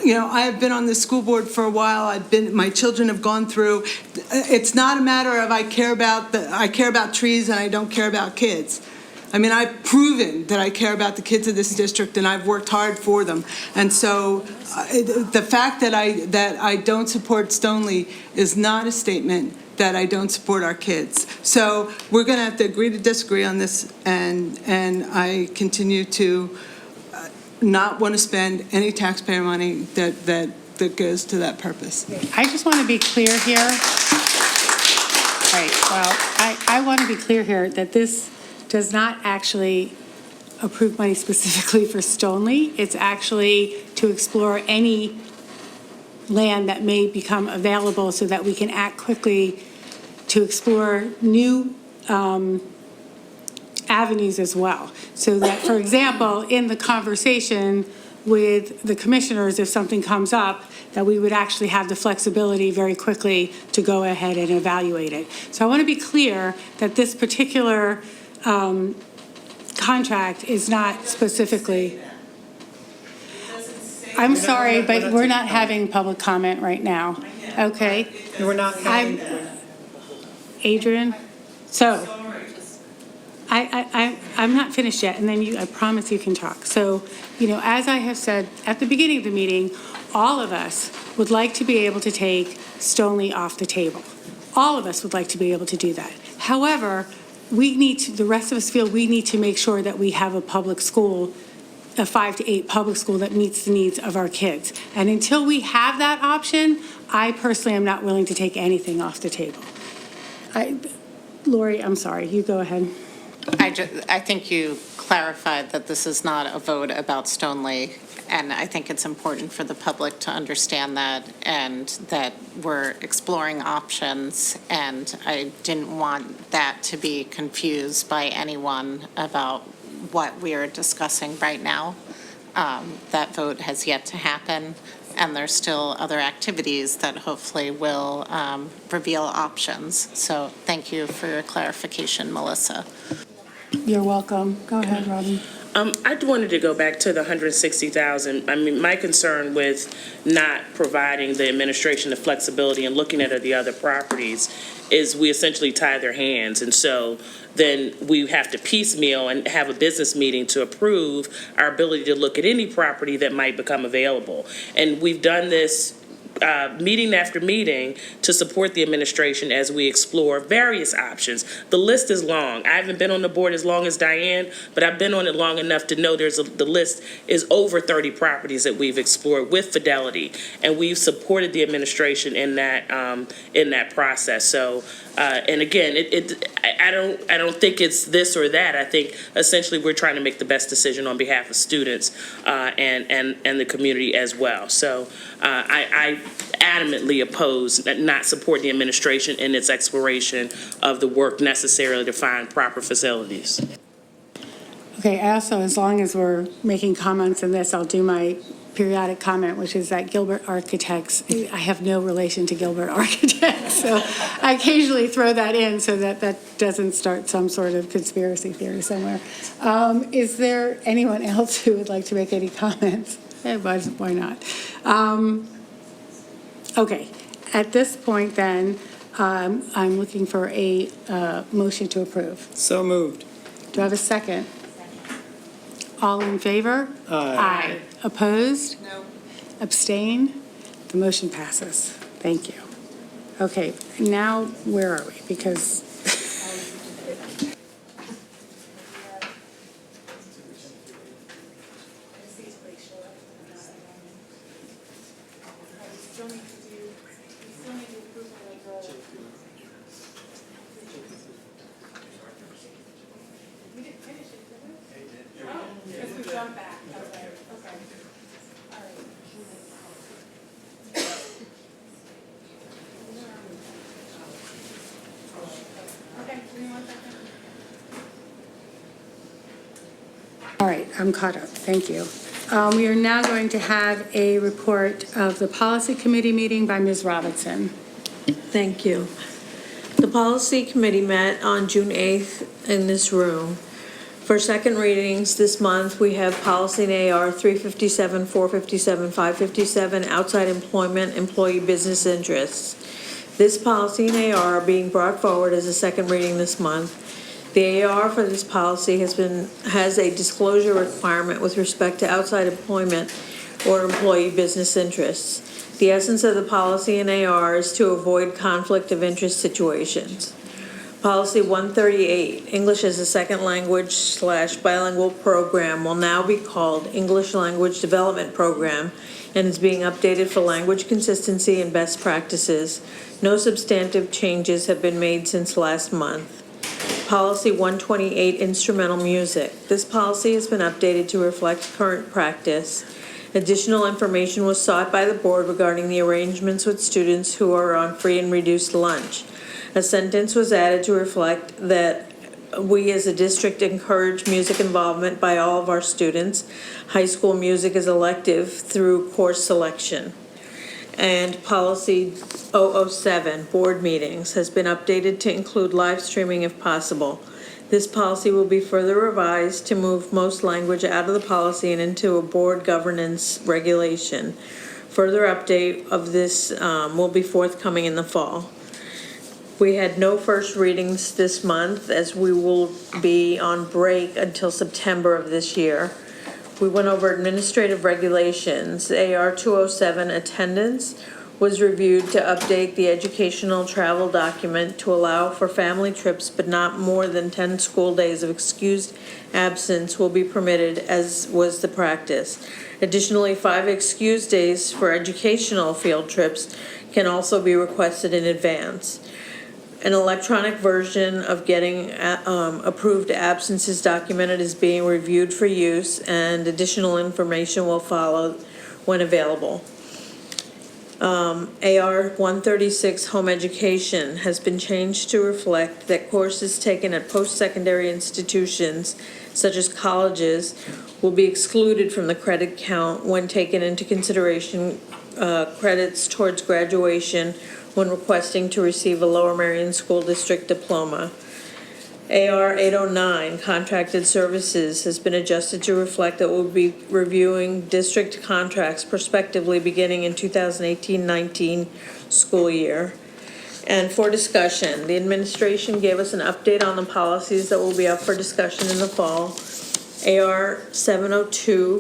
you know, I have been on the school board for a while. My children have gone through. It's not a matter of I care about trees and I don't care about kids. I mean, I've proven that I care about the kids of this district and I've worked hard for them. And so the fact that I don't support Stoneley is not a statement that I don't support our kids. So we're going to have to agree to disagree on this, and I continue to not want to spend any taxpayer money that goes to that purpose. I just want to be clear here. Right, well, I want to be clear here that this does not actually approve money specifically for Stoneley. It's actually to explore any land that may become available so that we can act quickly to explore new avenues as well. So that, for example, in the conversation with the commissioners, if something comes up, that we would actually have the flexibility very quickly to go ahead and evaluate it. So I want to be clear that this particular contract is not specifically. I'm sorry, but we're not having public comment right now. Okay? We're not having. Adrian, so I'm not finished yet, and then I promise you can talk. So, you know, as I have said at the beginning of the meeting, all of us would like to be able to take Stoneley off the table. All of us would like to be able to do that. However, the rest of us feel we need to make sure that we have a public school, a 5 to 8 public school that meets the needs of our kids. And until we have that option, I personally am not willing to take anything off the table. Lori, I'm sorry, you go ahead. I think you clarified that this is not a vote about Stoneley, and I think it's important for the public to understand that, and that we're exploring options, and I didn't want that to be confused by anyone about what we are discussing right now. That vote has yet to happen. and there's still other activities that hopefully will reveal options. So thank you for your clarification, Melissa. You're welcome. Go ahead, Robin. I wanted to go back to the 160,000. I mean, my concern with not providing the administration the flexibility and looking at the other properties is we essentially tie their hands. And so then we have to piecemeal and have a business meeting to approve our ability to look at any property that might become available. And we've done this meeting after meeting to support the administration as we explore various options. The list is long. I haven't been on the board as long as Diane, but I've been on it long enough to know the list is over 30 properties that we've explored with Fidelity, and we've supported the administration in that process. So, and again, I don't think it's this or that. I think essentially we're trying to make the best decision on behalf of students and the community as well. So, I adamantly oppose not supporting the administration in its exploration of the work necessary to find proper facilities. Okay, also, as long as we're making comments in this, I'll do my periodic comment, which is that Gilbert Architects, I have no relation to Gilbert Architects, so I occasionally throw that in so that doesn't start some sort of conspiracy theory somewhere. Is there anyone else who would like to make any comments? Why not? Okay, at this point then, I'm looking for a motion to approve. So moved. Do I have a second? All in favor? Aye. Opposed? No. Abstain? The motion passes. Thank you. Okay, now where are we? Because all right, I'm caught up. Thank you. We are now going to have a report of the Policy Committee meeting by Ms. Robinson. Thank you. The Policy Committee met on June 8th in this room. For second readings this month, we have Policy in AR 357, 457, 557, Outside Employment, Employee Business Interests. This policy and AR are being brought forward as a second reading this month. The AR for this policy has a disclosure requirement with respect to outside employment or employee business interests. The essence of the policy in AR is to avoid conflict of interest situations. Policy 138, English as a Second Language / bilingual program, will now be called English Language Development Program and is being updated for language consistency and best practices. No substantive changes have been made since last month. Policy 128, Instrumental Music. This policy has been updated to reflect current practice. Additional information was sought by the board regarding the arrangements with students who are on free and reduced lunch. A sentence was added to reflect that we as a district encourage music involvement by all of our students. High school music is elective through course selection. And Policy 007, Board Meetings, has been updated to include live streaming if possible. This policy will be further revised to move most language out of the policy and into a board governance regulation. Further update of this will be forthcoming in the fall. We had no first readings this month as we will be on break until September of this year. We went over administrative regulations. AR 207 attendance was reviewed to update the educational travel document to allow for family trips, but not more than 10 school days of excused absence will be permitted, as was the practice. Additionally, 5 excused days for educational field trips can also be requested in advance. An electronic version of getting approved absences documented is being reviewed for use, and additional information will follow when available. AR 136, Home Education, has been changed to reflect that courses taken at post-secondary institutions, such as colleges, will be excluded from the credit count when taken into consideration credits towards graduation when requesting to receive a Lower Merion School District diploma. AR 809, contracted services, has been adjusted to reflect that we'll be reviewing district contracts prospectively beginning in 2018-19 school year. And for discussion, the administration gave us an update on the policies that will be up for discussion in the fall. AR 702,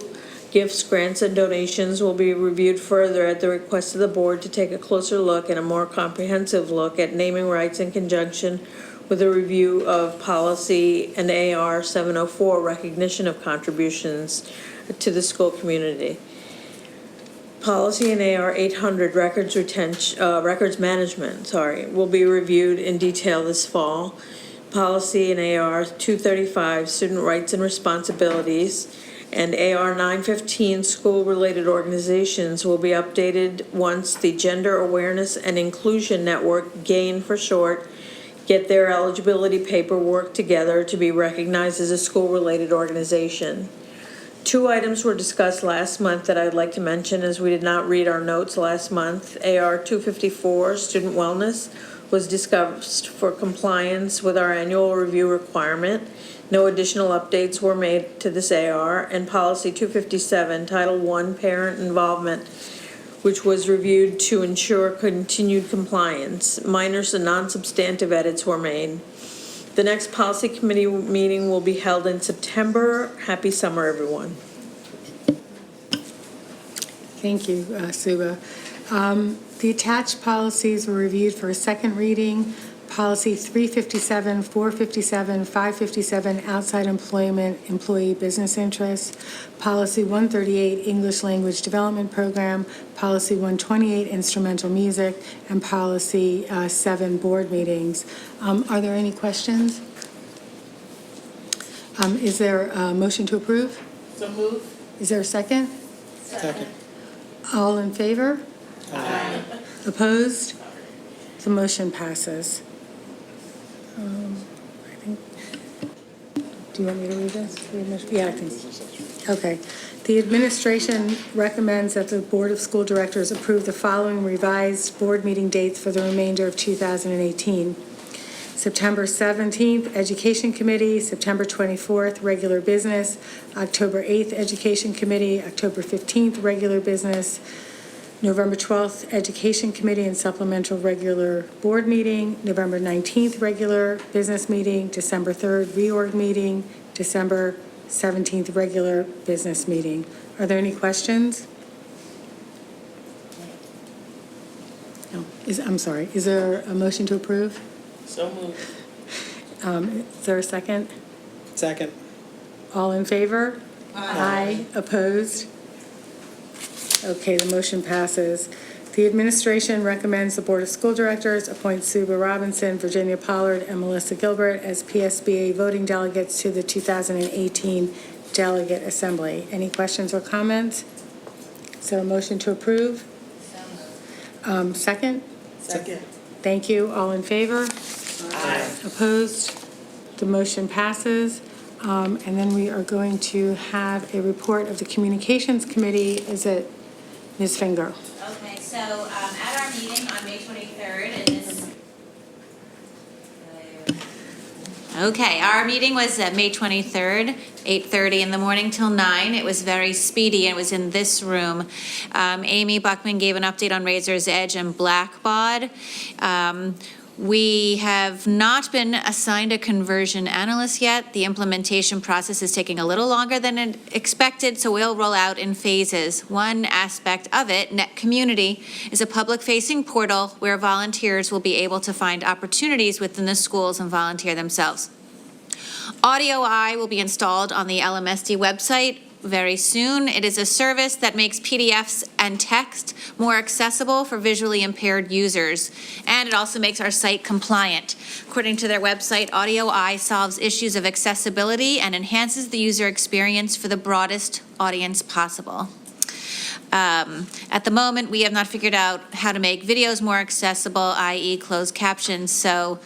gifts, grants, and donations will be reviewed further at the request of the board to take a closer look and a more comprehensive look at naming rights in conjunction with a review of policy and AR 704, recognition of contributions to the school community. Policy and AR 800, records management, will be reviewed in detail this fall. Policy and AR 235, student rights and responsibilities, and AR 915, school-related organizations, will be updated once the Gender Awareness and Inclusion Network, GAIN for short, get their eligibility paperwork together to be recognized as a school-related organization. 2 items were discussed last month that I'd like to mention, as we did not read our notes last month. AR 254, student wellness, was discussed for compliance with our annual review requirement. No additional updates were made to this AR. And policy 257, Title I, parent involvement, which was reviewed to ensure continued compliance. Minor and non-substantive edits were made. The next policy committee meeting will be held in September. Happy summer, everyone. Thank you, Suba. The attached policies were reviewed for a second reading. Policy 357, 457, 557, outside employment, employee business interests. Policy 138, English language development program. Policy 128, instrumental music. And policy 7, board meetings. Are there any questions? Is there a motion to approve? So move. Is there a second? Second. All in favor? Aye. Opposed? The motion passes. I think, do you want me to read this? Yeah, I think. Okay. The administration recommends that the Board of School Directors approve the following revised board meeting dates for the remainder of 2018. September 17th, Education Committee, September 24th, regular business, October 8th, Education Committee, October 15th, regular business, November 12th, Education Committee and supplemental regular board meeting, November 19th, regular business meeting, December 3rd, reorg meeting, December 17th, regular business meeting. Are there any questions? No. I'm sorry. Is there a motion to approve? So moved. Is there a second? Second. All in favor? Aye. Opposed? Okay, the motion passes. The administration recommends the Board of School Directors appoint Suba Robinson, Virginia Pollard, and Melissa Gilbert as PSBA voting delegates to the 2018 Delegate Assembly. Any questions or comments? Is there a motion to approve? Second? Second. Thank you. All in favor? Aye. Opposed? The motion passes. And then we are going to have a report of the Communications Committee. Is it Ms. Finger? Okay, so at our meeting on May 23rd, and this... Okay, our meeting was May 23rd, 8:30 in the morning till 9. It was very speedy. It was in this room. Amy Buckman gave an update on Razor's Edge and Blackbaud. We have not been assigned a conversion analyst yet. The implementation process is taking a little longer than expected, so we'll roll out in phases. One aspect of it, Net Community, is a public-facing portal where volunteers will be able to find opportunities within the schools and volunteer themselves. Audio Eye will be installed on the Lmsb website very soon. It is a service that makes PDFs and text more accessible for visually impaired users, and it also makes our site compliant. According to their website, Audio Eye solves issues of accessibility and enhances the user experience for the broadest audience possible. At the moment, we have not figured out how to make videos more accessible, i.e. closed captions, so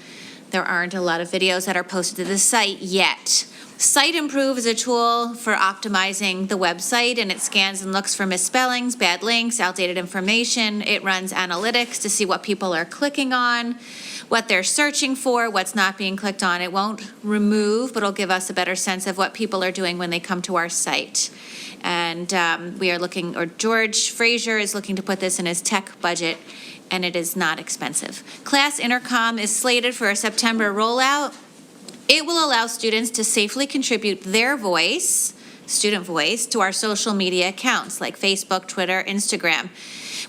there aren't a lot of videos that are posted to the site yet. Site Improve is a tool for optimizing the website, and it scans and looks for misspellings, bad links, outdated information. It runs analytics to see what people are clicking on, what they're searching for, what's not being clicked on. It won't remove, but it'll give us a better sense of what people are doing when they come to our site. And we are looking, or George Frazier is looking to put this in his tech budget, and it is not expensive. Class Intercom is slated for a September rollout. It will allow students to safely contribute their voice, student voice, to our social media accounts like Facebook, Twitter, Instagram,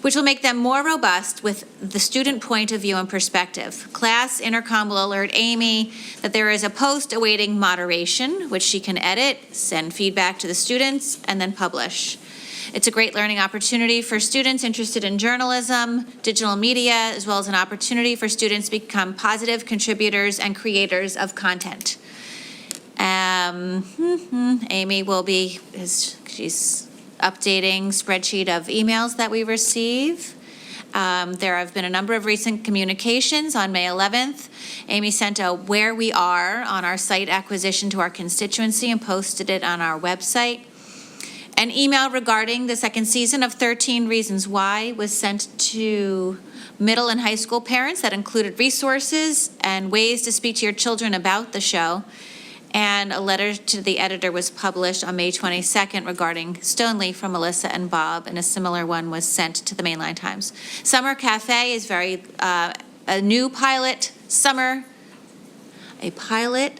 which will make them more robust with the student point of view and perspective. Class Intercom will alert Amy that there is a post awaiting moderation, which she can edit, send feedback to the students, and then publish. It's a great learning opportunity for students interested in journalism, digital media, as well as an opportunity for students to become positive contributors and creators of content. Amy will be, she's updating spreadsheet of emails that we receive. There have been a number of recent communications. On May 11th, Amy sent a where we are on our site acquisition to our constituency and posted it on our website. An email regarding the second season of 13 Reasons Why was sent to middle and high school parents that included resources and ways to speak to your children about the show. And a letter to the editor was published on May 22nd regarding Stoneleigh from Melissa and Bob, and a similar one was sent to the Mainline Times. Summer Cafe is a new pilot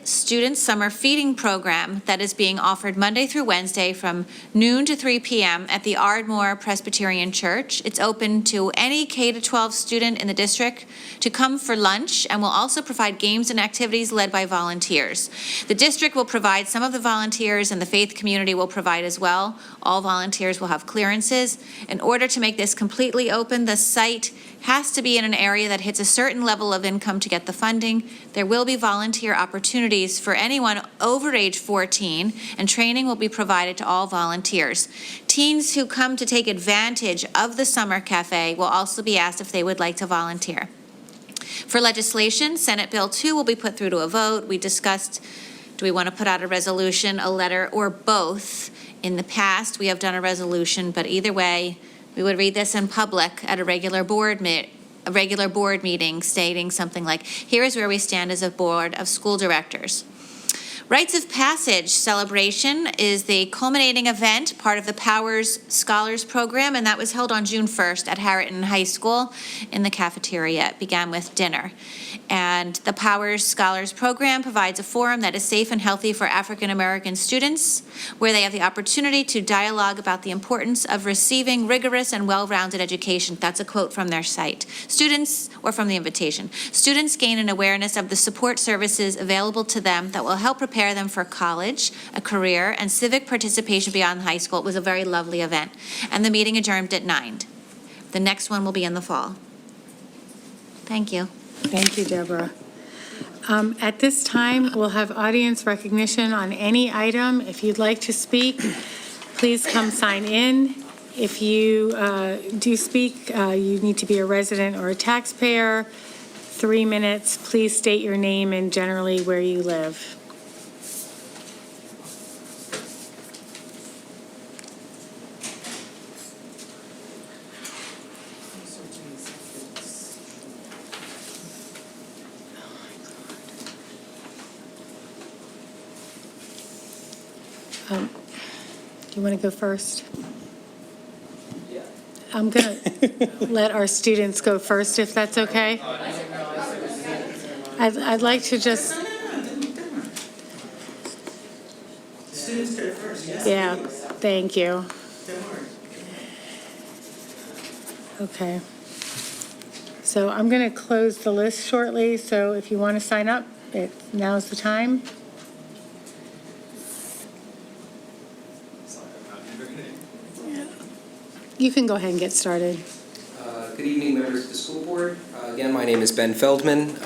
student summer feeding program that is being offered Monday through Wednesday from noon to 3 p.m. at the Ardmore Presbyterian Church. It's open to any K-12 student in the district to come for lunch, and will also provide games and activities led by volunteers. The district will provide some of the volunteers, and the faith community will provide as well. All volunteers will have clearances. In order to make this completely open, the site has to be in an area that hits a certain level of income to get the funding. There will be volunteer opportunities for anyone over age 14, and training will be provided to all volunteers. Teens who come to take advantage of the Summer Cafe will also be asked if they would like to volunteer. For legislation, Senate Bill 2 will be put through to a vote. We discussed, do we want to put out a resolution, a letter, or both? In the past, we have done a resolution, but either way, we would read this in public at a regular board meeting stating something like, here is where we stand as a board of school directors. Rites of Passage celebration is the culminating event, part of the Powers Scholars Program, and that was held on June 1st at Harriton High School in the cafeteria. It began with dinner. And the Powers Scholars Program provides a forum that is safe and healthy for African American students, where they have the opportunity to dialogue about the importance of receiving rigorous and well-rounded education. That's a quote from their site. Students, or from the invitation, students gain an awareness of the support services available to them that will help prepare them for college, a career, and civic participation beyond high school. It was a very lovely event. And the meeting adjourned at 9. The next one will be in the fall. Thank you. Thank you, Deborah. At this time, we'll have audience recognition on any item. If you'd like to speak, please come sign in. If you do speak, you need to be a resident or a taxpayer. 3 minutes. Please state your name and generally where you live. Do you want to go first? Yeah. I'm going to let our students go first, if that's okay. I'd like to just... Students go first, yes. Yeah, thank you. Okay. So I'm going to close the list shortly, so if you want to sign up, now's the time. You can go ahead and get started. Good evening, members of the school board. Again, my name is Ben Feldman,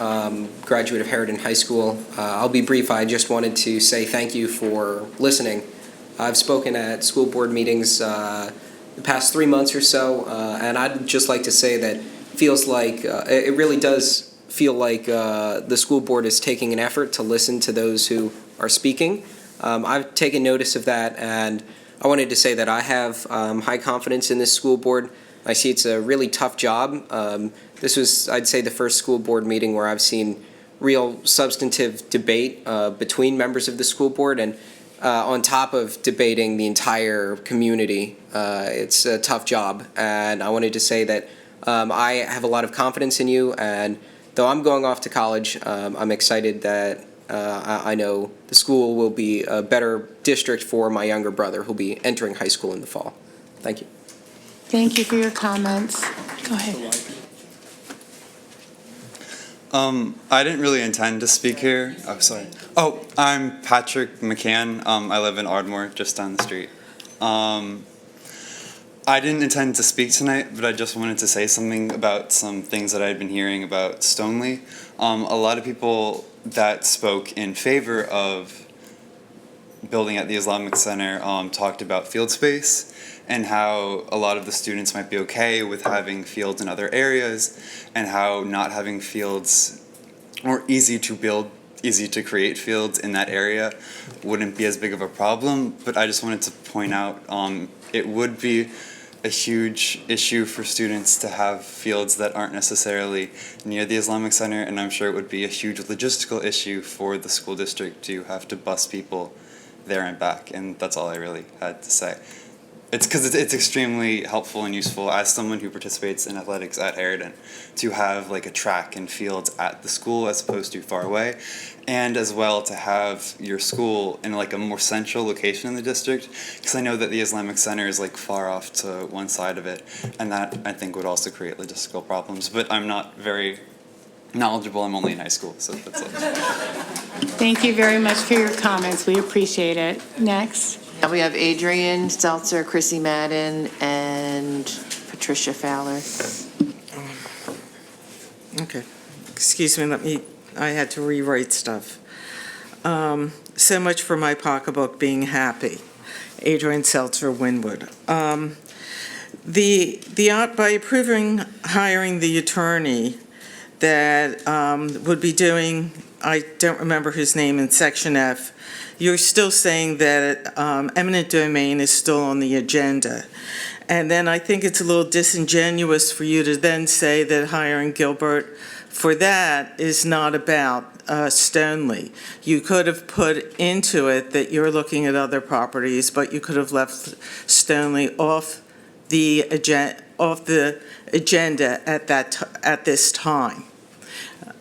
graduate of Harriton High School. I'll be brief. I just wanted to say thank you for listening. I've spoken at school board meetings the past 3 months or so, and I'd just like to say that feels like it really does feel like the school board is taking an effort to listen to those who are speaking. I've taken notice of that, and I wanted to say that I have high confidence in this school board. I see it's a really tough job. This was, I'd say, the first school board meeting where I've seen real substantive debate between members of the school board, and on top of debating the entire community. It's a tough job, and I wanted to say that I have a lot of confidence in you, and though I'm going off to college, I'm excited that I know the school will be a better district for my younger brother who'll be entering high school in the fall. Thank you. Thank you for your comments. Go ahead. I didn't really intend to speak here. Oh, sorry. Oh, I'm Patrick McCann. I live in Ardmore, just down the street. I didn't intend to speak tonight, but I just wanted to say something about some things that I'd been hearing about Stoneleigh. A lot of people that spoke in favor of building at the Islamic Center talked about field space and how a lot of the students might be okay with having fields in other areas, and how not having fields or easy to build, easy to create fields in that area wouldn't be as big of a problem. But I just wanted to point out it would be a huge issue for students to have fields that aren't necessarily near the Islamic Center, and I'm sure it would be a huge logistical issue for the school district to have to bus people there and back, and that's all I really had to say. It's because it's extremely helpful and useful as someone who participates in athletics at Harridan to have like a track and fields at the school as opposed to far away, and as well to have your school in like a more central location in the district, because I know that the Islamic Center is like far off to one side of it, and that I think would also create logistical problems. But I'm not very knowledgeable. I'm only in high school, so that's it. Thank you very much for your comments. We appreciate it. Next. Now we have Adrian Stelzer, Chrissy Madden, and Patricia Fowler. Okay. Excuse me, I had to rewrite stuff. So much for my pocketbook being happy. Adrian Seltzer, Wynwood. By approving hiring the attorney that would be doing, I don't remember his name in Section F, you're still saying that eminent domain is still on the agenda. And then I think it's a little disingenuous for you to then say that hiring Gilbert for that is not about Stoneleigh. You could have put into it that you're looking at other properties, but you could have left Stoneleigh off the agenda at this time.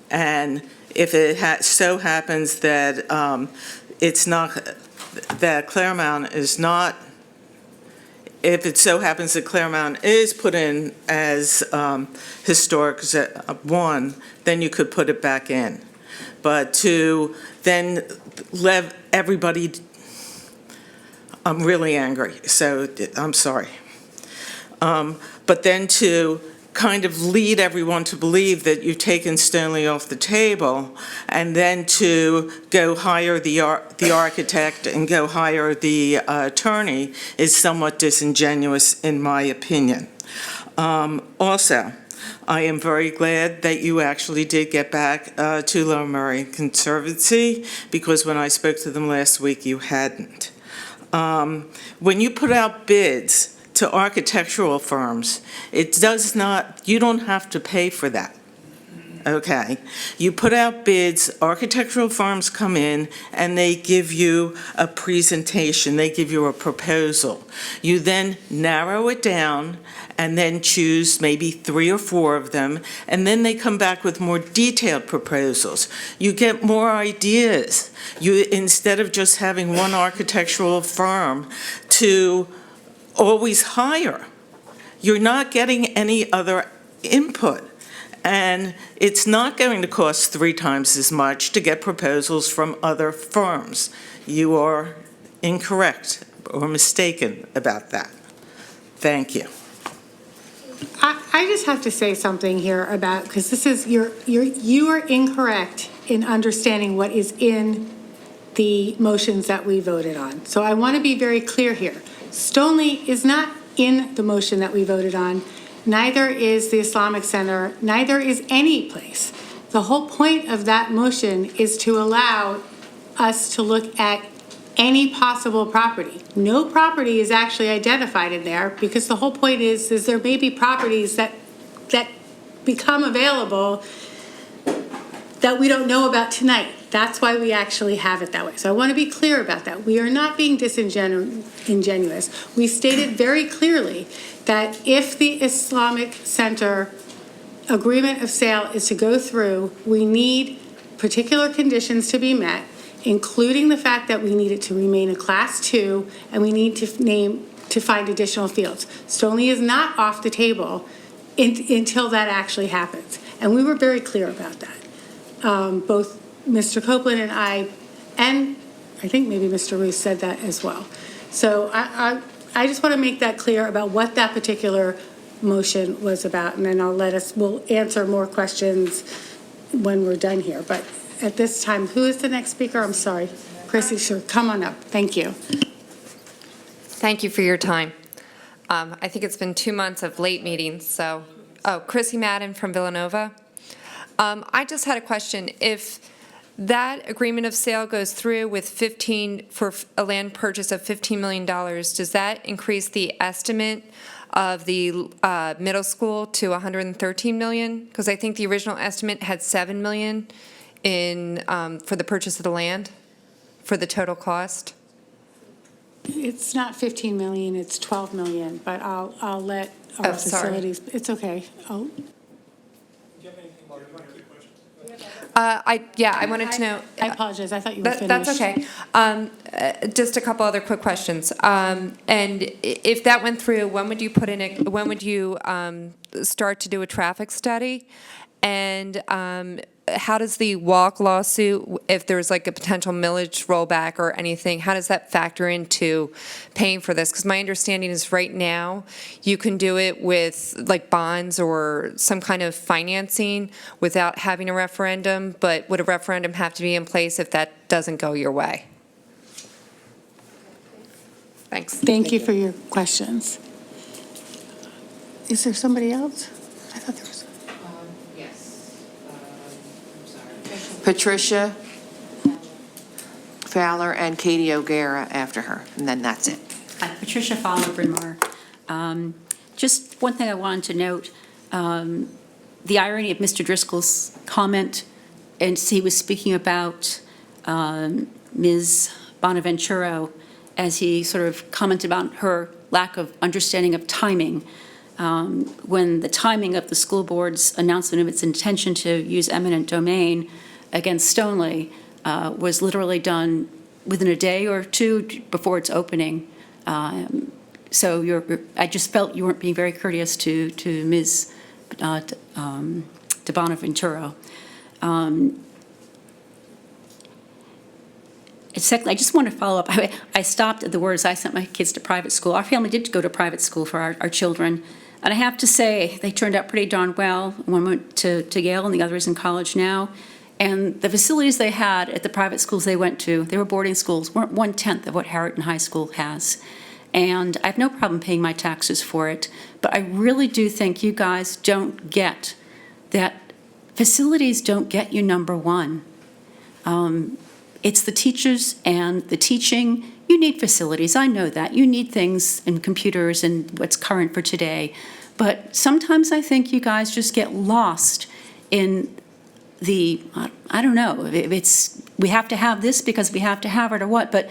And if it so happens that it's not, that Claremont is not, if it so happens that Claremont is put in as historic one, then you could put it back in. But to then let everybody, I'm really angry, so I'm sorry. But then to kind of lead everyone to believe that you've taken Stoneleigh off the table, and then to go hire the architect and go hire the attorney is somewhat disingenuous in my opinion. Also, I am very glad that you actually did get back to Lower Merion Conservancy, because when I spoke to them last week, you hadn't. When you put out bids to architectural firms, you don't have to pay for that, okay? You put out bids, architectural firms come in, and they give you a presentation, they give you a proposal. You then narrow it down, and then choose maybe 3 or 4 of them, and then they come back with more detailed proposals. You get more ideas. Instead of just having one architectural firm to always hire, you're not getting any other input. And it's not going to cost 3 times as much to get proposals from other firms. You are incorrect or mistaken about that. Thank you. I just have to say something here about, because this is, you are incorrect in understanding what is in the motions that we voted on. So I want to be very clear here. Stoneleigh is not in the motion that we voted on. Neither is the Islamic Center. Neither is any place. The whole point of that motion is to allow us to look at any possible property. No property is actually identified in there because the whole point is there may be properties that become available that we don't know about tonight. That's why we actually have it that way. So I want to be clear about that. We are not being disingenuous. We stated very clearly that if the Islamic Center agreement of sale is to go through, we need particular conditions to be met, including the fact that we need it to remain a Class 2 and we need to find additional fields. Stoneleigh is not off the table until that actually happens. And we were very clear about that. Both Mr. Copeland and I think maybe Mr. Ruth said that as well. So I just want to make that clear about what that particular motion was about, and then we'll answer more questions when we're done here. But at this time, who is the next speaker? I'm sorry. Chrissy, sure, come on up. Thank you. Thank you for your time. I think it's been 2 months of late meetings, so. Oh, Chrissy Madden from Villanova. I just had a question. If that agreement of sale goes through with for a land purchase of $15 million, does that increase the estimate of the middle school to $113 million? Because I think the original estimate had $7 million for the purchase of the land, for the total cost. It's not 15 million, it's 12 million, but I'll let our facilities, it's okay. I wanted to know. I apologize, I thought you were finished. That's okay. Just a couple other quick questions. And if that went through, when would you start to do a traffic study? And how does the walk lawsuit, if there's like a potential millage rollback or anything, how does that factor into paying for this? Because my understanding is right now you can do it with like bonds or some kind of financing without having a referendum, but would a referendum have to be in place if that doesn't go your way? Thanks. Thank you for your questions. Is there somebody else? I thought there was. Patricia Fowler and Katie O'Gara after her, and then that's it. Patricia Fowler, Bryn Mawr. Just one thing I wanted to note, the irony of Mr. Driscoll's comment, and he was speaking about Ms. Bonaventura as he sort of commented about her lack of understanding of timing. When the timing of the school board's announcement of its intention to use eminent domain against Stoneleigh was literally done within a day or two before its opening. So I just felt you weren't being very courteous to Ms. de Bonaventura. Secondly, I just want to follow up. I stopped at the words, I sent my kids to private school. Our family did go to private school for our children. And I have to say, they turned out pretty darn well. One went to Yale and the other is in college now. And the facilities they had at the private schools they went to, they were boarding schools, weren't 1/10 of what Harrington High School has. And I have no problem paying my taxes for it. But I really do think you guys don't get that facilities don't get you number one. It's the teachers and the teaching. You need facilities, I know that. You need things and computers and what's current for today. But sometimes I think you guys just get lost in I don't know, it's, we have to have this because we have to have it or what, but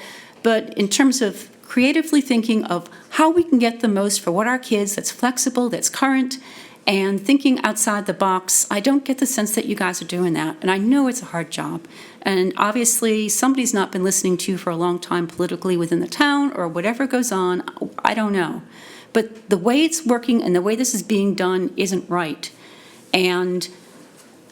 in terms of creatively thinking of how we can get the most for what our kids, that's flexible, that's current, and thinking outside the box, I don't get the sense that you guys are doing that. And I know it's a hard job. And obviously, somebody's not been listening to you for a long time politically within the town or whatever goes on, I don't know. But the way it's working and the way this is being done isn't right. And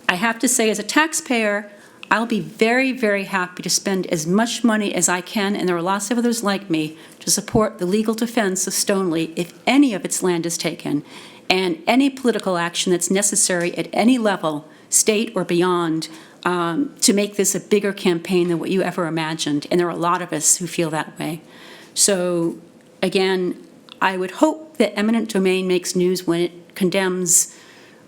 I have to say, as a taxpayer, I'll be very, very happy to spend as much money as I can, and there are lots of others like me, to support the legal defense of Stoneleigh if any of its land is taken, and any political action that's necessary at any level, state or beyond, to make this a bigger campaign than what you ever imagined. And there are a lot of us who feel that way. So, again, I would hope that eminent domain makes news when it condemns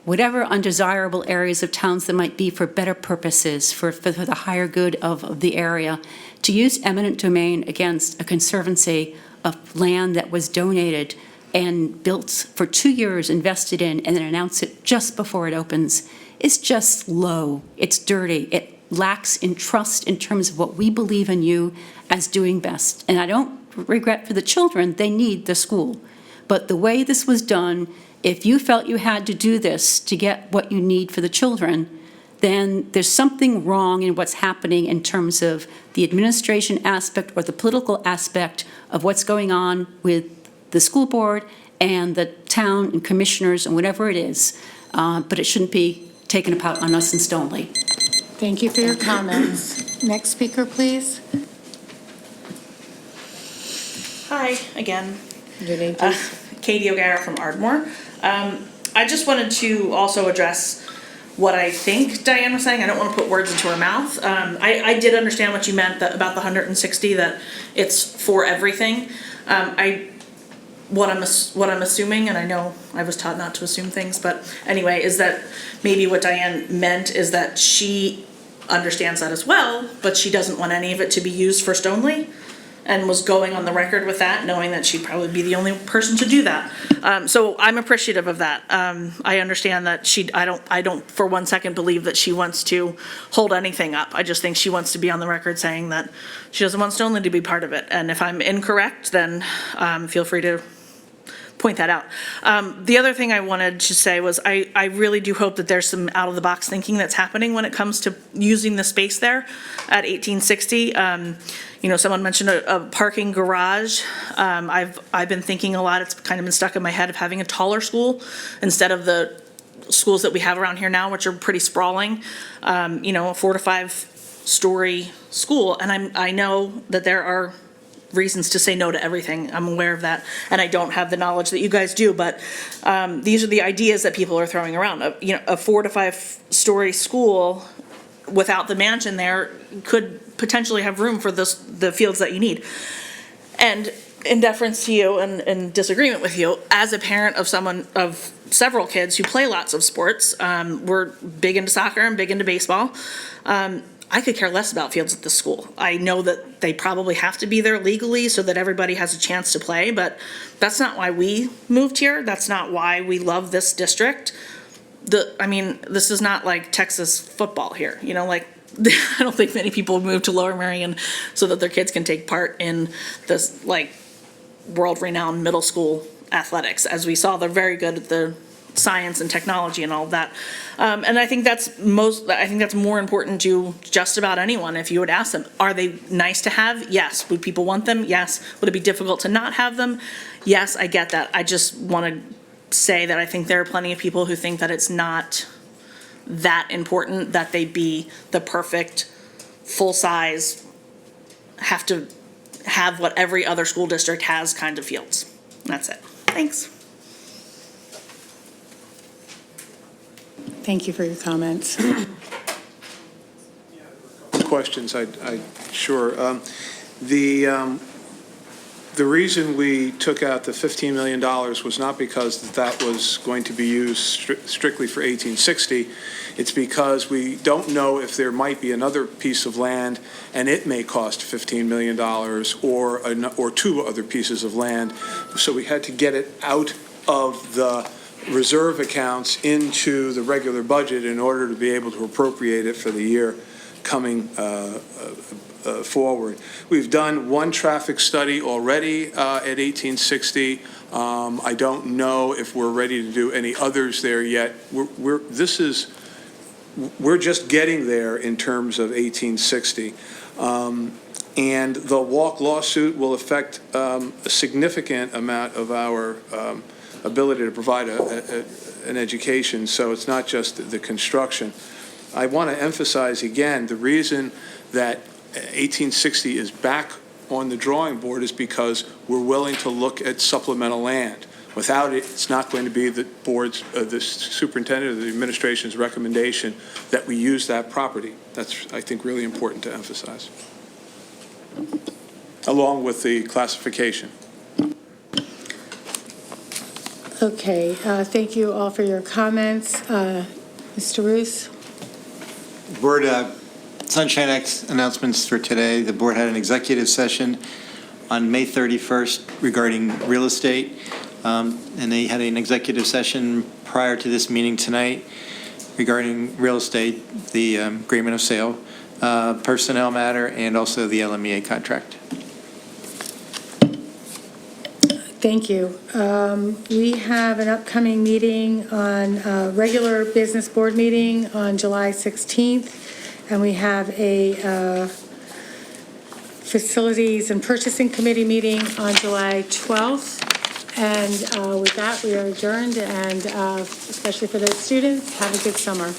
whatever undesirable areas of towns that might be for better purposes, for the higher good of the area, to use eminent domain against a conservancy of land that was donated and built for 2 years, invested in, and then announce it just before it opens is just low. It's dirty. It lacks in trust in terms of what we believe in you as doing best. And I don't regret for the children, they need the school. But the way this was done, if you felt you had to do this to get what you need for the children, then there's something wrong in what's happening in terms of the administration aspect or the political aspect of what's going on with the school board and the town and commissioners and whatever it is. But it shouldn't be taken apart on us in Stoneleigh. Thank you for your comments. Next speaker, please. Hi, again. Your name, please? Katie O'Gara from Ardmore. I just wanted to also address what I think Diane was saying. I don't want to put words into her mouth. I did understand what you meant about the 160, that it's for everything. What I'm assuming, and I know I was taught not to assume things, but anyway, is that maybe what Diane meant is that she understands that as well, but she doesn't want any of it to be used for Stoneleigh, and was going on the record with that, knowing that she'd probably be the only person to do that. So I'm appreciative of that. I understand that I don't for 1 second believe that she wants to hold anything up. I just think she wants to be on the record saying that she doesn't want Stoneleigh to be part of it. And if I'm incorrect, then feel free to point that out. The other thing I wanted to say was I really do hope that there's some out-of-the-box thinking that's happening when it comes to using the space there at 1860. Someone mentioned a parking garage. I've been thinking a lot, it's kind of been stuck in my head, of having a taller school instead of the schools that we have around here now, which are pretty sprawling. A 4 to 5 story school. And I know that there are reasons to say no to everything. I'm aware of that, and I don't have the knowledge that you guys do, but these are the ideas that people are throwing around. A 4 to 5 story school without the mansion there could potentially have room for the fields that you need. And in deference to you and disagreement with you, as a parent of several kids who play lots of sports, we're big into soccer and big into baseball. I could care less about fields at the school. I know that they probably have to be there legally so that everybody has a chance to play, but that's not why we moved here. That's not why we love this district. This is not like Texas football here. I don't think many people move to Lower Merion so that their kids can take part in this world-renowned middle school athletics. As we saw, they're very good at the science and technology and all of that. And I think that's more important to just about anyone. If you would ask them, are they nice to have? Yes. Would people want them? Yes. Would it be difficult to not have them? Yes, I get that. I just want to say that I think there are plenty of people who think that it's not that important that they be the perfect, full-size, have to have what every other school district has kind of fields. That's it. Thanks. Thank you for your comments. Questions, sure. The reason we took out the $15 million was not because that was going to be used strictly for 1860. It's because we don't know if there might be another piece of land and it may cost $15 million or 2 other pieces of land. So we had to get it out of the reserve accounts into the regular budget in order to be able to appropriate it for the year coming forward. We've done 1 traffic study already at 1860. I don't know if we're ready to do any others there yet. We're just getting there in terms of 1860. And the walk lawsuit will affect a significant amount of our ability to provide an education, so it's not just the construction. I want to emphasize again, the reason that 1860 is back on the drawing board is because we're willing to look at supplemental land. Without it, it's not going to be the board's, the superintendent or the administration's recommendation that we use that property. That's, I think, really important to emphasize, along with the classification. Okay, thank you all for your comments. Mr. Roos? Board, Sunshine Act announcements for today. The board had an executive session on May 31st regarding real estate, and they had an executive session prior to this meeting tonight regarding real estate, the agreement of sale, personnel matter, and also the LMEA contract. Thank you. We have an upcoming meeting on, regular business board meeting on July 16th, and we have a facilities and purchasing committee meeting on July 12th. And with that, we are adjourned, and especially for those students, have a good summer.